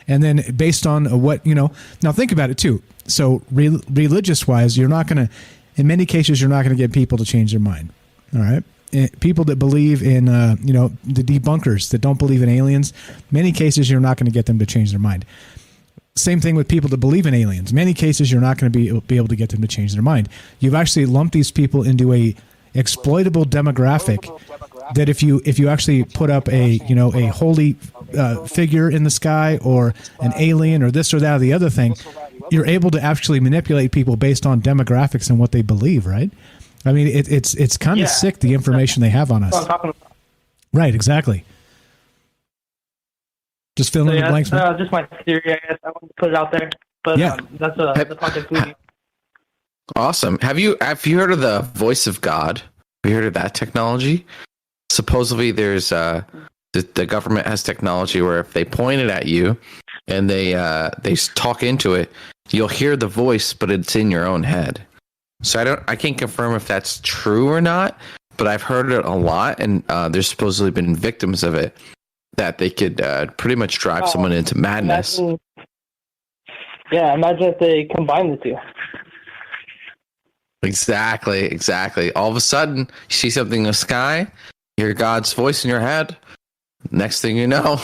and then based on what Now think about it too. So religious wise, you're not going to. in many cases, you're not going to get people to change their mind. All right. People that believe in, the debunkers that don't believe in aliens, many cases, you're not going to get them to change their mind. Same thing with people that believe in aliens. Many cases, you're not going to be able to get them to change their mind. You've actually lumped these people into a exploitable demographic that if you actually put up a holy figure in the sky or an alien or this or that or the other thing, you're able to actually manipulate people based on demographics and what they believe, right? I mean, it's kind of sick, the information they have on us. Right, exactly. Just fill in the blanks. Just my theory, I guess. I want to put it out there. But that's the Project Bluebeam. Awesome. Have you heard of the voice of God? Have you heard of that technology? Supposedly, there's the government has technology where if they point it at you and they talk into it, you'll hear the voice, but it's in your own head. So I can't confirm if that's true or not, but I've heard it a lot, and there's supposedly been victims of it that they could pretty much drive someone into madness. Imagine if they combine the two. Exactly. All of a sudden, you see something in the sky, hear God's voice in your head. Next thing you know,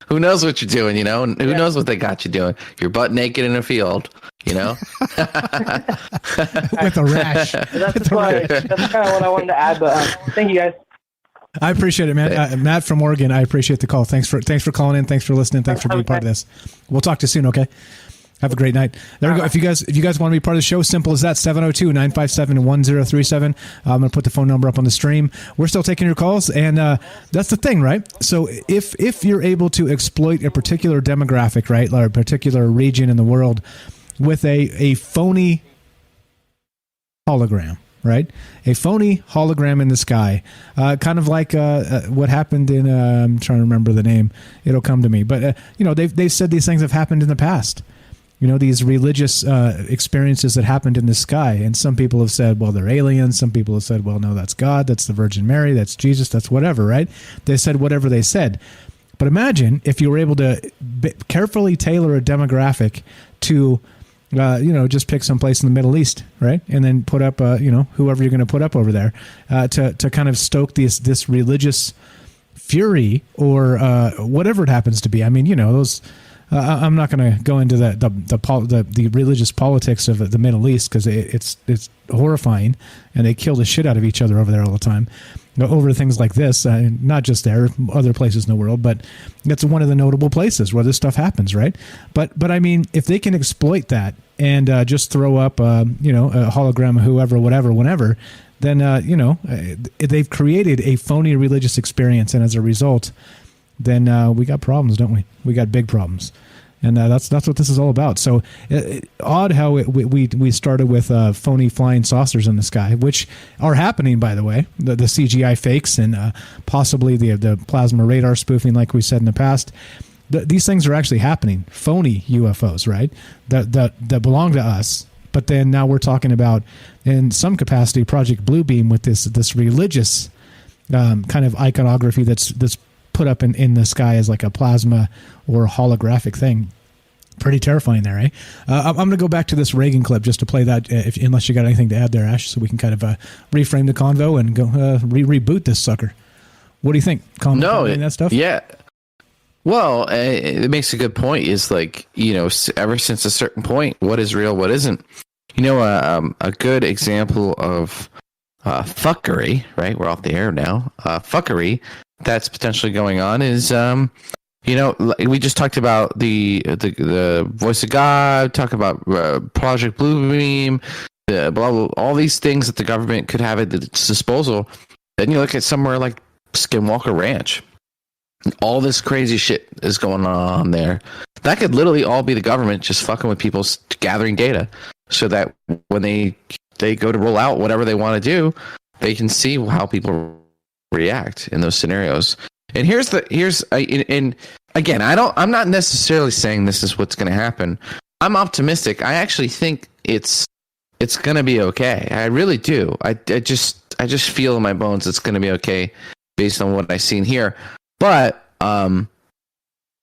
who knows what you're doing, and who knows what they got you doing. You're butt naked in a field, with a rash. That's kind of what I wanted to add, but thank you guys. I appreciate it, man. Matt from Oregon, I appreciate the call. Thanks for calling in. Thanks for listening. Thanks for being part of this. We'll talk to you soon, okay? Have a great night. There we go. If you guys want to be part of the show, simple as that, 702-957-1037. I'm going to put the phone number up on the stream. We're still taking your calls, and that's the thing, right? So if you're able to exploit a particular demographic, right, or a particular region in the world with a phony hologram, right? A phony hologram in the sky, kind of like what happened in, I'm trying to remember the name. It'll come to me. But, they've said these things have happened in the past. These religious experiences that happened in the sky. And some people have said, well, they're aliens. Some people have said, well, no, that's God. That's the Virgin Mary. That's Jesus. That's whatever, right? They said whatever they said. But imagine if you were able to carefully tailor a demographic to, just pick some place in the Middle East, right? And then put up, whoever you're going to put up over there to kind of stoke this religious fury or whatever it happens to be. I mean, those... I'm not going to go into the religious politics of the Middle East because it's horrifying, and they kill the shit out of each other over there all the time over things like this. Not just there, other places in the world, but it's one of the notable places where this stuff happens, right? But I mean, if they can exploit that and just throw up, a hologram of whoever, whatever, whenever, then they've created a phony religious experience, and as a result, then we got problems, don't we? We got big problems. And that's what this is all about. So odd how we started with phony flying saucers in the sky, which are happening, by the way, the CGI fakes and possibly the plasma radar spoofing, like we said in the past. These things are actually happening. Phony UFOs, right? That belong to us. But then now we're talking about, in some capacity, Project Bluebeam with this religious kind of iconography that's put up in the sky as like a plasma or holographic thing. Pretty terrifying there, eh? I'm going to go back to this Reagan clip just to play that, unless you got anything to add there, Ash, so we can kind of reframe the convo and go reboot this sucker. What do you think? That stuff? Yeah. Well, it makes a good point. Is like, ever since a certain point, what is real, what isn't? A good example of fuckery, right? We're off the air now. Fuckery that's potentially going on is, we just talked about the voice of God, talk about Project Bluebeam, blah, blah, all these things that the government could have at its disposal. Then you look at somewhere like Skinwalker Ranch. All this crazy shit is going on there. That could literally all be the government just fucking with people, gathering data, so that when they go to roll out whatever they want to do, they can see how people react in those scenarios. And and again, I'm not necessarily saying this is what's going to happen. I'm optimistic. I actually think it's going to be okay. I really do. I just feel in my bones it's going to be okay based on what I've seen here. But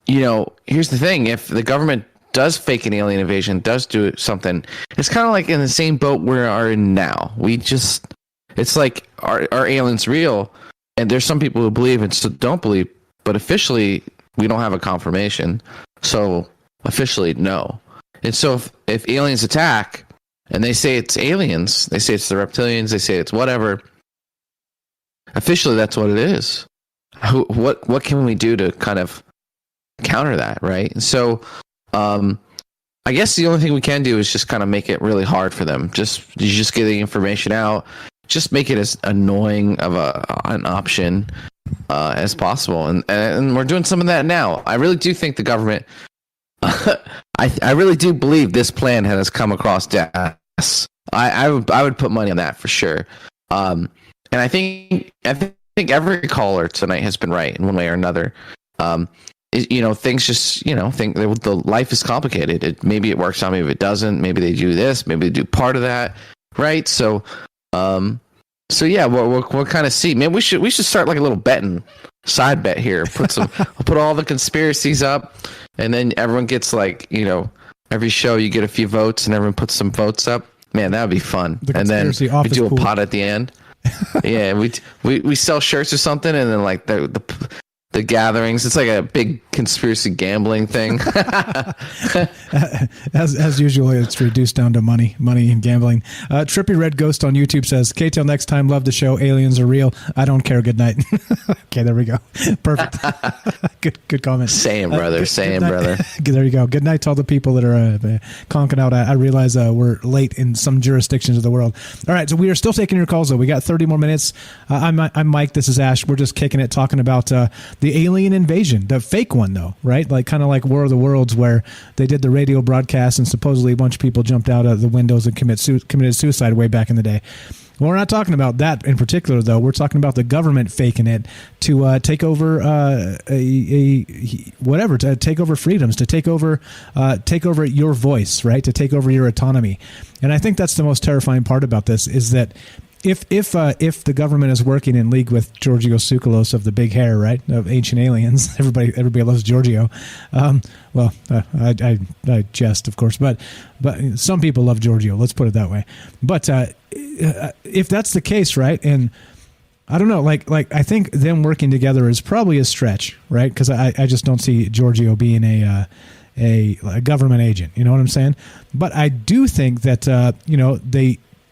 here's the thing: if the government does fake an alien invasion, does do something, it's kind of like in the same boat we are in now. It's like, are aliens real? And there's some people who believe and still don't believe, but officially we don't have a confirmation. So officially, no. And so if aliens attack and they say it's aliens, they say it's the reptilians, they say it's whatever, officially that's what it is. What can we do to kind of counter that, right? And so I guess the only thing we can do is just kind of make it really hard for them. Just get the information out. Just make it as annoying of an option as possible, and we're doing some of that now. I really do think the government. I really do believe this plan has come across desk. I would put money on that for sure. And I think every caller tonight has been right in one way or another. Things just think the life is complicated. Maybe it works out, maybe it doesn't. Maybe they do this, maybe they do part of that, right? So yeah, we'll kind of see. Maybe we should start like a little betting side bet here. Put all the conspiracies up, and then everyone gets every show you get a few votes, and everyone puts some votes up. Man, that would be fun. And then we do a pot at the end. Yeah, we sell shirts or something, and then like the gatherings. It's like a big conspiracy gambling thing. as usual, it's reduced down to money and gambling. Trippy Red Ghost on YouTube says, "Okay, till next time. Love the show. Aliens are real. I don't care. Good night." Okay, there we go. Perfect. Good comment. Same, brother. Brother. There you go. Good night to all the people that are conking out. I realize we're late in some jurisdictions of the world. All right, so we are still taking your calls, though. We got 30 more minutes. I'm Mike. This is Ash. We're just kicking it, talking about the alien invasion, the fake one, though, right? Like kind of like War of the Worlds, where they did the radio broadcast and supposedly a bunch of people jumped out of the windows and committed suicide way back in the day. Well, we're not talking about that in particular, though. We're talking about the government faking it to take over to take over freedoms, to take over your voice, right? To take over your autonomy. And I think that's the most terrifying part about this is that if the government is working in league with Giorgio Tsoukalos of the big hair, right, of Ancient Aliens, everybody loves Giorgio. I jest, of course, but some people love Giorgio. Let's put it that way. But if that's the case, right, and I don't know, like I think them working together is probably a stretch, right? Because I just don't see Giorgio being a government agent. You know what I'm saying? But I do think that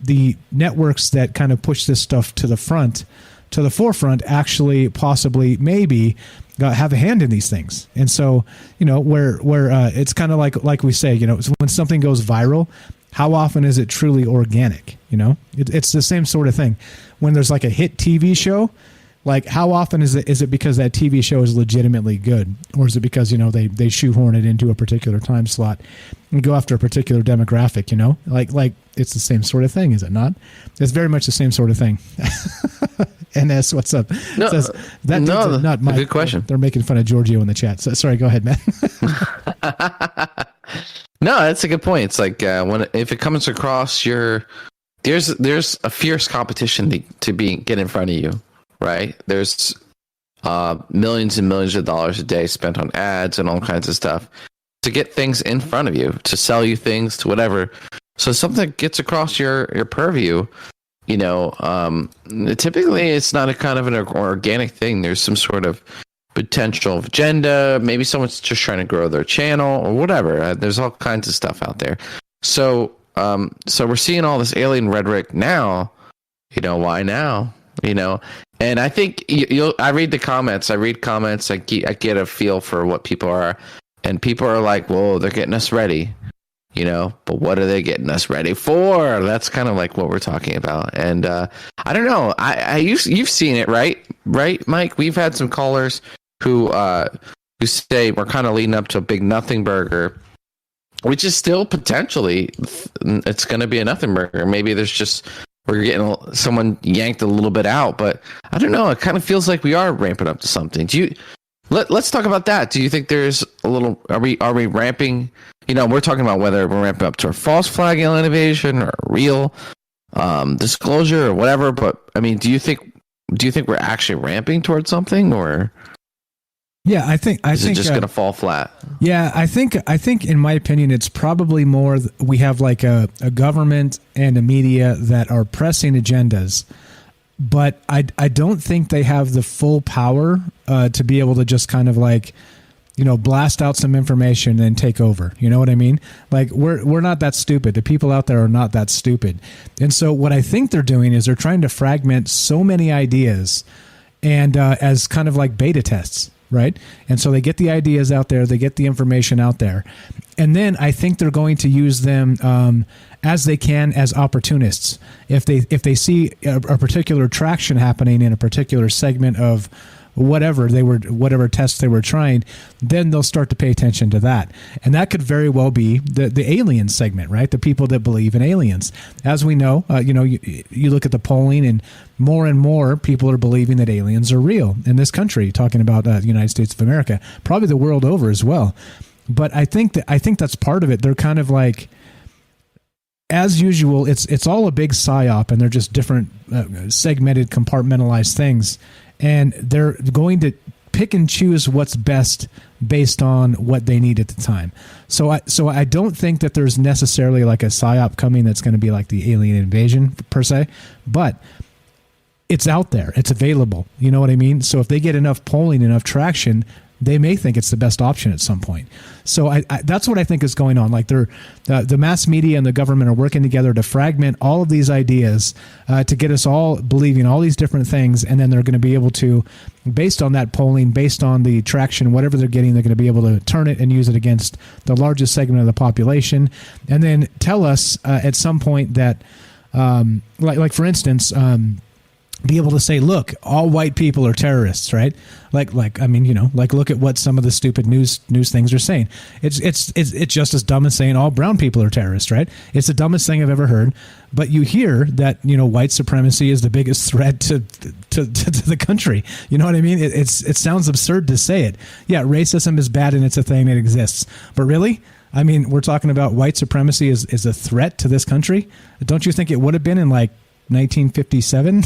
the networks that kind of push this stuff to the forefront actually possibly maybe have a hand in these things. And so, where it's kind of like we say, when something goes viral, how often is it truly organic? It's the same sort of thing. When there's like a hit TV show, like how often is it because that TV show is legitimately good, or is it because they shoehorn it into a particular time slot and go after a particular demographic? Like it's the same sort of thing, is it not? It's very much the same sort of thing. NS, what's up? No, says, not Mike. Good question. They're making fun of Giorgio in the chat. So, sorry, go ahead, man. No, that's a good point. It's like if it comes across there's a fierce competition to get in front of you. Right? There's millions and millions of dollars a day spent on ads and all kinds of stuff to get things in front of you, to sell you things, to whatever. So something gets across your purview, typically it's not a kind of an organic thing. There's some sort of potential agenda. Maybe someone's just trying to grow their channel or whatever. There's all kinds of stuff out there. So we're seeing all this alien rhetoric now. Why now? And I think I read the comments. I read comments. I get a feel for what people are, and people are like, "Well, they're getting us ready," But what are they getting us ready for? That's kind of like what we're talking about. And I don't know. You've seen it, right, Mike? We've had some callers who say we're kind of leading up to a big nothing burger, which is still potentially it's going to be a nothing burger. Maybe we're getting someone yanked a little bit out, but I don't know. It kind of feels like we are ramping up to something. Let's talk about that. Do you think there's a little? Are we ramping? We're talking about whether we're ramping up to a false flag alien invasion or a real disclosure or whatever. But I mean, do you think we're actually ramping towards something, or? Yeah, I think Is it just going to fall flat? Yeah, I think in my opinion, it's probably more we have like a government and a media that are pressing agendas, but I don't think they have the full power to be able to just kind of like, blast out some information and take over. You know what I mean? Like we're not that stupid. The people out there are not that stupid. And so what I think they're doing is they're trying to fragment so many ideas and as kind of like beta tests. Right. And so they get the ideas out there, they get the information out there. And then I think they're going to use them as they can as opportunists. If they see a particular traction happening in a particular segment of whatever tests they were trying, then they'll start to pay attention to that. And that could very well be the alien segment, right? The people that believe in aliens. As we know, you look at the polling and more people are believing that aliens are real in this country, talking about the United States of America, probably the world over as well. But I think that's part of it. They're kind of like, as usual, it's all a big psyop, and they're just different segmented, compartmentalized things. And they're going to pick and choose what's best based on what they need at the time. So I don't think that there's necessarily like a psyop coming that's going to be like the alien invasion per se, but it's out there. It's available. You know what I mean? So if they get enough polling, enough traction, they may think it's the best option at some point. So I that's what I think is going on. Like the mass media and the government are working together to fragment all of these ideas to get us all believing all these different things, and then they're going to be able to, based on that polling, based on the traction, whatever they're getting, they're going to be able to turn it and use it against the largest segment of the population, and then tell us at some point that, like for instance. Be able to say, look, all white people are terrorists, right? Like look at what some of the stupid news things are saying. It's just as dumb as saying all brown people are terrorists, right? It's the dumbest thing I've ever heard. But you hear that, white supremacy is the biggest threat to the country. You know what I mean? It sounds absurd to say it. Yeah, racism is bad and it's a thing that exists. But really? I mean, we're talking about white supremacy is a threat to this country. Don't you think it would have been in like 1957?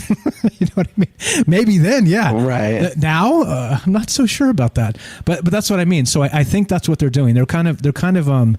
You know what I mean? Maybe then, yeah. Right. Now, I'm not so sure about that, but that's what I mean. So I think that's what they're doing. They're kind of they're pressing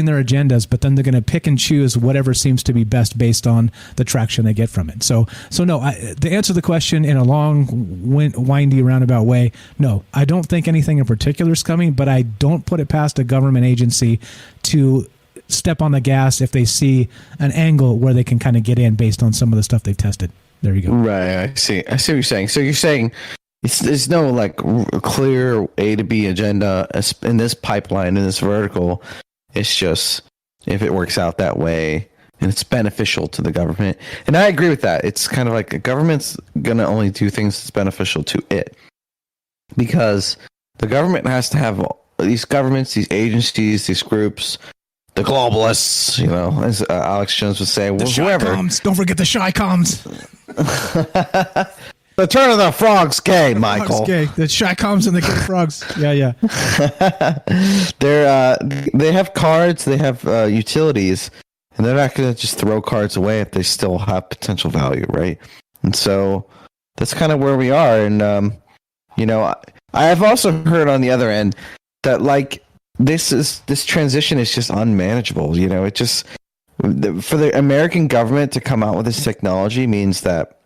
their agendas, but then they're going to pick and choose whatever seems to be best based on the traction they get from it. So no, to answer the question in a long, windy, roundabout way, no, I don't think anything in particular is coming, but I don't put it past a government agency to step on the gas if they see an angle where they can kind of get in based on some of the stuff they've tested. There you go. Right. I see what you're saying. So you're saying there's no like clear A to B agenda in this pipeline, in this vertical. It's just if it works out that way and it's beneficial to the government. And I agree with that. It's kind of like the government's going to only do things that's beneficial to it, because the government has to have these governments, these agencies, these groups, the globalists, as Alex Jones would say, the Chi-Coms. Don't forget the Chi-Coms. The turn of the frog's gay, Michael. Gay. The Chi-Coms and the gay frogs. Yeah. They have cards, they have utilities, and they're not going to just throw cards away if they still have potential value, right? And so that's kind of where we are. And I've also heard on the other end that like this transition is just unmanageable. It just, for the American government to come out with this technology means that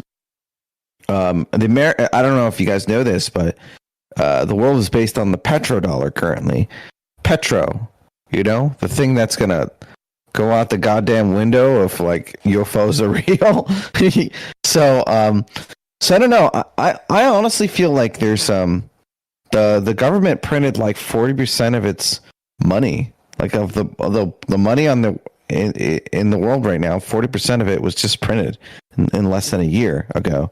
I don't know if you guys know this, but the world is based on the petrodollar currently. Petro, the thing that's gonna go out the goddamn window if like UFOs are real. So I don't know. I honestly feel like there's the government printed like 40% of its money, like of the money on in the world right now. 40% of it was just printed in less than a year ago,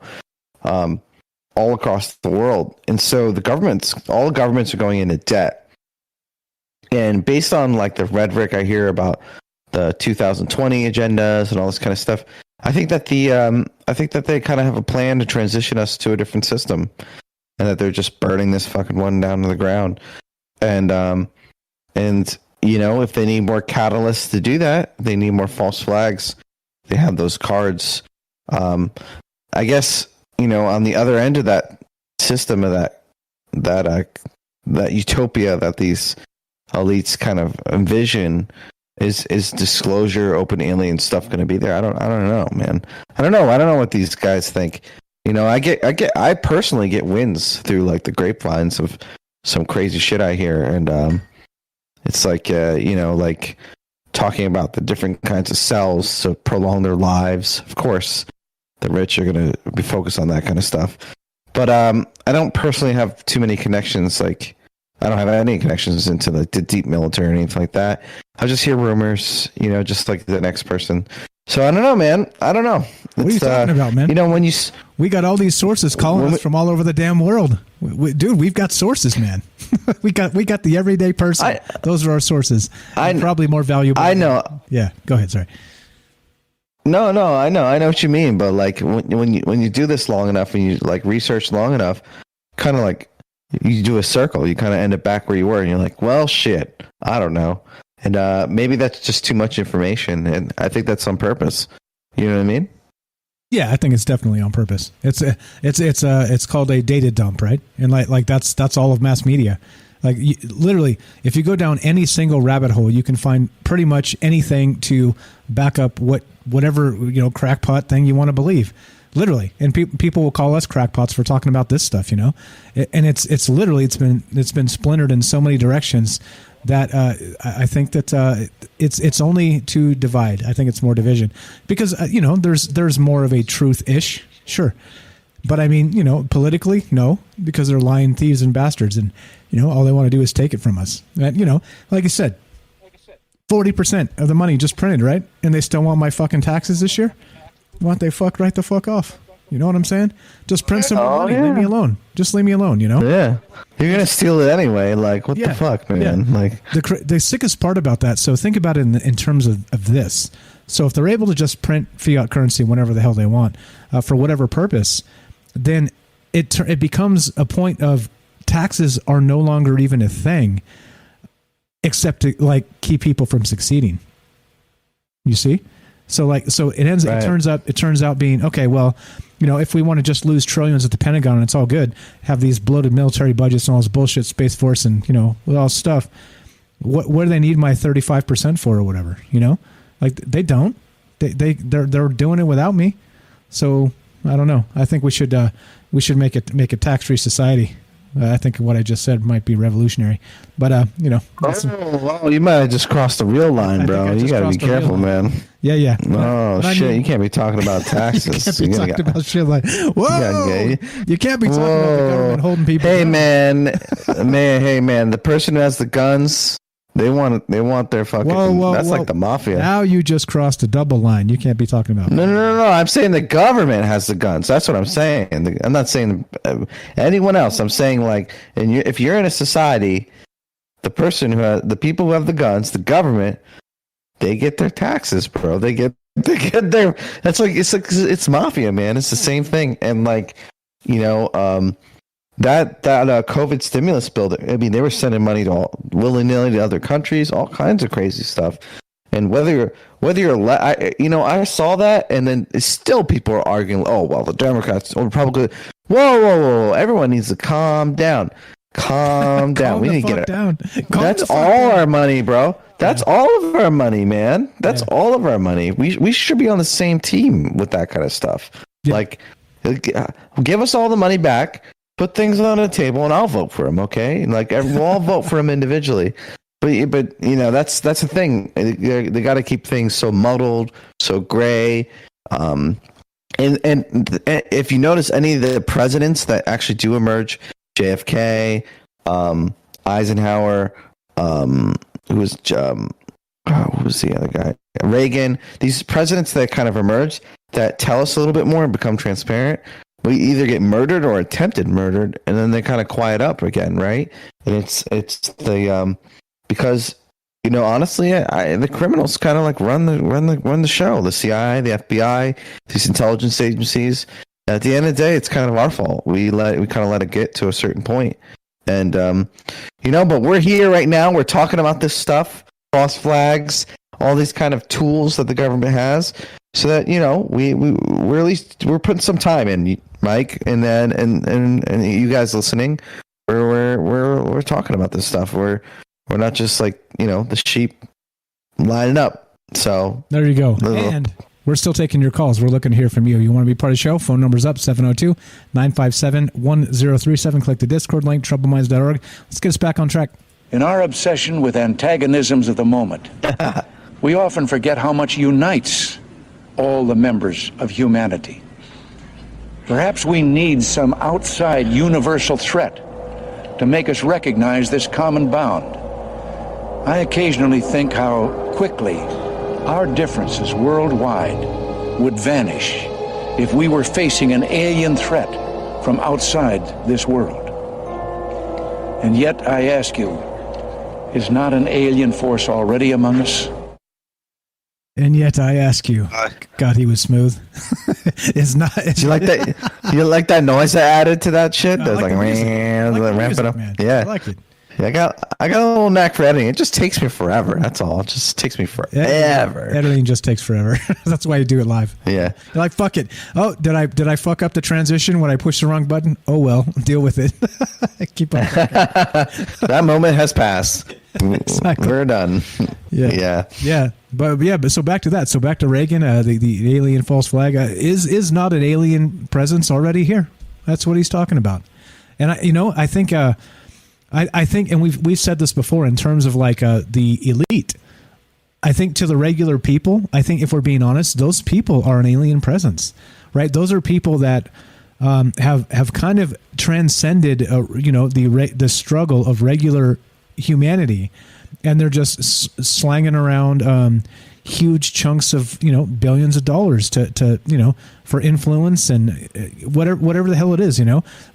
all across the world. And so all the governments are going into debt. And based on like the rhetoric I hear about the 2020 agendas and all this kind of stuff, I think that they kind of have a plan to transition us to a different system, and that they're just burning this fucking one down to the ground. And if they need more catalysts to do that, they need more false flags. They have those cards. I guess, on the other end of that system, of that that utopia that these elites kind of envision, is disclosure, open alien stuff going to be there? I don't know, man. I don't know what these guys think. I personally get wins through like the grapevines of some crazy shit I hear, and it's like like talking about the different kinds of cells to prolong their lives. Of course, the rich are going to be focused on that kind of stuff. But I don't personally have too many connections. Like, I don't have any connections into the deep military or anything like that. I just hear rumors, just like the next person. So I don't know, man. I don't know. What are you talking about, man? We got all these sources calling us from all over the damn world. Dude, we've got sources, man. we got the everyday person. Those are our sources. Probably more valuable. I know. Yeah, go ahead. Sorry. No, I know what you mean. But like when you do this long enough and you like research long enough, kind of like you do a circle, you kind of end up back where you were, and you're like, well, shit, I don't know. And maybe that's just too much information, and I think that's on purpose. You know what I mean? Yeah, I think it's definitely on purpose. It's called a data dump, right? And like that's all of mass media. Like literally, if you go down any single rabbit hole, you can find pretty much anything to back up whatever crackpot thing you want to believe. Literally, and people will call us crackpots for talking about this stuff, and it's literally it's been splintered in so many directions that I think that it's only to divide. I think it's more division because there's more of a truth-ish, sure, but I mean politically no, because they're lying thieves and bastards, and all they want to do is take it from us. And, like I said, 40% of the money just printed, right, and they still want my fucking taxes this year. Why don't they right the fuck off? You know what I'm saying? Just print some more money. Yeah. Leave me alone. Just leave me alone, Yeah. You're going to steal it anyway. Like, what the fuck, man? Yeah. Like the sickest part about that, so think about it in terms of this. So if they're able to just print fiat currency whenever the hell they want, for whatever purpose, then it becomes a point of taxes are no longer even a thing, except to like keep people from succeeding. You see? So it ends. Right. It turns out being okay. Well, if we want to just lose trillions at the Pentagon and it's all good, have these bloated military budgets and all this bullshit, Space Force and with all this stuff. What do they need my 35% for or whatever? Like they don't. They're doing it without me. So I don't know. I think we should make a tax-free society. I think what I just said might be revolutionary, but well, you might have just crossed the real line, bro. You got to be careful, man. Yeah. Oh shit! You can't be talking about taxes. You can't be talking about shit like whoa. You can't be talking about the government holding people. Hey down. man, the person who has the guns. They want their fucking. That's like the mafia. Now you just crossed a double line. You can't be talking about. No. I'm saying the government has the guns. That's what I'm saying. I'm not saying anyone else. I'm saying like, if you're in a society, the people who have the guns, the government, they get their taxes, bro. They get their. That's like it's mafia, man. It's the same thing, and like, That COVID stimulus bill, I mean, they were sending money to willy-nilly to other countries, all kinds of crazy stuff. And whether you're, I saw that, and then still people are arguing, oh, well, the Democrats or Republicans, whoa, everyone needs to calm down. Calm down. We need to get it down. That's all our money, bro. That's all of our money, man. That's all of our money. We should be on the same team with that kind of stuff. Yeah. Like, give us all the money back. Put things on the table, and I'll vote for him. Okay, like we'll all vote for him individually. But that's the thing. They got to keep things so muddled, so gray. And if you notice any of the presidents that actually do emerge, JFK, Eisenhower, who was the other guy? Reagan. These presidents that kind of emerge that tell us a little bit more and become transparent. We either get murdered or attempted murdered, and then they kind of quiet up again, right? And it's the because honestly, the criminals kind of like run the show. The CIA, the FBI, these intelligence agencies. At the end of the day, it's kind of our fault. We kind of let it get to a certain point, and but we're here right now. We're talking about this stuff, false flags, all these kind of tools that the government has. So that we're at least we're putting some time in, Mike, and then and you guys listening, we're talking about this stuff. We're not just like, the sheep lining up. So there you go. And we're still taking your calls. We're looking to hear from you. You want to be part of the show? Phone number's up, 702-957-1037. Click the Discord link, troubleminds.org. Let's get us back on track. In our obsession with antagonisms of the moment, we often forget how much unites all the members of humanity. Perhaps we need some outside universal threat to make us recognize this common bound. I occasionally think how quickly our differences worldwide would vanish if we were facing an alien threat from outside this world. And yet, I ask you, is not an alien force already among us? And yet, I ask you, God, he was smooth. It's not. Do you like that? You like that noise I added to that shit? I That was like like, the music. I like the ramp music, it up. man. Yeah, I like it. Yeah, I got a little knack for editing. It just takes me forever. That's all. It just takes me forever. Editing just takes forever. That's why you do it live. Yeah. You're like, fuck it. Oh, did I fuck up the transition when I pushed the wrong button? Oh well, deal with it. Keep on. That moment has passed. Exactly. We're done. Yeah. But so back to that. So back to Reagan. The alien false flag is not an alien presence already here. That's what he's talking about. And I think. I think, and we've said this before in terms of like the elite. I think to the regular people, I think if we're being honest, those people are an alien presence, right? Those are people that have kind of transcended, the struggle of regular humanity, and they're just slanging around huge chunks of billions of dollars to for influence and whatever the hell it is,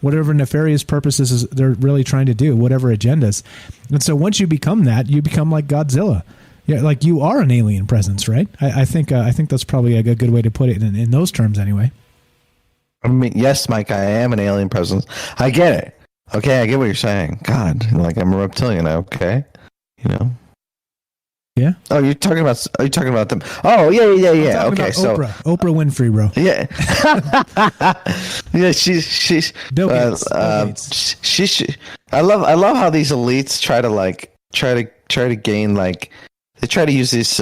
whatever nefarious purposes they're really trying to do, whatever agendas. And so once you become that, you become like Godzilla. Yeah, like you are an alien presence, right? I think that's probably a good way to put it in those terms, anyway. I mean, yes, Mike, I am an alien presence. I get it. Okay, I get what you're saying. God, like I'm a reptilian. Okay, Yeah. Oh, you're talking about them. Oh, yeah. Okay, so Oprah Winfrey, bro. Yeah. Yeah, she's Bill Gates. I love how these elites try to gain, like, they try to use these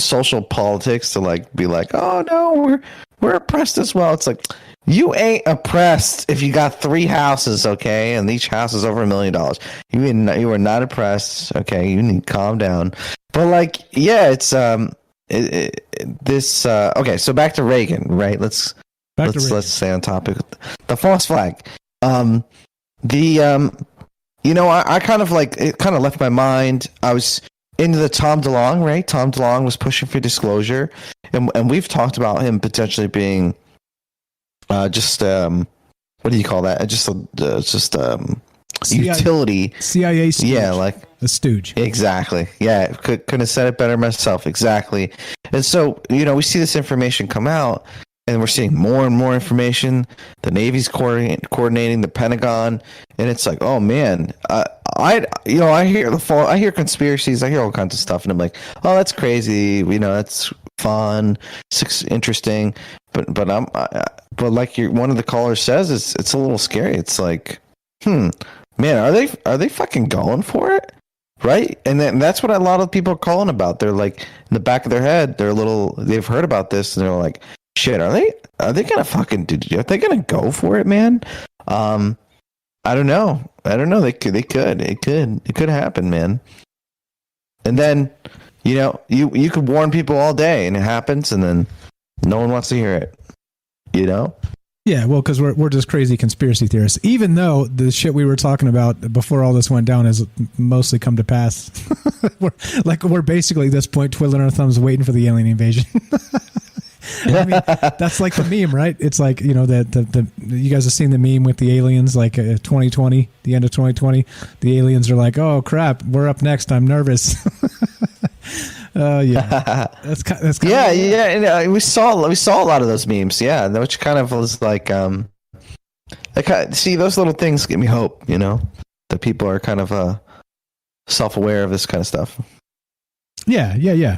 social politics to like be like, oh no, we're oppressed as well. It's like, you ain't oppressed if you got 3 houses, okay, and each house is over $1 million. You are not oppressed, okay. You need to calm down. But like, yeah, it's okay. So back to Reagan, right? Let's stay on topic. The false flag. I kind of like, it kind of left my mind. I was into the Tom DeLonge, right? Tom DeLonge was pushing for disclosure, and we've talked about him potentially being what do you call that? Just utility. CIA stooge. Yeah, like a stooge. Exactly. Yeah, couldn't have said it better myself. Exactly. And so, we see this information come out, and we're seeing more and more information. The Navy's coordinating, the Pentagon, and it's like, oh man, I hear conspiracies, I hear all kinds of stuff, and I'm like, oh, that's crazy. That's fun, interesting, but like one of the callers says, it's a little scary. It's like, man, are they fucking going for it? Right? And then that's what a lot of people are calling about. They're like, in the back of their head, they've heard about this, and they're like, shit, are they gonna fucking are they gonna go for it, man? I don't know. They could. It could happen, man. And then, you could warn people all day, and it happens, and then no one wants to hear it. Yeah, well, because we're just crazy conspiracy theorists. Even though the shit we were talking about before all this went down has mostly come to pass. we're basically at this point twiddling our thumbs, waiting for the alien invasion. I mean, that's like the meme, right? It's like, the you guys have seen the meme with the aliens, like 2020, the end of 2020. The aliens are like, oh crap, we're up next. I'm nervous. Yeah, that's kind of yeah. We saw a lot of those memes, yeah, which kind of was like, see, those little things give me hope, that people are kind of self-aware of this kind of stuff. Yeah.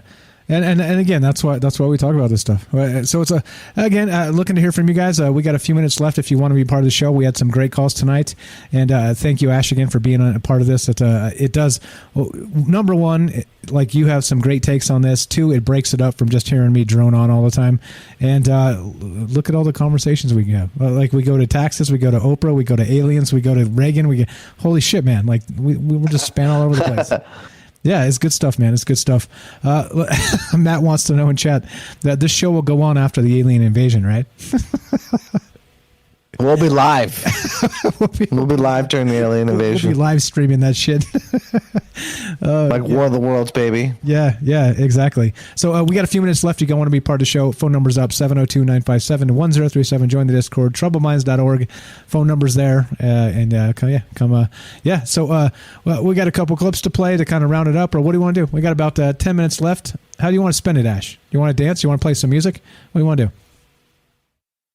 And again, that's why we talk about this stuff. So it's looking to hear from you guys. We got a few minutes left if you want to be part of the show. We had some great calls tonight, and thank you, Ash, again for being a part of this. It does. Number one, like you have some great takes on this. Two, it breaks it up from just hearing me drone on all the time. And look at all the conversations we can have. Like we go to taxes, we go to Oprah, we go to aliens, we go to Reagan. We get holy shit, man! Like we were just span all over the place. Yeah, it's good stuff, man. It's good stuff. Matt wants to know in chat that this show will go on after the alien invasion, right? We'll be live. We'll be live during the alien invasion. We'll be live streaming that shit. War of the Worlds, baby. Yeah, exactly. So we got a few minutes left. You want to be part of the show. Phone number's up, 702-957-1037. Join the Discord, troubleminds.org. Phone number's there. Come. So we got a couple clips to play to kind of round it up, or what do you want to do? We got about 10 minutes left. How do you want to spend it, Ash? You want to dance? You want to play some music? What do you want to do?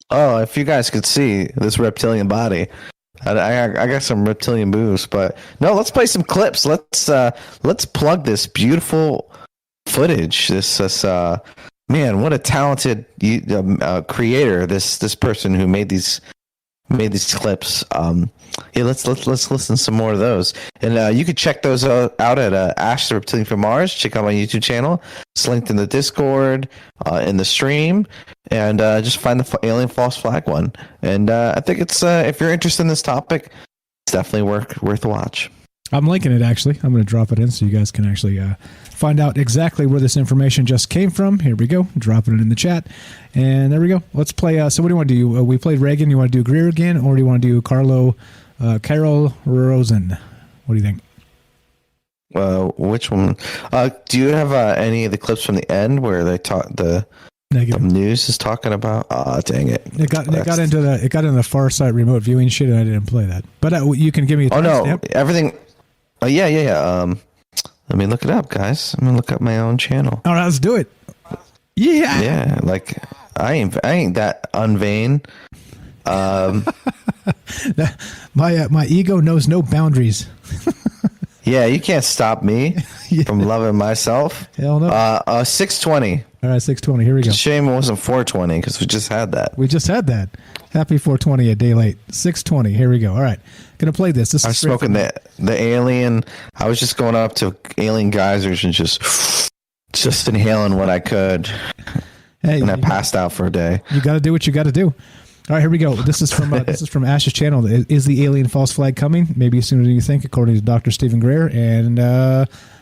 Oh, if you guys could see this reptilian body, I got some reptilian moves, but no, let's play some clips. Let's plug this beautiful footage. This man, what a talented creator. This person who made these clips. Let's listen to some more of those, and you can check those out at Ash the Reptilian from Mars. Check out my YouTube channel. It's linked in the Discord, in the stream, and just find the alien false flag one. And I think it's if you're interested in this topic, it's definitely worth a watch. I'm linking it, actually. I'm going to drop it in so you guys can actually find out exactly where this information just came from. Here we go. Dropping it in the chat. And there we go. Let's play. So what do you want to do? We played Reagan. You want to do Greer again? Or do you want to do Carol Rosen? What do you think? Which one? Do you have any of the clips from the end where they talk the news is talking about? Dang it! It got into the far side remote viewing shit, and I didn't play that. But you can give me a timestamp. Everything. Yeah. Let me look it up, guys. I'm gonna look up my own channel. All right, let's do it. Yeah. Yeah, like I ain't that unvain. My ego knows no boundaries. Yeah, you can't stop me from loving myself. Hell no. 620. All right, 620. Here we go. Shame it wasn't 420 because we just had that. Happy 420 a day late. 620. Here we go. All right, gonna play this. I'm smoking the alien. I was just going up to alien geysers and just inhaling what I could. Hey, and I passed out for a day. You got to do what you got to do. All right, here we go. This is from Ash's channel. Is the alien false flag coming? Maybe sooner than you think, according to Dr. Stephen Greer. And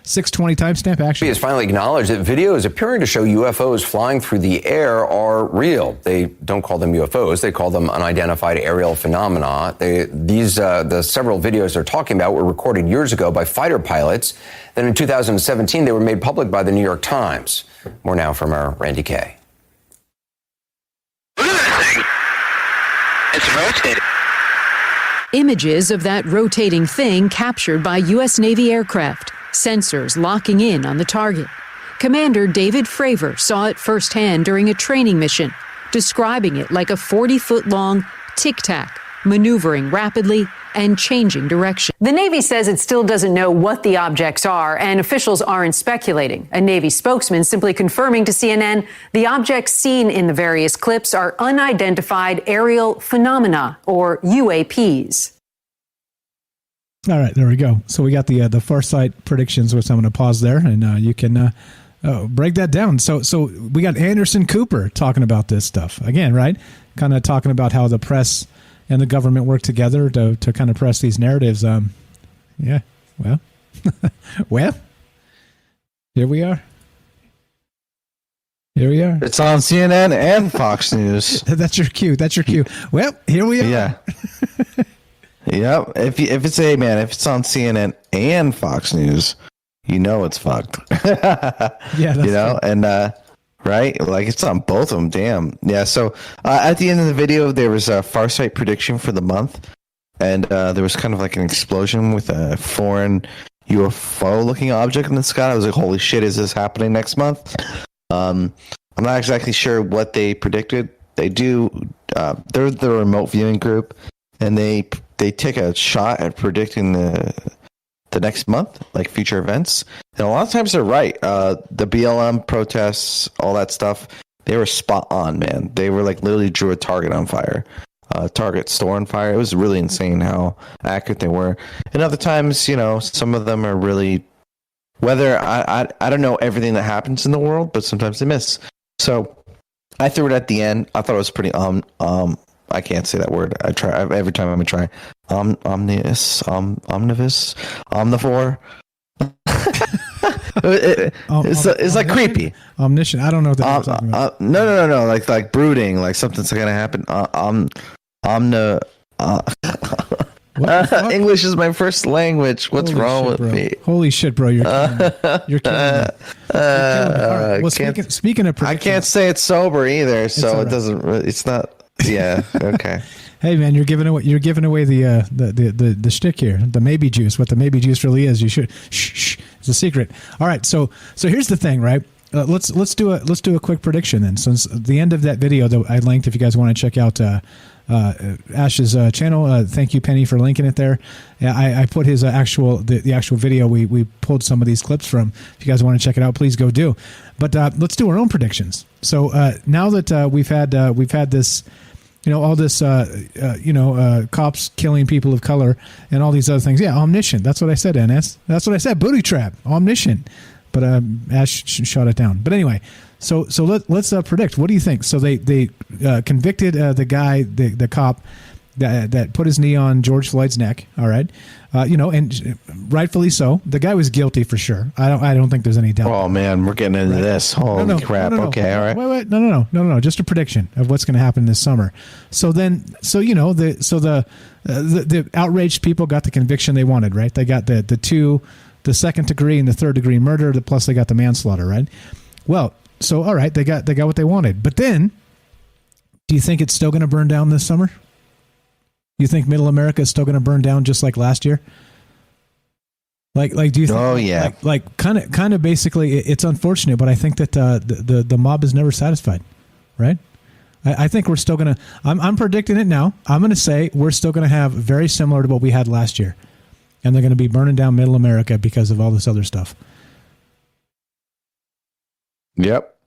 620 timestamp action. He has finally acknowledged that videos appearing to show UFOs flying through the air are real. They don't call them UFOs. They call them unidentified aerial phenomena. The several videos they're talking about were recorded years ago by fighter pilots. Then in 2017, they were made public by the New York Times. More now from our Randy Kay. It's rotating. Images of that rotating thing captured by U.S. Navy aircraft, sensors locking in on the target. Commander David Fravor saw it firsthand during a training mission, describing it like a 40-foot-long tic-tac, maneuvering rapidly and changing direction. The Navy says it still doesn't know what the objects are, and officials aren't speculating. A Navy spokesman simply confirming to CNN the objects seen in the various clips are unidentified aerial phenomena, or UAPs. All right, there we go. So we got the Farsight predictions, which I'm going to pause there, and you can break that down. So we got Anderson Cooper talking about this stuff again, right? Kind of talking about how the press and the government work together to kind of press these narratives. Yeah, well, well, here we are. It's on CNN and Fox News. That's your cue. Well, here we are. Yeah. Yep. If it's if it's on CNN and Fox News, you know it's fucked. Yeah, that's true. And right, like it's on both of them. Damn. Yeah. So at the end of the video, there was a Farsight prediction for the month, and there was kind of like an explosion with a foreign UFO-looking object in the sky. I was like, "Holy shit, is this happening next month?" I'm not exactly sure what they predicted. They do. They're the remote viewing group, and they take a shot at predicting the next month, like future events. And a lot of times they're right. The BLM protests, all that stuff, they were spot on, man. They were like literally drew a Target on fire. Target store on fire. It was really insane how accurate they were. And other times, you know, some of them are really, whether I don't know everything that happens in the world, but sometimes they miss. So I threw it at the end. I thought it was pretty I can't say that word. I try every time I'm gonna try. Omnivore. It's like creepy. Omniscient. I don't know what that is talking about. No. Like brooding. Like something's gonna happen. English is my first language. What's wrong with me? Holy shit, bro! You're killing me. You're killing me. Well, speaking of, I can't say it's sober either, so it doesn't. It's not. Yeah. Okay. Hey man, you're giving away the shtick here. The maybe juice. What the maybe juice really is. You should. Shh. It's a secret. All right. So here's the thing, right? Let's do a quick prediction then. Since the end of that video that I linked, if you guys want to check out Ash's channel, thank you Penny for linking it there. I put his actual video. We pulled some of these clips from. If you guys want to check it out, please go do. But let's do our own predictions. So now that we've had this. You know, all this, cops killing people of color and all these other things. Yeah, omniscient. That's what I said, NS. That's what I said. Booty trap. Omniscient. But Ash shot it down. But anyway, so let's predict. What do you think? So they convicted the guy, the cop that put his knee on George Floyd's neck. All right, and rightfully so. The guy was guilty for sure. I don't think there's any doubt. Oh man, we're getting into this. Holy crap! No. Okay, all right. Wait. No. Just a prediction of what's going to happen this summer. So the outraged people got the conviction they wanted. Right? They got the second degree and the third degree murder. Plus they got the manslaughter. Right? Well, so all right, they got what they wanted. But then, do you think it's still going to burn down this summer? You think Middle America is still going to burn down just like last year? Like, do you think? Oh yeah. Like, kind of. Basically, it's unfortunate, but I think that the mob is never satisfied, right? I think we're still gonna. I'm predicting it now. I'm going to say we're still going to have very similar to what we had last year, and they're going to be burning down Middle America because of all this other stuff. Yep.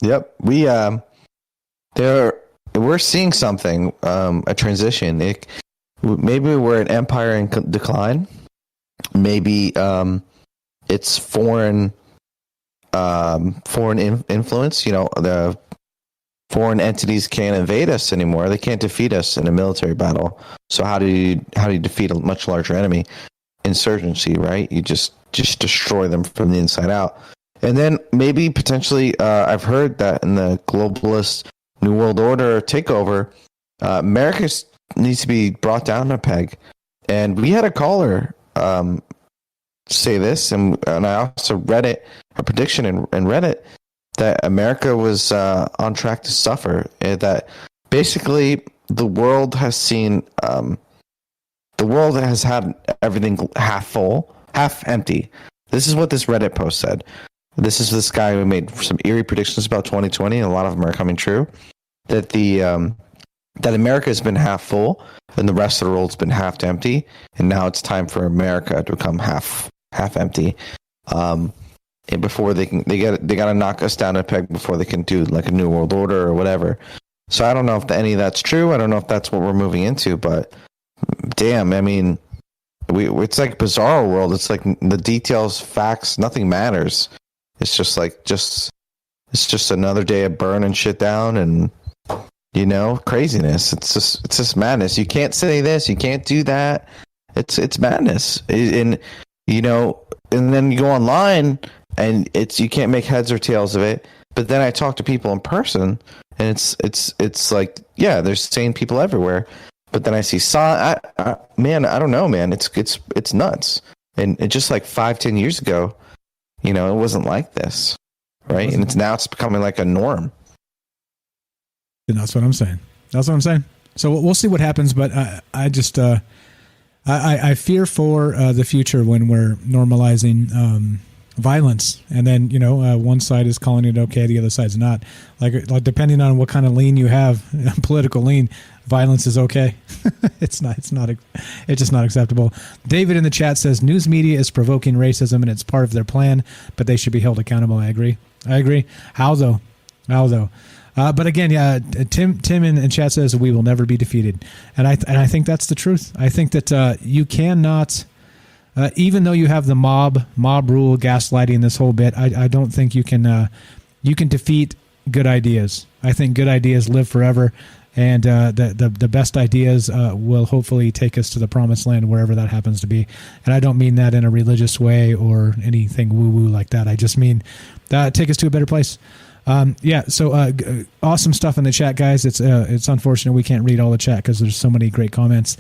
We're seeing something, a transition. Maybe we're an empire in decline. Maybe it's foreign influence. You know, the foreign entities can't invade us anymore. They can't defeat us in a military battle. So how do you defeat a much larger enemy? Insurgency, right? You just destroy them from the inside out. And then maybe potentially, I've heard that in the globalist New World Order takeover, America needs to be brought down a peg. And we had a caller say this, and I also read it, a prediction in Reddit, that America was on track to suffer. That basically the world has seen, the world has had everything half full, half empty. This is what this Reddit post said. This is this guy who made some eerie predictions about 2020, and a lot of them are coming true. That that America has been half full, and the rest of the world's been half empty, and now it's time for America to become half empty. And before they got to knock us down a peg before they can do like a new world order or whatever. So I don't know if any of that's true. I don't know if that's what we're moving into, but damn, I mean, it's like bizarre world. It's like the details, facts, nothing matters. It's just it's just another day of burning shit down and, you know, craziness. It's just madness. You can't say this, you can't do that. It's madness. And, you know, and then you go online and you can't make heads or tails of it. But then I talk to people in person and it's like, yeah, there's sane people everywhere. But then I see man, I don't know, man. It's nuts. And just like 5-10 years ago, you know, it wasn't like this, right? And it's becoming like a norm. And that's what I'm saying. So we'll see what happens, but I just I fear for the future when we're normalizing violence, and then one side is calling it okay, the other side's not. Like depending on what kind of lean you have, political lean, violence is okay. It's just not acceptable. David in the chat says news media is provoking racism and it's part of their plan, but they should be held accountable. I agree. How though? But again, yeah, Tim in chat says we will never be defeated, and I think that's the truth. I think that you cannot. Even though you have the mob rule, gaslighting, this whole bit, I don't think you can defeat good ideas. I think good ideas live forever, and the best ideas will hopefully take us to the promised land, wherever that happens to be. And I don't mean that in a religious way or anything woo-woo like that. I just mean take us to a better place. So awesome stuff in the chat, guys. It's unfortunate we can't read all the chat because there's so many great comments.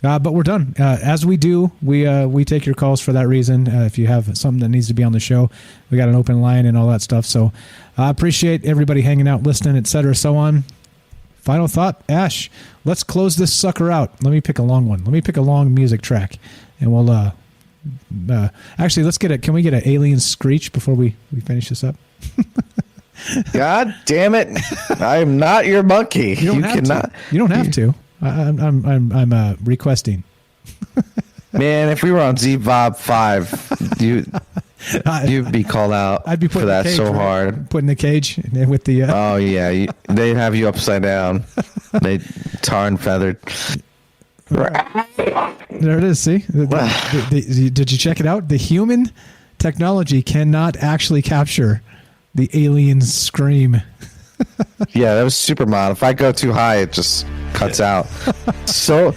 But we're done. As we do, we take your calls for that reason. If you have something that needs to be on the show, we got an open line and all that stuff. So I appreciate everybody hanging out, listening, etc. So on. Final thought, Ash, let's close this sucker out. Let me pick a long one. Let me pick a long music track, and we'll actually let's get it. Can we get an alien screech before we finish this up? God damn it! I am not your monkey. You cannot. You don't have to. I'm requesting. Man, if we were on Z-Bob 5, you'd be called out. I'd be putting for that cage, so right? hard. Putting the cage with the. Oh yeah, they'd have you upside down. They tar and feathered. There it is. See, did you check it out? The human technology cannot actually capture the alien scream. Yeah, that was super mild. If I go too high, it just cuts out. So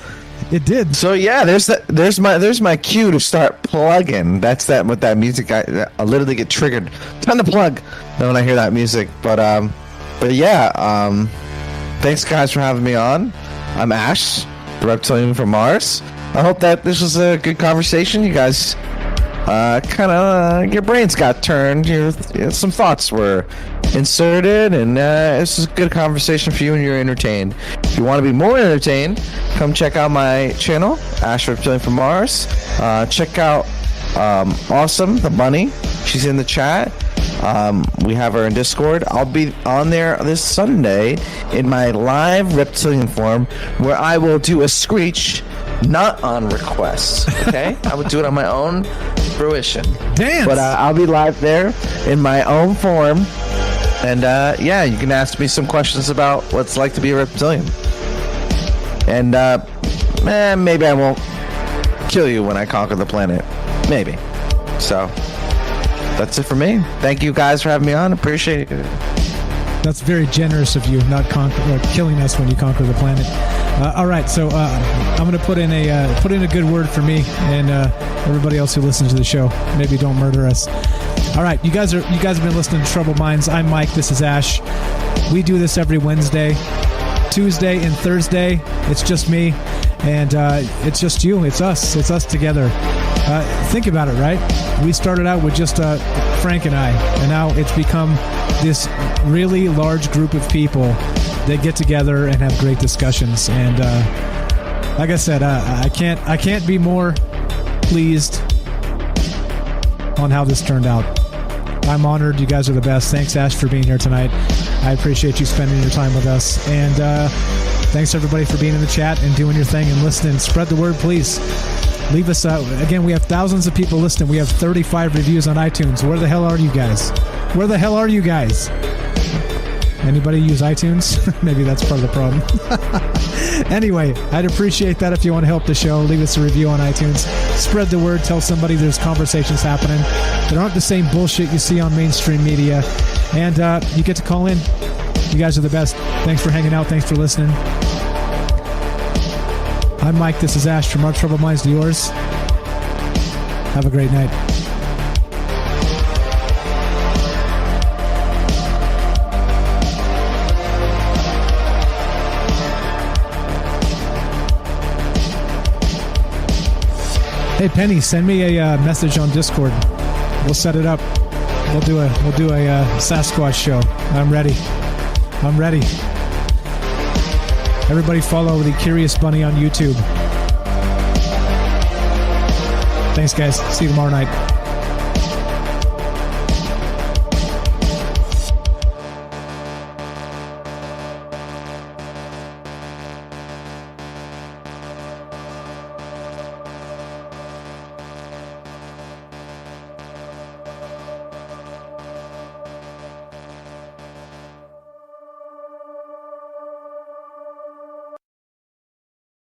it did. So yeah, there's my cue to start plugging. That's that with that music. I literally get triggered. Time to plug when I hear that music. But yeah, thanks guys for having me on. I'm Ash, the reptilian from Mars. I hope that this was a good conversation. You guys your brains got turned. Some thoughts were inserted, and this is a good conversation for you, and you're entertained. If you want to be more entertained, come check out my channel, Ash Reptilian from Mars. Check out Awesome, the bunny. She's in the chat. We have her in Discord. I'll be on there this Sunday in my live reptilian form, where I will do a screech, not on request. Okay, I would do it on my own fruition. Dance. But I'll be live there in my own form, and yeah, you can ask me some questions about what it's like to be a reptilian, and maybe I won't kill you when I conquer the planet. Maybe. So that's it for me. Thank you guys for having me on. Appreciate it. That's very generous of you, not killing us when you conquer the planet. All right, so I'm going to put in a good word for me and everybody else who listens to the show. Maybe don't murder us. All right, you guys have been listening to Troubled Minds. I'm Mike. This is Ash. We do this every Wednesday, Tuesday, and Thursday. It's just me, and it's just you. It's us. It's us together. Think about it, right? We started out with just Frank and I, and now it's become this really large group of people that get together and have great discussions. And like I said, I can't be more pleased on how this turned out. I'm honored. You guys are the best. Thanks, Ash, for being here tonight. I appreciate you spending your time with us. And thanks, everybody, for being in the chat and doing your thing and listening. Spread the word, please. Leave us out. Again, we have thousands of people listening. We have 35 reviews on iTunes. Where the hell are you guys? Where the hell are you guys? Anybody use iTunes? Maybe that's part of the problem. Anyway, I'd appreciate that if you want to help the show. Leave us a review on iTunes. Spread the word. Tell somebody there's conversations happening. There aren't the same bullshit you see on mainstream media. And you get to call in. You guys are the best. Thanks for hanging out. Thanks for listening. I'm Mike. This is Ash from Our Troubled Minds to yours. Have a great night. Hey Penny, send me a message on Discord. We'll set it up. We'll do a Sasquatch show. I'm ready. Everybody follow the Curious Bunny on YouTube. Thanks, guys. See you tomorrow night.